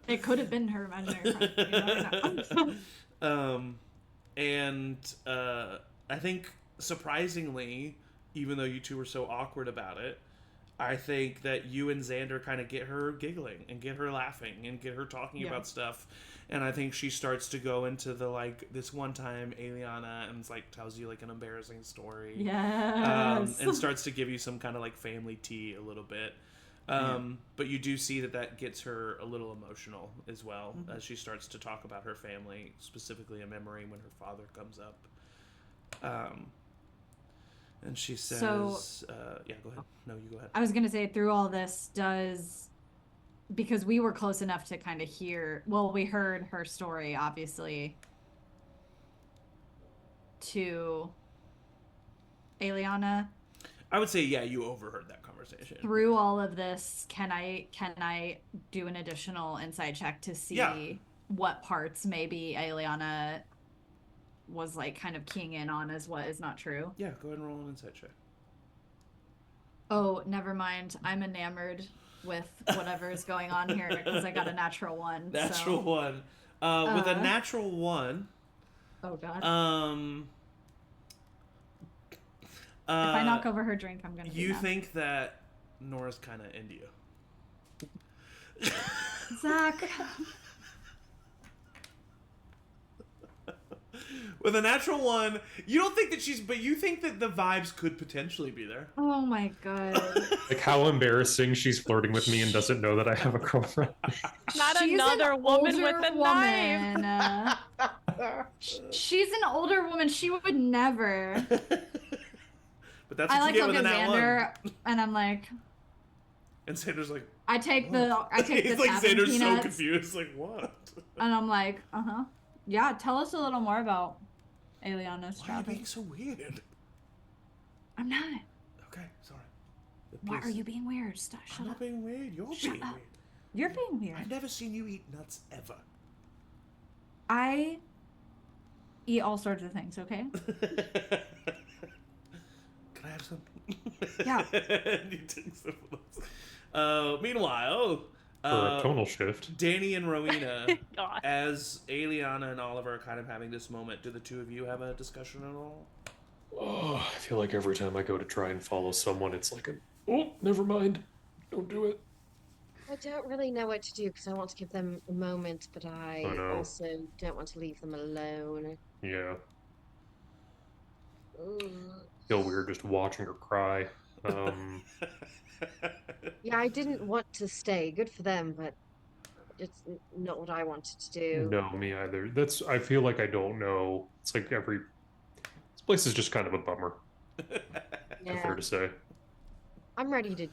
It could have been her imaginary friend. You never know. And I think surprisingly, even though you two were so awkward about it, I think that you and Xander kind of get her giggling and get her laughing and get her talking Yeah. about stuff. And I think she starts to go into the like this one time Aeliana and like tells you like an embarrassing story. Yes. And starts to give you some kind of like family tea a little bit. But you do see that gets her a little emotional as well as she starts to talk about her family, specifically a memory when her father comes up. And she says, yeah, go ahead. No, you go ahead. I was going to say, through all this, because we were close enough to kind of hear, well, we heard her story, obviously, to Aeliana. I would say, yeah, you overheard that conversation. Through all of this, can I do an additional insight check to see what parts maybe Aeliana was like kind of keying in on as what is not true? Yeah, go ahead and roll an insight check. Oh, never mind. I'm enamored with whatever is going on here because I got a natural one. Natural so. one. With a natural one. Oh God. If I knock over her drink, I'm gonna. You be mad. think that Nora's kind of into you. Zach? With a natural one, you don't think that but you think that the vibes could potentially be there. Oh my God. Like how embarrassing she's flirting with me and doesn't know that I have a girlfriend. Not She's another an woman with older a knife. woman. She's an older woman. She would never. But that's what I you like get look with at a nat Xander, one. and I'm like, And Xander's like, I take the he's like Tavern Xander's so peanuts, confused, like what? and I'm like, yeah. Tell us a little more about Aeliana's Why are you being childhood. so weird? I'm not. Okay, sorry. Why are Please. you being weird? Stop. I'm Shut not up. being weird. You're Shut being up. weird. You're being weird. I've never seen you eat nuts ever. I eat all sorts of things. Okay. Can I have some? Yeah. You take some of those. Meanwhile, For a tonal shift. Danny and Rowena, God. as Aeliana and Oliver are kind of having this moment, do the two of you have a discussion at all? Oh, I feel like every time I go to try and follow someone, it's like oh, never mind. Don't do it. I don't really know what to do because I want to give them a moment, but I know. also don't want to leave them alone. Yeah. Ugh. Feel weird just watching her cry. Yeah, I didn't want to stay. Good for them, but it's not what I wanted to do. No, me either. I feel like I don't know. It's like this place is just kind of a bummer. Yeah. Fair to say. I'm ready to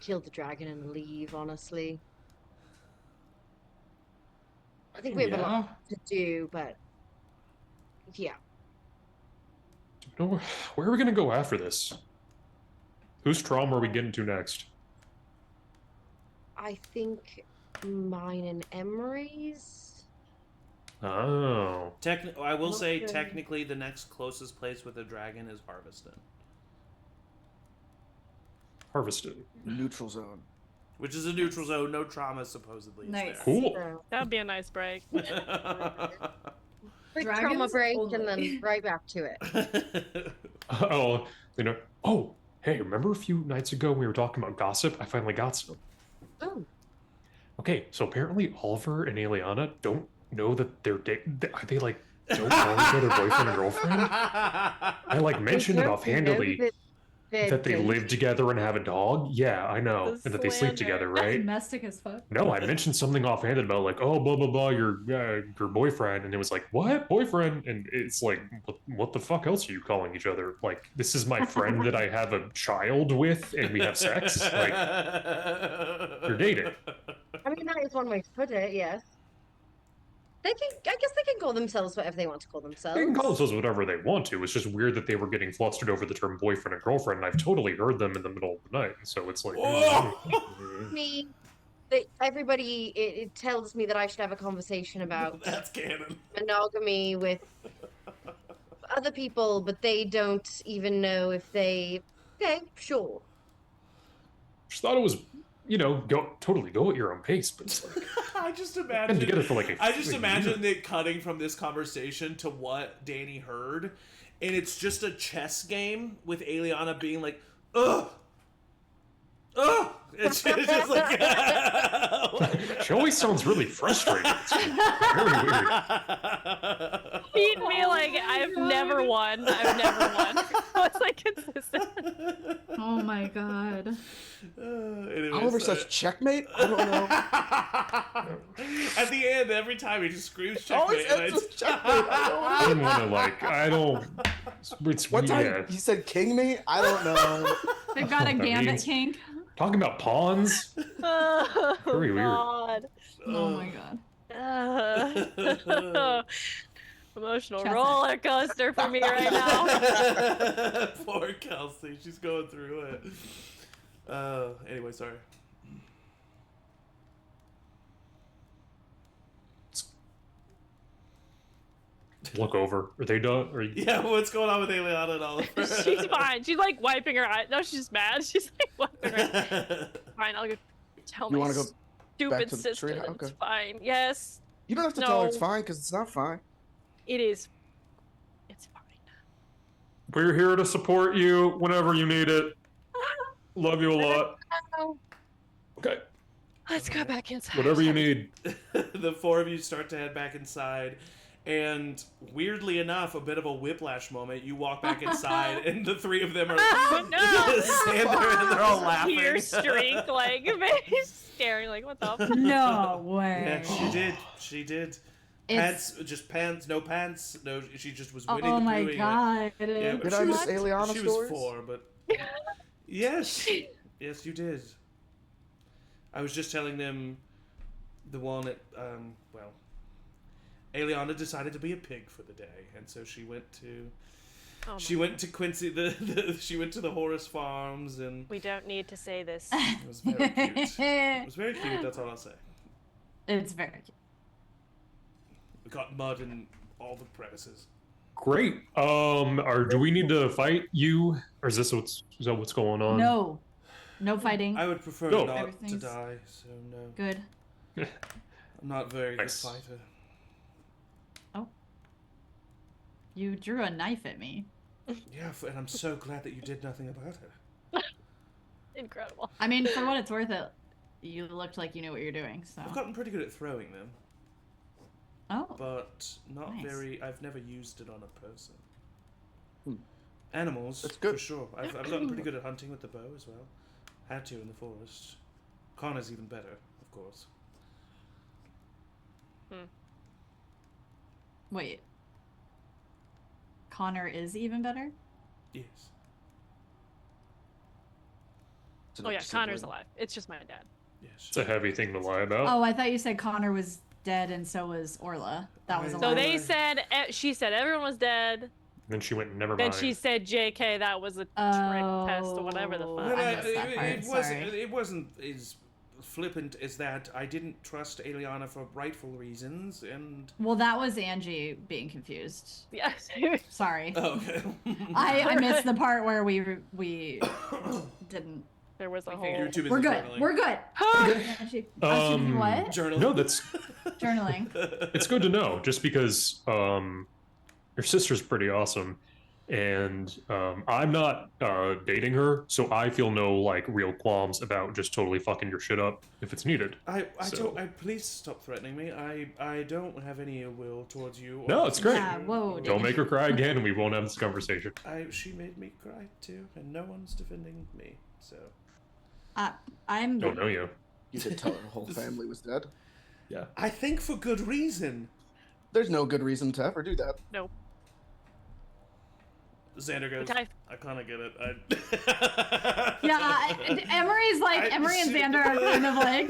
kill the dragon and leave, honestly. I think we have a lot to do, but yeah. No, where are we gonna go after this? Whose trauma are we getting to next? I think mine and Emory's. Oh. I will say, Okay. technically, the next closest place with a dragon is Harveston, Harvested. Neutral zone. which is a neutral zone. No trauma supposedly is Nice. there. Cool. So, That would be a nice break. quick trauma Dragons break only. and then right back to it. Oh, oh, hey, remember a few nights ago we were talking about gossip? I finally got some. Oh, Okay, so apparently Oliver and Aeliana don't know that they're are they like don't call each other boyfriend and girlfriend? I like mentioned it offhandedly that they live together and have a dog. Yeah, I know, and that they sleep together, right? Domestic as fuck. No, I mentioned something offhanded about like, oh, blah blah blah, your boyfriend, and it was like, what boyfriend? And it's like, what the fuck else are you calling each other? Like, this is my friend that I have a child with, and we have sex. Like, you're dating. I mean, that is one way to put it. Yes. I guess they can call themselves whatever they want to call themselves. They can call themselves whatever they want to. It's just weird that they were getting flustered over the term boyfriend and girlfriend, and I've totally heard them in the middle of the night. So it's like, me. Everybody, it tells me that I should have a conversation about That's canon. monogamy with other people, but they don't even know if they. Okay, sure. just thought it was, totally go at your own pace, but it's like, I just been imagine. together for like I just imagine it cutting from this conversation to what Danny heard, and it's just a chess game with Aeliana being like, ugh. Ugh! It's just like... She always sounds really frustrated. It's very weird. Beat me like I've never won. I've never won. It's like consistent. Oh my god. Oliver says checkmate? I don't know. At the end, every time he just screams Always checkmate. ends with checkmate. I don't know. I didn't want to I don't. It's One time yeah. he said kingmate? I don't know. They've got a I mean- gambit kink. Talking about pawns. Oh, Very weird. God. Oh my god. Emotional Trust roller coaster for me right now. Poor Kelsey, she's going through it. Anyway, sorry. Look over. Are they done? Yeah, what's going on with Aeliana and Oliver? She's fine. She's like wiping her eyes. No, she's just mad. She's like wiping her eyes. Fine, I'll go tell You my wanna go back stupid to the sister tree? that Okay. it's fine. Yes, You don't have to tell her it's No. fine because it's not fine. it is. It's fine. We're here to support you whenever you need it. Love you a lot. Okay. Let's go back inside. Whatever you need. The four of you start to head back inside, and weirdly enough, a bit of a whiplash moment. You walk back inside, and the three of them are No. stand there and they're all laughing. Tear streak, like staring, like what the? No way. Yeah, she did. She did. It's- Pants, no pants. No, she just was Winnie Oh the my Poohing it. god. Yeah, Did she I was- miss Aeliana She stories? was 4, but yes, yes, you did. I was just telling them the one at Aeliana decided to be a pig for the day, and so she went to went to Quincy. She went to the Horace Farms, and We don't need to say this. it was very cute. It was very cute. That's all I'll say. It's very cute. We got mud in all the premises. Great. Do we need to fight you, or is that what's going on? No. No fighting. I would prefer No. not to Everything's- die, so no. Good. I'm not a very Nice. good fighter. You drew a knife at me. Yeah, and I'm so glad that you did nothing about it. Incredible. I mean, for what it's worth, you looked like you knew what you're doing, so. I've gotten pretty good at throwing them, Oh. but not Nice. very. I've never used it on a person. Hmm. Animals, That's good. for sure. I've gotten pretty good at hunting with the bow as well. Had to in the forest. Connor's even better, of course. Wait. Connor is even better? Yes. Oh yeah, Connor's alive. It's just my dad. Yes. It's a heavy thing to lie about. Oh, I thought you said Connor was dead and so was Orla. That was a So So lie. they said she said everyone was dead. Then she went, never Then mind. she said JK, that was a trick test or whatever the Oh. fuck. Well, I missed that part, it wasn't as flippant as that. I didn't trust Aeliana for rightful reasons, and Well, that was Angie being confused. Yes. Sorry. oh, okay. I missed the part where we didn't. There was a I think you're whole too busy We're good. journaling. We're good. Angie, what? Journaling. No, that's Journaling. it's good to know. Just because your sister's pretty awesome, And I'm not dating her, so I feel no like real qualms about just totally fucking your shit up if it's needed. Please stop threatening me. I don't have any ill will towards you. No, it's great. Yeah, whoa. Don't make her cry again, and we won't have this conversation. She made me cry too, and no one's defending me. So I'm. Don't know you. You did tell her whole family was dead. Yeah. I think for good reason. There's no good reason to ever do that. Nope. Xander goes, Okay. I kind of get it. Yeah, Emory's like, Emory and Xander are kind of like,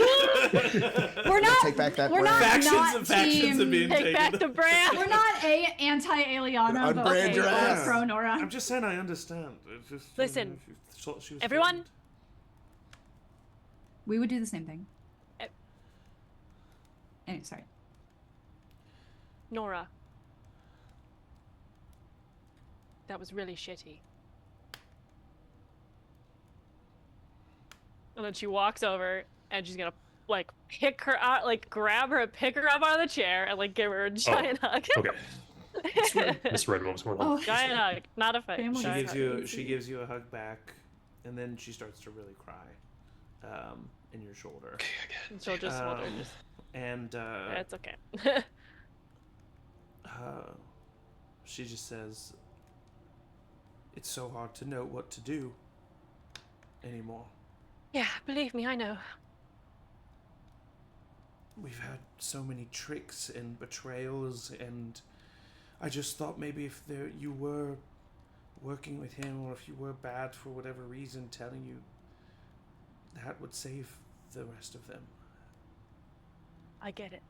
we're not, Take back that we're brand. not Factions are being Take taken. back the brand. We're not anti-Aeliana, but Unbrand okay, your ass. pro Nora. I'm just saying I understand. It's just, Listen, she was everyone. threatened. We would do the same thing. Eh. Anyway, sorry. Nora. That was really shitty. And then she walks over and she's gonna like pick her out, like grab her, pick her up out of the chair and like give her a giant hug. Okay. Miss Red, what's going on? Oh, Giant hug, not a fight. Family. Giant hug. She gives you a hug back, and then she starts to really cry, in your shoulder. And she'll just hold her. Just, And it's okay. she just says, "It's so hard to know what to do anymore. Yeah, believe me, I know. We've had so many tricks and betrayals, and I just thought maybe if you were working with him, or if you were bad for whatever reason, telling you that would save the rest of them. I get it.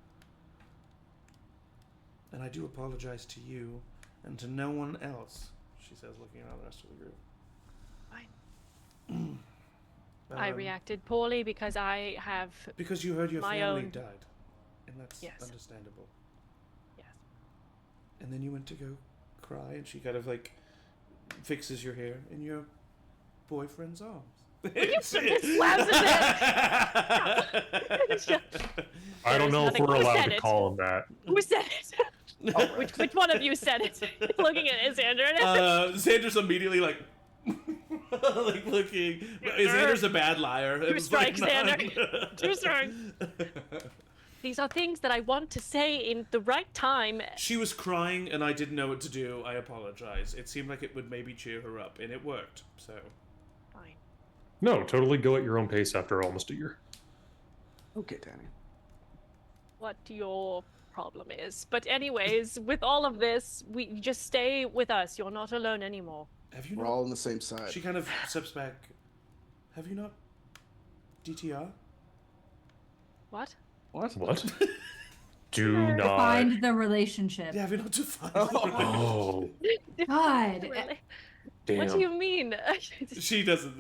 And I do apologize to you and to no one else," she says, looking around the rest of the group. Fine. I reacted poorly because I have Because you heard your my family own- died, and that's Yes. understandable. Yes. And then you went to go cry, and she kind of like fixes your hair in your boyfriend's arms. slaps his I don't know if nothing- we're who allowed said to it? call him that. Who said it? Which one of you said it? Looking at Xander. Xander's immediately like, like looking. Xander's a bad liar. It Two was like strikes, not- Xander. Two strikes. These are things that I want to say in the right time. She was crying, and I didn't know what to do. I apologize. It seemed like it would maybe cheer her up, and it worked. So Fine. No, totally go at your own pace after almost a year. Okay, Danny. What your problem is. But anyways, with all of this, we just stay with us. You're not alone anymore. have you We're not? all on the same side. She kind of steps back. Have you not? DTR? What? What? What? Do not. Find the relationship. Yeah, have you not defined? Oh, God. Really? damn. What do you mean? She doesn't.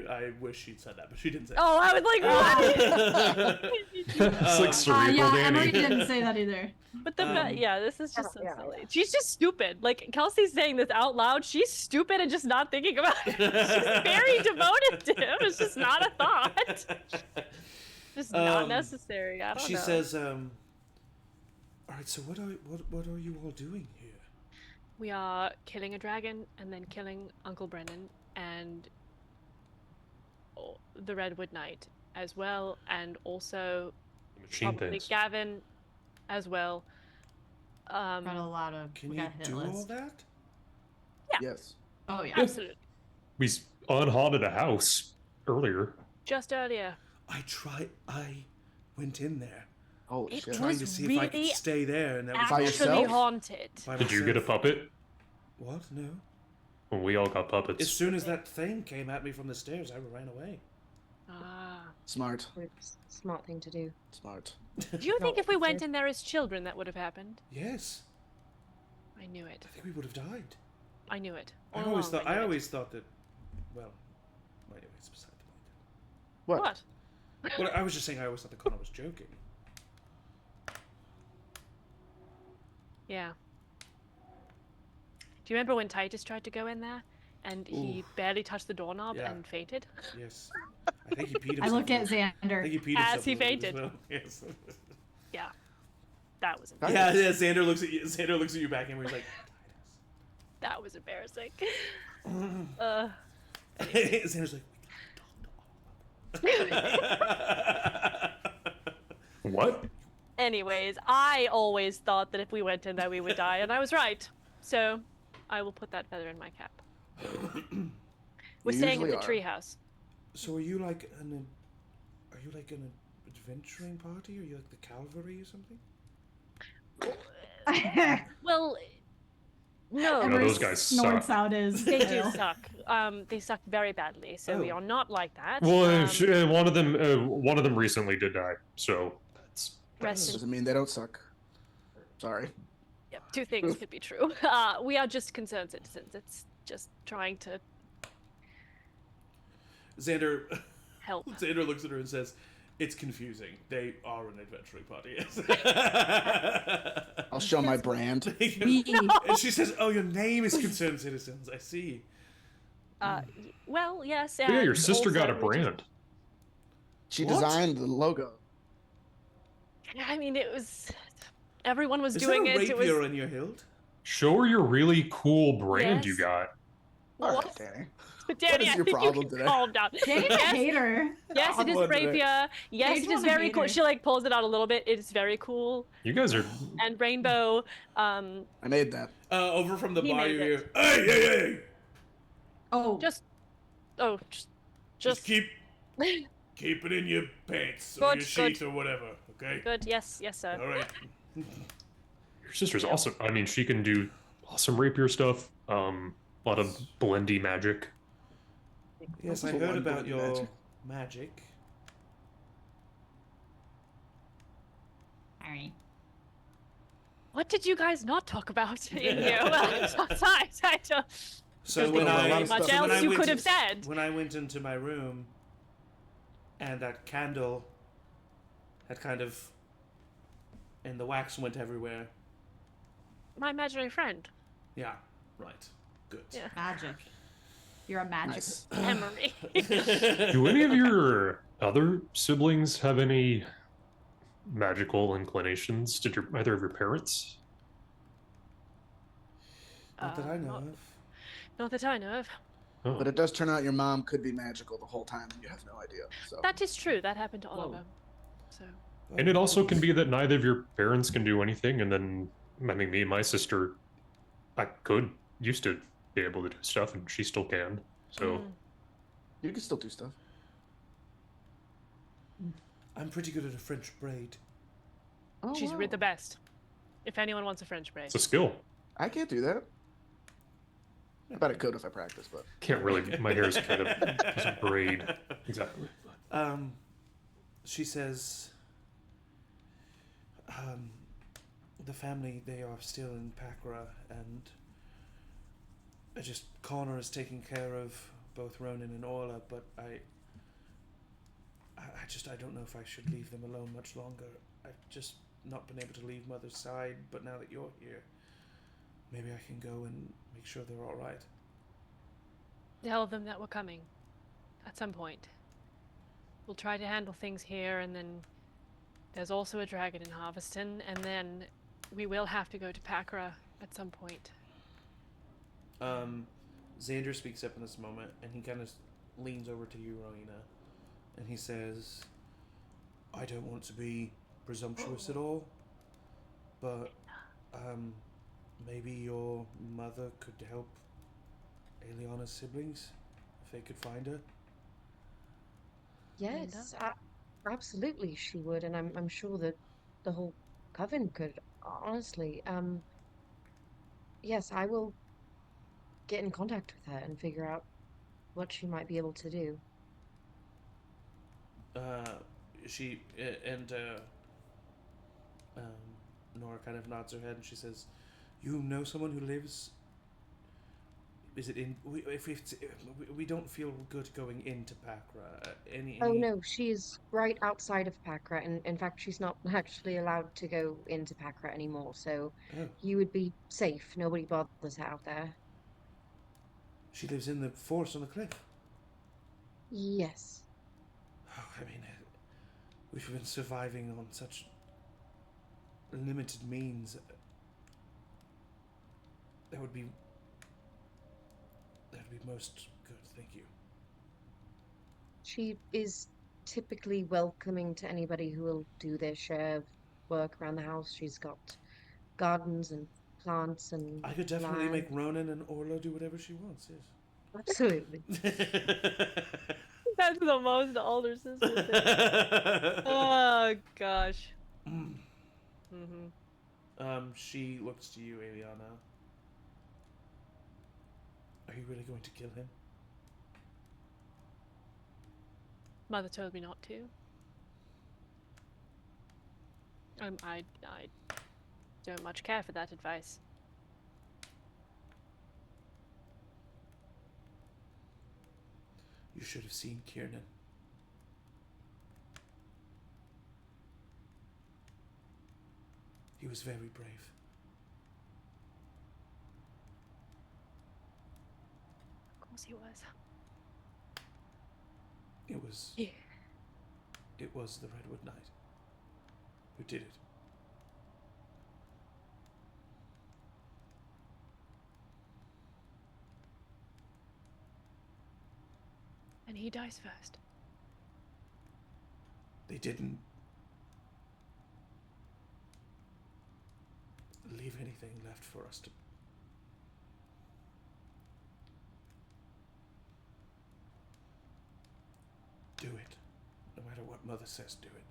I wish she'd said that, but she didn't say. Oh, I was like, what? It's like cerebral, yeah, Danny. Emory didn't say that either. But yeah, this is just so Yeah. silly. She's just stupid. Like Kelsey's saying this out loud. She's stupid and just not thinking about it. She's very devoted to him. It's just not a thought. Just not necessary. I don't know. She says, "All right. So what are you all doing here?" We are killing a dragon and then killing Uncle Brennan and the Redwood Knight as well, and also Machine probably things. Gavin as well. Got a lot of. Can we you got hit do all list. that? Yes. Oh yeah. Absolutely. We unhaunted a house earlier. Just earlier. I went in there Holy It shit. trying to see if I could really stay there, and that was By Actually yourself? haunted. by Did you get a myself. puppet? What? No. When we all got puppets. As soon as that thing came at me from the stairs, I ran away. Ah. Smart. Smart thing to do. Smart. Do you think No, if we went there's- in there as children that would have happened? Yes, I knew it. I think we would have died. I knew it. I All always along, thought. knew I it. always thought that. Well, anyway, it's beside the What? What? point. Well, I was just saying. I always thought that Connor was joking. Yeah. Do you remember when Titus tried to go in there and he barely touched the doorknob Yeah. and fainted? Yes, I think he peed himself. I look at I think Xander. he peed As himself he a little bit fainted. as well. Yes. Yeah. That was Titus. Yeah, Xander looks at you. Xander looks at you back, and he's like, That was embarrassing. Xander's like, What? Anyways, I always thought that if we went in there, we would die, and I was right. So, I will put that feather in my cap. We're You staying at the usually are. treehouse. so are you like an adventuring party? Are you like the cavalry or something? Well, no, No, Ever those guys snorts suck. out his they do tail. suck. They suck very badly. So we Oh. are not like that. Well, one of them recently did die, so that's Rest in Doesn't mean they don't suck. Sorry. Yep, two things could be true. We are just concerned citizens. It's just trying to Xander help. Xander looks at her and says, "It's confusing. They are an adventuring party." Yes. I'll show my brand. And she says, "Oh, your name is Concerned Citizens. I see." Well, yes. yeah. Your and sister got a also we just- brand. She What? designed the logo. I mean, it was. Everyone was Is doing there a it. It rapier was. in your hilt? Show her your really cool brand you Yes. got. All What? right, Danny. Danny, is I your think problem you can today? calm down. Danny's a Yes, hater. yes, it is One today. rapier. Yes, Paige it is was a very cool. hater. She like pulls it out a little bit. It's very cool. You guys are. And rainbow. I made that. Over from the He bar, made you it. hear, "Hey, hey, hey! Oh, Just Just keep it in your pants or Good, your sheath good. or whatever, okay? good. Yes, sir. All right." Your sister's awesome. I mean, she can do awesome rapier stuff. A lot of blendy magic. Yes, I Also heard one about blood your magic. magic. all right. What did you guys not talk about in here? Outside, I don't. So There's when not I very much so when else I you went could to- have said. when I went into my room, and that candle had kind of, and the wax went everywhere. My imaginary friend, Yeah, right. Good. Yeah. Magic. You're a magic. Nice. Emory. Do any of your other siblings have any magical inclinations? Did either of your parents? Not that I know not, of. not that I know of. Oh. But it does turn out your mom could be magical the whole time and you have no idea. So That is true. That happened to Oliver. So And it also can be that neither of your parents can do anything, and then, I mean, me and my sister, used to be able to do stuff, and she still can. So, you can still do stuff. I'm pretty good at a French braid. Oh, she's wow. the best. If anyone wants a French braid. it's a skill. I can't do that. I bet I could if I practiced, but Can't really, my hair is kind of just a braid. Exactly. She says, the family, they are still in Pakra, and Connor is taking care of both Ronan and Orla, but I don't know if I should leave them alone much longer. I've just not been able to leave Mother's side, but now that you're here, maybe I can go and make sure they're all right. Tell them that we're coming. At some point. We'll try to handle things here, and then there's also a dragon in Harveston, and then we will have to go to Pakra at some point. Xander speaks up in this moment, and he kind of leans over to you, Rowina, and he says, "I don't want to be presumptuous at all, but maybe your mother could help Aeliana's siblings if they could find her." Yes, absolutely she would, and I'm sure that the whole coven could, honestly. Yes, I will get in contact with her and figure out what she might be able to do. Nora kind of nods her head and she says, "You know someone who lives? Is it in? We don't feel good going into Pakra. Oh no, she's right outside of Pakra, and in fact, she's not actually allowed to go into Pakra anymore. So Oh, you would be safe. Nobody bothers her out there. she lives in the forest on the cliff. Yes. Oh, I mean, we've been surviving on such limited means. That would be That'd be most good, thank you. She is typically welcoming to anybody who will do their share of work around the house. She's got gardens and plants and I could definitely land. make Ronan and Orla do whatever she wants, yes. Absolutely. That's the most older sister thing. Oh gosh. She looks to you, Aeliana. Are you really going to kill him? Mother told me not to. I don't much care for that advice. You should have seen Kiernan. He was very brave. Of course he was. It was... Yeah. It was the Redwood Knight who did it. And he dies first. They didn't leave anything left for us to... Do it. No matter what Mother says, do it.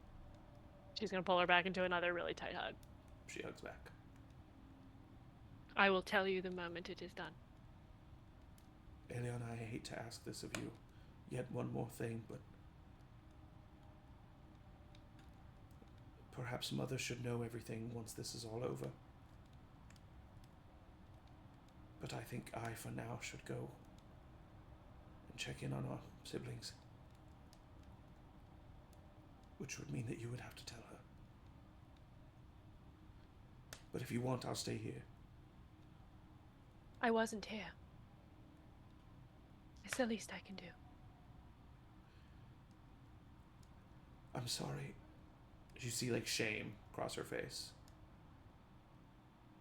She's gonna pull her back into another really tight hug. She hugs back. I will tell you the moment it is done. Aeliana, I hate to ask this of you. Yet one more thing, but... Perhaps Mother should know everything once this is all over. But I think I, for now, should go and check in on our siblings. Which would mean that you would have to tell her. But if you want, I'll stay here. I wasn't here. It's the least I can do. I'm sorry. You see, like, shame cross her face.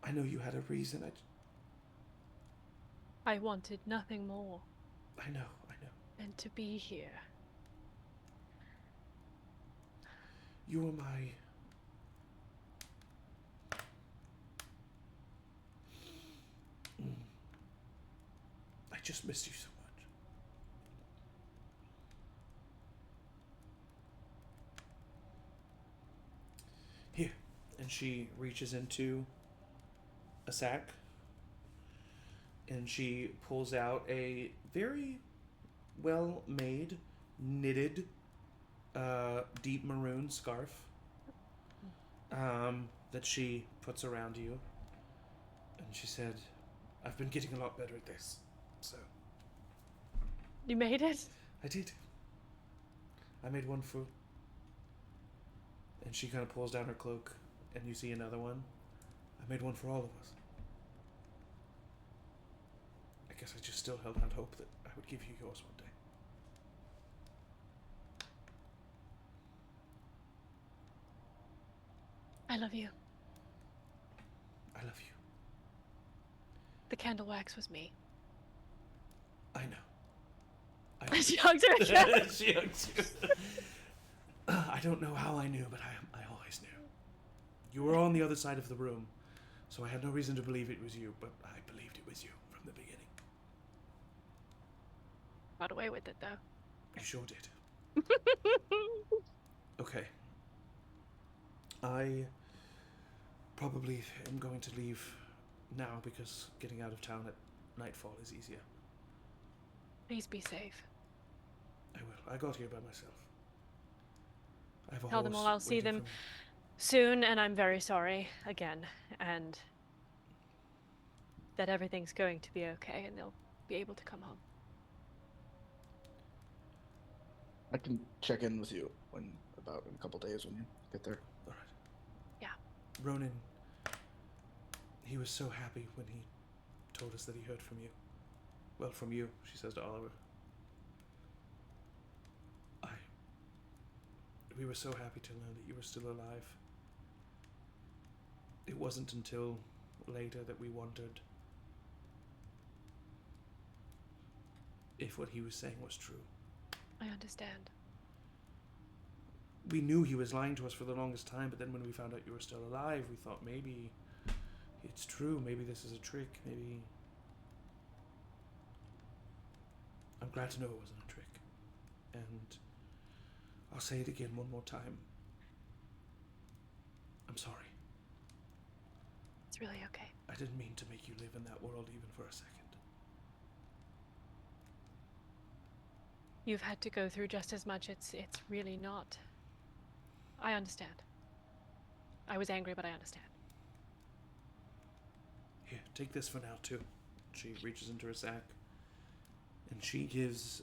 I know you had a reason. I wanted nothing more I know. than to be here. You were my... I just missed you so much. Here. And she reaches into a sack and she pulls out a very well made, knitted, deep maroon scarf that she puts around you. And she said, I've been getting a lot better at this, so. You made it? I did. I made one for... And she kind of pulls down her cloak, and you see another one. I made one for all of us. I guess I just still held out hope that I would give you yours one day. I love you. I love you. The candle wax was me. I know. I know. She hugs her again. She hugs you. I don't know how I knew, but I always knew. You were on the other side of the room, so I had no reason to believe it was you, but I believed it was you from the beginning. Got away with it, though. You sure did. Okay. I probably am going to leave now because getting out of town at nightfall is easier. Please be safe. I will. I got here by myself. I have a Tell them horse all I'll see waiting them for me. soon, and I'm very sorry again, and that everything's going to be okay, and they'll be able to come home. I can check in with you in a couple days when you get there. All right. Yeah. Ronan, he was so happy when he told us that he heard from you. Well, from you, she says to Oliver. We were so happy to learn that you were still alive. It wasn't until later that we wondered if what he was saying was true. I understand. We knew he was lying to us for the longest time, but then when we found out you were still alive, we thought maybe it's true. Maybe this is a trick. Maybe... I'm glad to know it wasn't a trick. And I'll say it again one more time. I'm sorry. It's really okay. I didn't mean to make you live in that world even for a second. You've had to go through just as much. It's really not. I understand. I was angry, but I understand. Here, take this for now, too. She reaches into her sack. And she gives,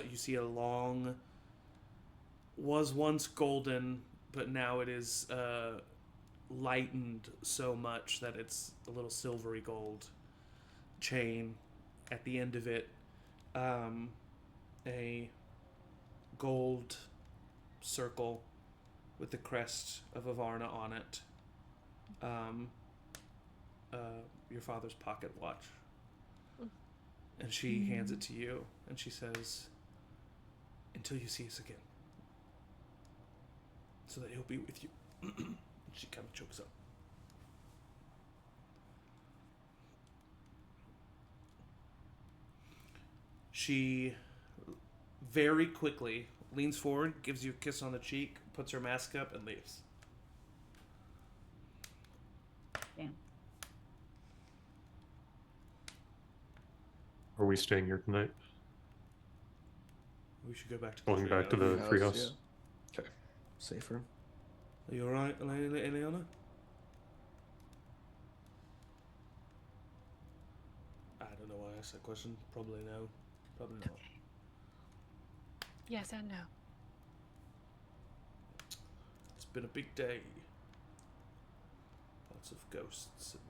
you see a long, was once golden, but now it is lightened so much that it's a little silvery gold chain. At the end of it, a gold circle with the crest of Avarna on it. Your father's pocket watch. And she hands it to you, and she says, until you see us again. So that he'll be with you. And she kind of chokes up. She very quickly leans forward, gives you a kiss on the cheek, puts her mask up, and leaves. Damn. Are we staying here tonight? We should go back to Going back to the treehouse? Yeah. Okay. Safer. Are you alright, Aeliana? I don't know why I asked that question. Probably no. Probably not. Okay. Yes and no. It's been a big day. Lots of ghosts and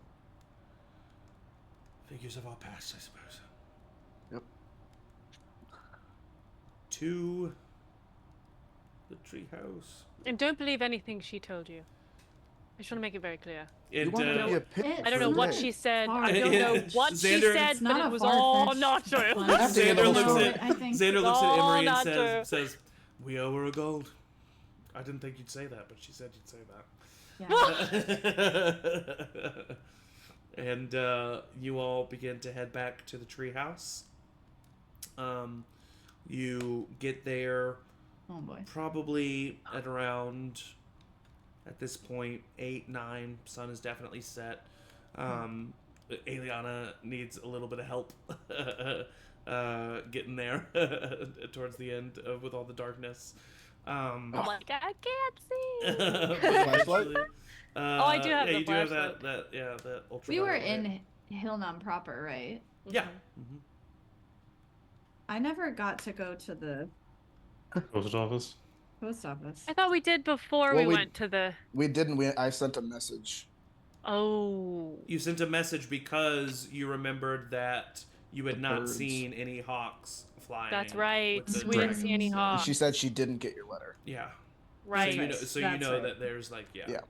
figures of our past, I suppose. Yep. To the treehouse. And don't believe anything she told you. I just want to make it very clear. You And, wanted to be a pit I don't for know the what day. she said. Far- I don't know what she Xander- said, It's but not it a was all far-fetched not true. plan. After you Xander know looks it, at I think. Xander looks at all Emory and not true. says, "We owe her a gold." I didn't think you'd say that, but she said you'd say that. Yeah. And you all begin to head back to the treehouse. You get there Oh boy. probably at around, at this point, 8, 9. Sun is definitely set. Aeliana needs a little bit of help getting there towards the end with all the darkness. Like, I can't see. Flashlight? I do have yeah, the you do have flashlight. that ultraviolet. We were light. in Hillnum proper, right? Yeah. I never got to go to the Post office? post office. I thought we did before Well, we we- went to the. We didn't. I sent a message. Oh. You sent a message because you remembered that you had The not birds. seen any hawks flying. That's right. with the We didn't dragon. see any And hawks. she said she didn't get your letter. Yeah. Right. So you know, so you That's know right. that there's like Yeah.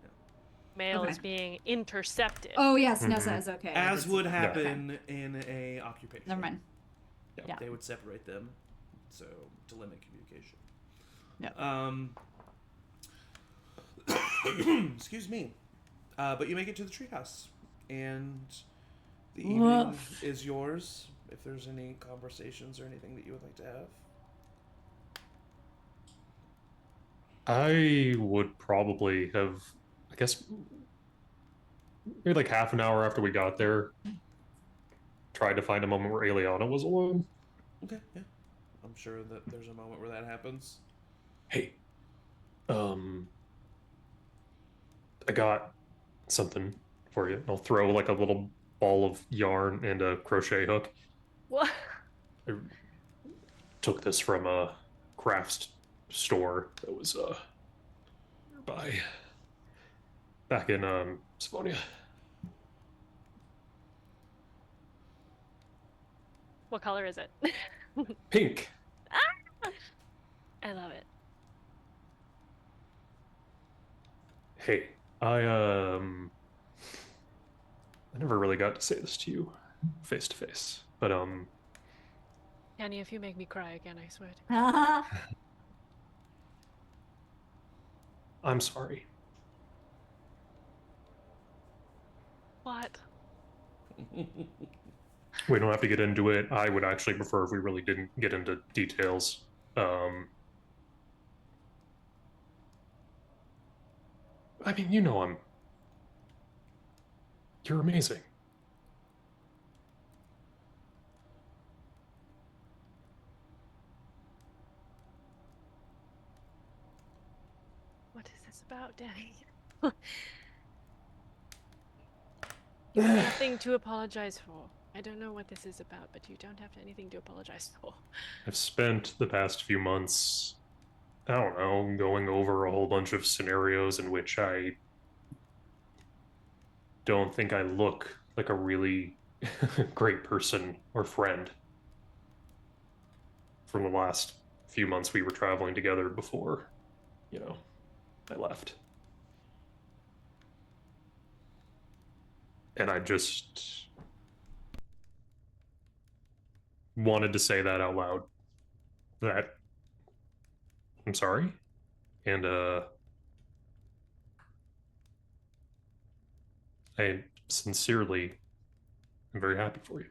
Mail Okay. is being intercepted. Oh yes, Mhm. Nessa is okay. I as did would see that. happen in a occupation. Never mind. Yeah, Yeah. they would separate them, so to limit communication. Yeah. Excuse me. But you make it to the treehouse, and the evening is yours. If there's any conversations or anything that you would like to have. I would probably have, I guess, maybe like half an hour after we got there, tried to find a moment where Aeliana was alone. Okay, yeah. I'm sure that there's a moment where that happens. Hey, I got something for you. I'll throw like a little ball of yarn and a crochet hook. What? I took this from a crafts store that was nearby back in Savonia. What color is it? Pink. I love it. Hey, I never really got to say this to you face to face, but Kenny, if you make me cry again, I swear to God. I'm sorry. What? We don't have to get into it. I would actually prefer if we really didn't get into details. I mean, you know you're amazing. What is this about, Danny? You have nothing to apologize for. I don't know what this is about, but you don't have anything to apologize for. I've spent the past few months, I don't know, going over a whole bunch of scenarios in which I don't think I look like a really great person or friend from the last few months we were traveling together before, I left. And I just wanted to say that out loud. That I'm sorry. And I sincerely am very happy for you.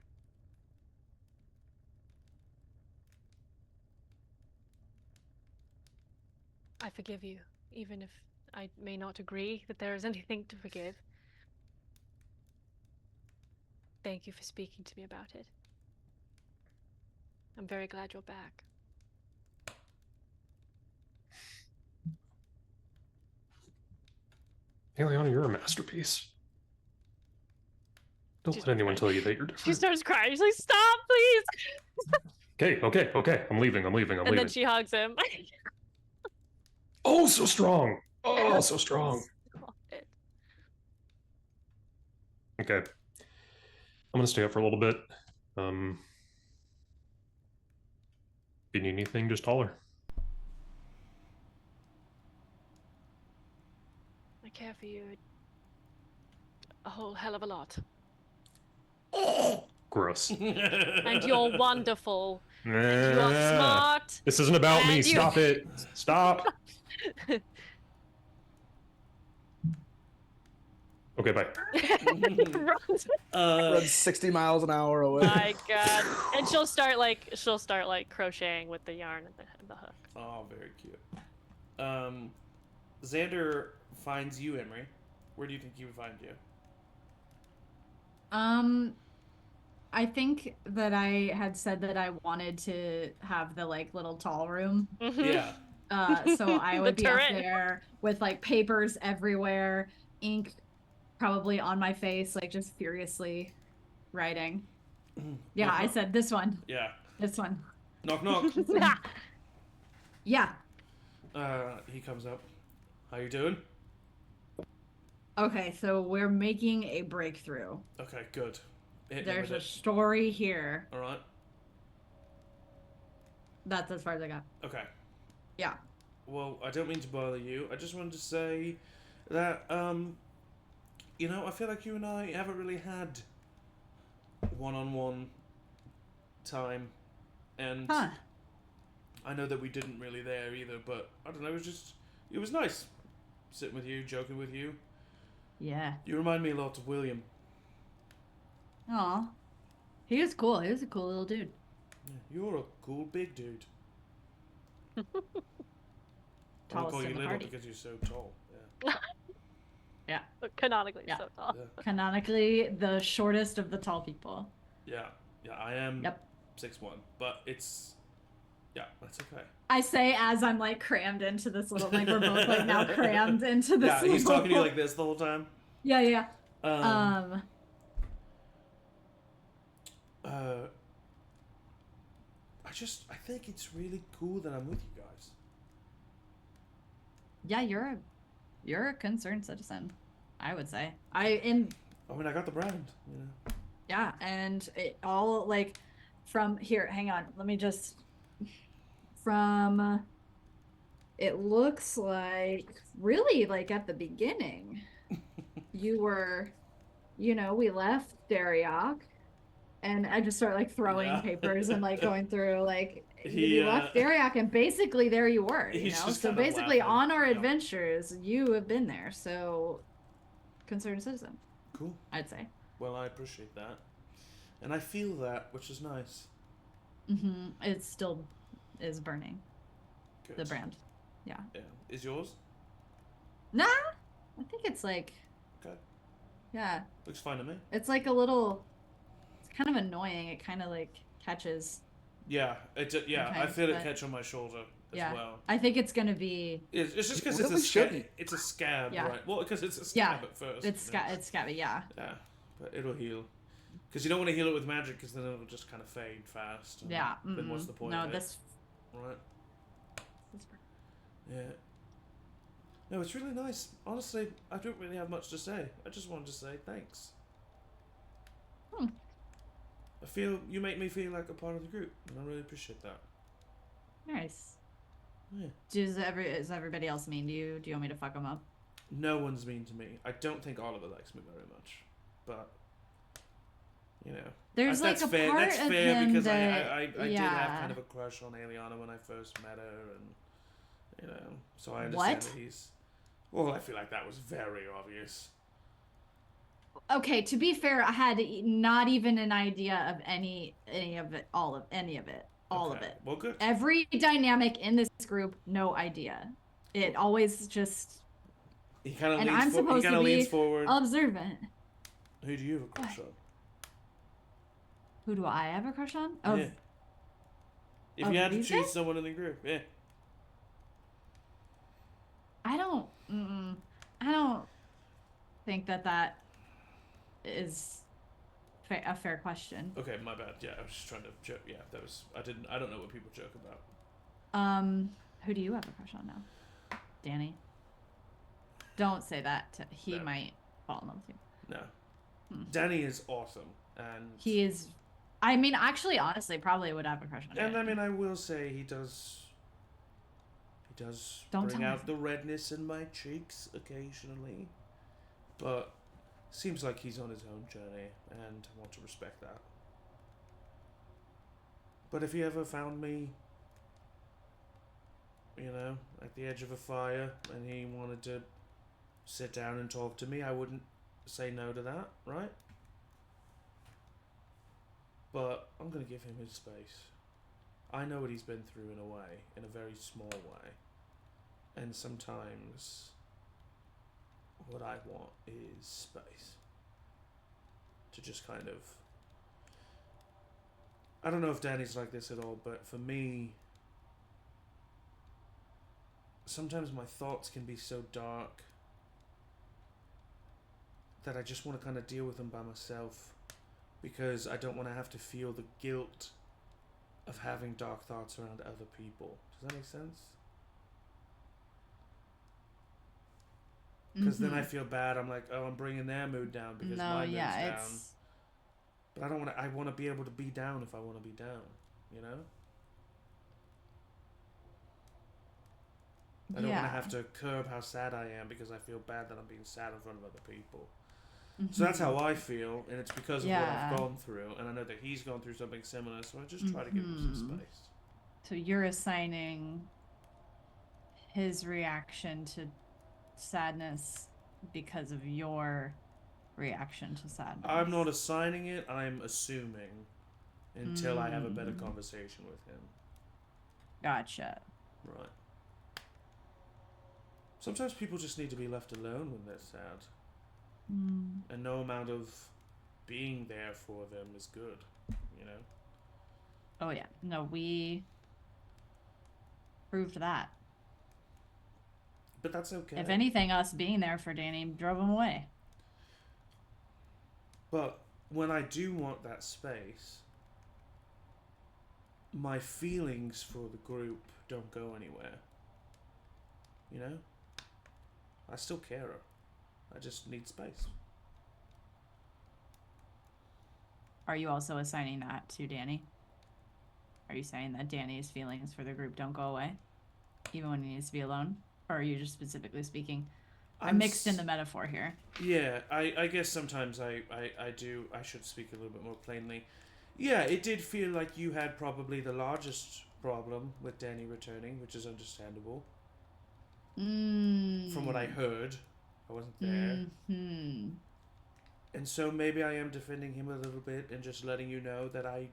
I forgive you, even if I may not agree that there is anything to forgive. Thank you for speaking to me about it. I'm very glad you're back. Aeliana, you're a masterpiece. Don't let anyone tell you that you're different. She starts crying. She's like, "Stop, please!" Okay. I'm leaving. And then she hugs him. Oh, so strong. Oh, so strong. Okay. I'm gonna stay up for a little bit. If you need anything, just holler. I care for you a whole hell of a lot. Gross. And you're wonderful. And you're smart. This isn't about me. Stop it. Stop. Okay, bye. Runs 60 miles an hour away. My God. And she'll start crocheting with the yarn and the hook. Oh, very cute. Xander finds you, Emory. Where do you think he would find you? I think that I had said that I wanted to have the little tall room. Yeah. So I would be up there with papers everywhere, ink probably on my face, just furiously writing. Yeah, I said this one. Yeah. This one. Knock knock. Yeah. He comes up. How you doing? Okay, so we're making a breakthrough. Okay, good. There's a story here. All right. That's as far as I got. Okay. Yeah. Well, I don't mean to bother you. I just wanted to say that, I feel like you and I haven't really had one-on-one time. And I know that we didn't really there either, but I don't know, it was nice sitting with you, joking with you. Yeah. You remind me a lot of William. Aw. He was cool. He was a cool little dude. Yeah, you're a cool big dude. Tallest call in you the little party. because you're so tall. Yeah. Yeah. Canonically so tall. Yeah. Canonically, the shortest of the tall people. Yeah. I am. Yep. 6'1", but it's. Yeah, that's okay. I say as I'm crammed into this little we're both now crammed into this. Yeah, he's talking to you like this the whole time. Yeah. I think it's really cool that I'm with you guys. Yeah, you're a concerned citizen, I would say. I got the brand, Yeah, and it all from here. Hang on, let me just. From. It looks like really at the beginning, you were, we left Dariok, And I just start like throwing Yeah. papers and like going through like He, you left Dariak and basically there you were, you he's know. just So kinda basically laughing. on our Yeah. adventures, you have been there. So concerned citizen, Cool. I'd say. Well, I appreciate that. And I feel that, which is nice. It still is burning. Good. The brand. Yeah. Yeah. Is yours? Nah. I think it's like Okay. yeah. Looks fine to me. It's like a little it's kind of annoying. It kind of like catches. Yeah. I Sometimes, feel it but- catch on my shoulder as Yeah. well. I think it's gonna be It's just because Well, it's we a scab. shouldn't. It's a scab, Yeah. right? Well, because it's a Yeah. scab at first. it's you know? it's scabby, yeah. Yeah, but it'll heal. Because you don't want to heal it with magic, because then it'll just kind of fade fast. and Yeah. Then what's the point? No, of it? this Right. Yeah. No, it's really nice. Honestly, I don't really have much to say. I just wanted to say thanks. I feel you make me feel like a part of the group, and I really appreciate that. nice. Yeah. Is everybody else mean to you? Do you want me to fuck them up? No one's mean to me. I don't think Oliver likes me very much, but you know, There's like that's a fair. part That's of fair him because that I did yeah. have kind of a crush on Aeliana when I first met her, and you know, so I understand What? that he's. Well, I feel like that was very obvious. Okay, to be fair, I had not even an idea of any of it, all of it. Okay. Well, good. Every dynamic in this group, no idea. It always just He kind of and leans, I'm supposed he kinda to be leans forward. observant. Who do you have a crush on? Who do I have a crush on? Yeah. If of you had to these choose guys? someone in the group, yeah. I don't think that is a fair question. Okay, my bad. Yeah, I was just trying to joke. Yeah, that was. I don't know what people joke about. Who do you have a crush on now? Danny. Don't say that. He No. might fall in love with you. No. Danny is awesome, and He is. I mean, actually, honestly, probably would have a crush on you. and I mean, I will say he does. He does Don't bring tell me. out the redness in my cheeks occasionally, but seems like he's on his own journey, and I want to respect that. But if he ever found me, you know, at the edge of a fire, and he wanted to sit down and talk to me, I wouldn't say no to that, right? But I'm gonna give him his space. I know what he's been through in a way, in a very small way. And sometimes what I want is space. To just kind of... I don't know if Danny's like this at all, but for me, sometimes my thoughts can be so dark that I just want to kind of deal with them by myself, because I don't want to have to feel the guilt of having dark thoughts around other people. Does that make sense? Because then I feel bad. I'm like, oh, I'm bringing their mood down because my mood's down. But I don't want to. I want to be able to be down if I want to be down. You know. I don't want to have to curb how sad I am because I feel bad that I'm being sad in front of other people. So that's how I feel, and it's because of what I've gone through, and I know that he's gone through something similar, so I just try to give him some space. So you're assigning his reaction to sadness because of your reaction to sadness. I'm not assigning it, I'm assuming until I have a better conversation with him. Gotcha. Right. Sometimes people just need to be left alone when they're sad. And no amount of being there for them is good, you know? Oh yeah. No, we proved that. But that's okay. If anything, us being there for Danny drove him away. But when I do want that space, my feelings for the group don't go anywhere. You know? I still care. I just need space. Are you also assigning that to Danny? Are you saying that Danny's feelings for the group don't go away? Even when he needs to be alone? Or are you just specifically speaking? I'm mixed in the metaphor here. Yeah, I guess sometimes I should speak a little bit more plainly. Yeah, it did feel like you had probably the largest problem with Danny returning, which is understandable. From what I heard, I wasn't there. Mm-hmm. And so maybe I am defending him a little bit and just letting you know that I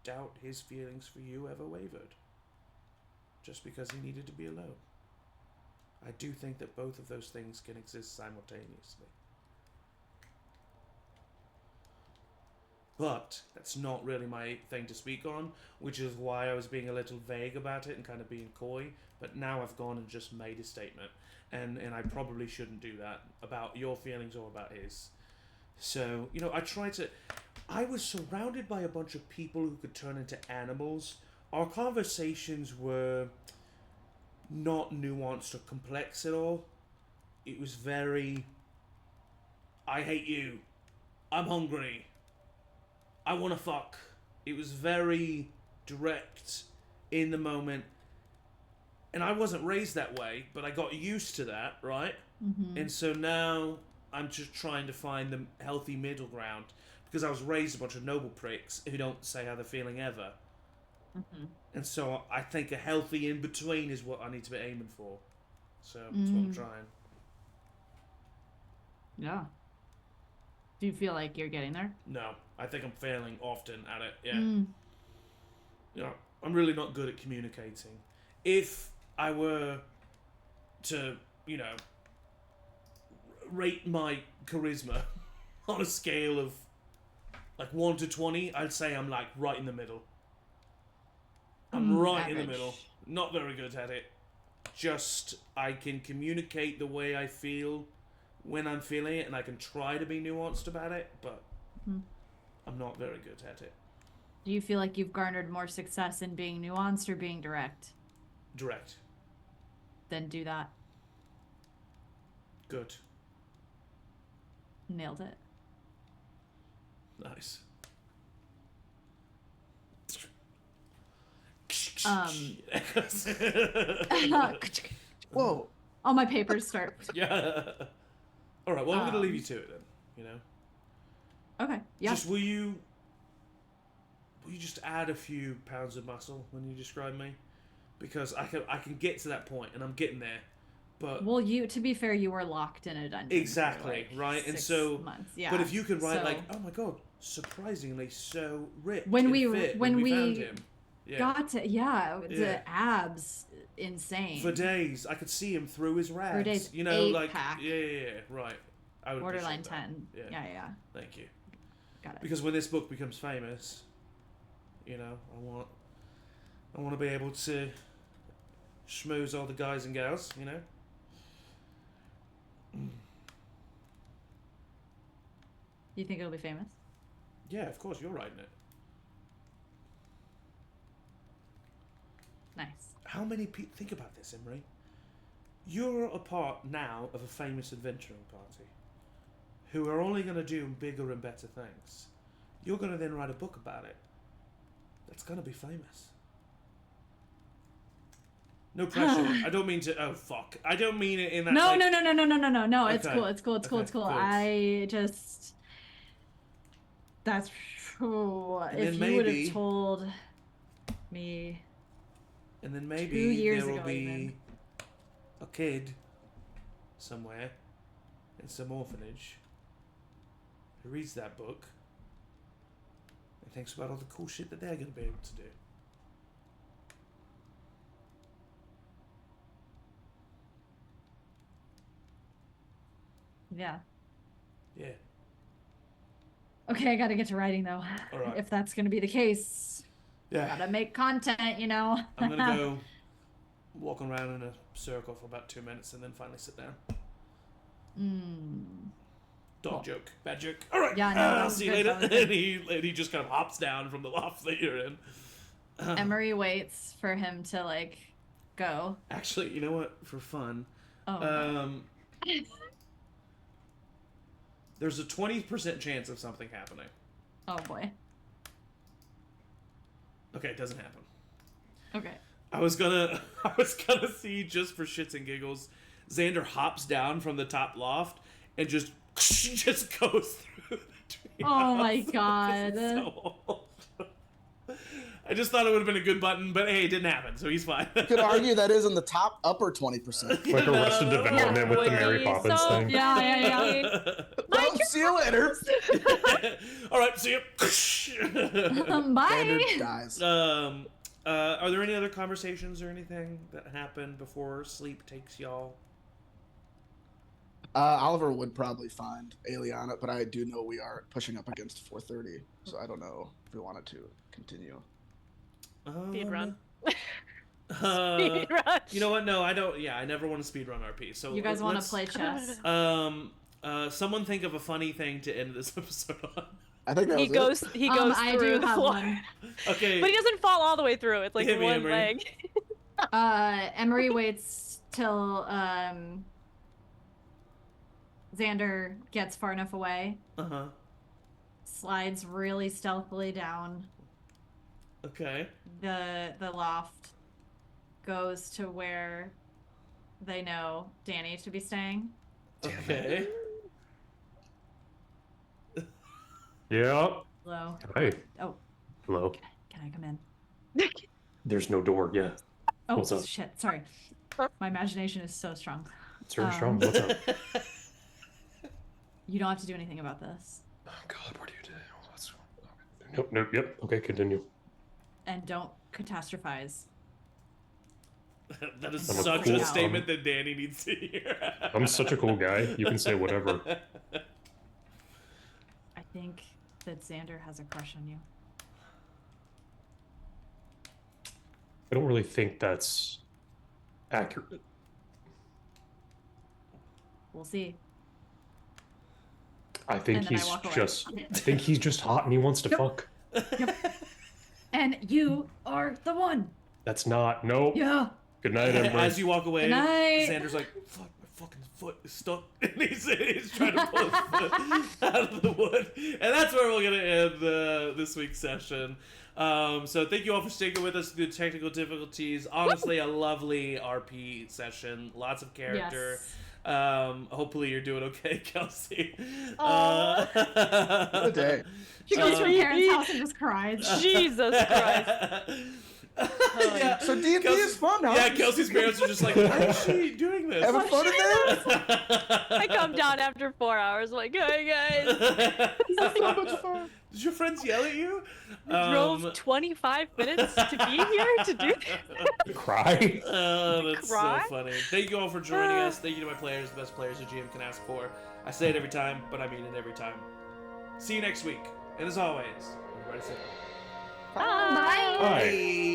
doubt his feelings for you ever wavered. Just because he needed to be alone. I do think that both of those things can exist simultaneously. But that's not really my thing to speak on, which is why I was being a little vague about it and kind of being coy. But now I've gone and just made a statement. And I probably shouldn't do that about your feelings or about his. So, you know, I was surrounded by a bunch of people who could turn into animals. Our conversations were not nuanced or complex at all. It was very, I hate you. I'm hungry. I want to fuck. It was very direct in the moment. And I wasn't raised that way, but I got used to that, right? Mm-hmm. And so now I'm just trying to find the healthy middle ground. Because I was raised a bunch of noble pricks who don't say how they're feeling ever. Mm-hmm. And so I think a healthy in-between is what I need to be aiming for. So that's what I'm trying. Yeah. Do you feel like you're getting there? No, I think I'm failing often at it, yeah. Mm. You know, I'm really not good at communicating. If I were to, you know, rate my charisma on a scale of like 1 to 20, I'd say I'm like right in the middle. I'm right in the middle. Not very good at it. Just, I can communicate the way I feel when I'm feeling it, and I can try to be nuanced about it, but I'm not very good at it. Do you feel like you've garnered more success in being nuanced or being direct? Direct. Then do that. Good. Nailed it. Nice. Whoa. All my papers start. Yeah. All right. Well, I'm gonna leave you to it then. You know. Okay. Yeah. Just will you just add a few pounds of muscle when you describe me, because I can get to that point and I'm getting there, but well, to be fair, you were locked in a dungeon. Exactly, for like right, and 6 so months. Yeah. But if you can write so, like, oh my god, surprisingly so ripped. When and we fit when we found him. Yeah. got to the abs, insane. For days, I could see him through his rags. For days, you know, 8 pack. Yeah, right. I would Borderline appreciate that. 10. Yeah. Thank you. Got it. Because when this book becomes famous, you know, I want to be able to schmooze all the guys and gals, you know. You think it'll be famous? Yeah, of course, you're writing it. Nice. How many people... Think about this, Emory. You're a part now of a famous adventuring party who are only going to do bigger and better things. You're going to then write a book about it. That's going to be famous. No pressure. I don't mean to... Oh, fuck. I don't mean it in that... No. Okay. It's cool. I just... That's true. And if then you would maybe- have told me... And then 2 maybe years there will ago, be even. a kid somewhere in some orphanage who reads that book and thinks about all the cool shit that they're going to be able to do. Yeah. Yeah. Okay, I gotta get to writing, though. All right. If that's gonna be the case. Yeah. Gotta make content, you know? I'm going to go walk around in a circle for about 2 minutes and then finally sit down. Dog Cool. joke. Bad joke. All right. Yeah, no, that I'll was see you good, later. that was good. And he just kind of hops down from the loft that you're in. Emory waits for him to, like, go. Actually, you know what? For fun, Oh. there's a 20% chance of something happening. Oh, boy. Okay, it doesn't happen. Okay. I was gonna see, just for shits and giggles, Xander hops down from the top loft and just just goes through the tree. Oh my god. So old. I just thought it would have been a good button, but hey, it didn't happen, so he's fine. You could argue that is in the top upper 20%. Like Arrested Development with the Mary Poppins thing. Yeah. Well, see you later. All right, see you. Bye. Standard dies. Are there any other conversations or anything that happened before sleep takes y'all? Oliver would probably find Aeliana, but I do know we are pushing up against 4:30, so I don't know if we wanted to continue. Speed run. Speed run. You know what? No, I don't. Yeah, I never want to speed run RP. So You guys want let's- to play chess? Someone think of a funny thing to end this episode on. I think that He was goes. He goes I through do the have floor, one. Okay. but he doesn't fall all the way through. It's like Hit me, one Emory. leg. Emory waits till Xander gets far enough away, Uh-huh. slides really stealthily down Okay. the loft, goes to where they know Danny to be staying. Okay. Yeah. Hello. Hi. Oh, Hello. can I come in? There's no door. Yeah. Oh, What's up? shit. Sorry. My imagination is so strong. It's very strong. What's up? You don't have to do anything about this. Oh God, what do you do? Nope. Nope. Yep. Okay. Continue. And don't catastrophize. That is I'm a such cool- a statement that Danny needs to hear. I'm such a cool guy. You can say whatever. I think that Xander has a crush on you. I don't really think that's accurate. We'll see. I think And then I he's walk away. I think he's just hot and he wants to fuck. And you are the one. That's not. Nope. Yeah. Good night, Ember. As you walk away, Good night. Xander's like, "Fuck, my fucking foot is stuck," and he's trying to pull his foot out of the wood. And that's where we're gonna end this week's session. So thank you all for sticking with us through the technical difficulties. Honestly, a lovely RP session. Lots of character. Yes. Hopefully you're doing okay, Kelsey. What a day. She goes to her parents' house and just cries. Jesus Christ. Yeah. So D&D is fun, huh? Yeah, Kelsey's parents are just like, why is she doing this? Having fun in there? I come down after 4 hours, like, hey guys. So much fun. Did your friends yell at you? Drove 25 minutes to be here to do this. Cry. Oh, that's Cry? so funny. Thank you all for joining us. Thank you to my players, the best players a GM can ask for. I say it every time, but I mean it every time. See you next week. And as always, everybody say Bye. Bye.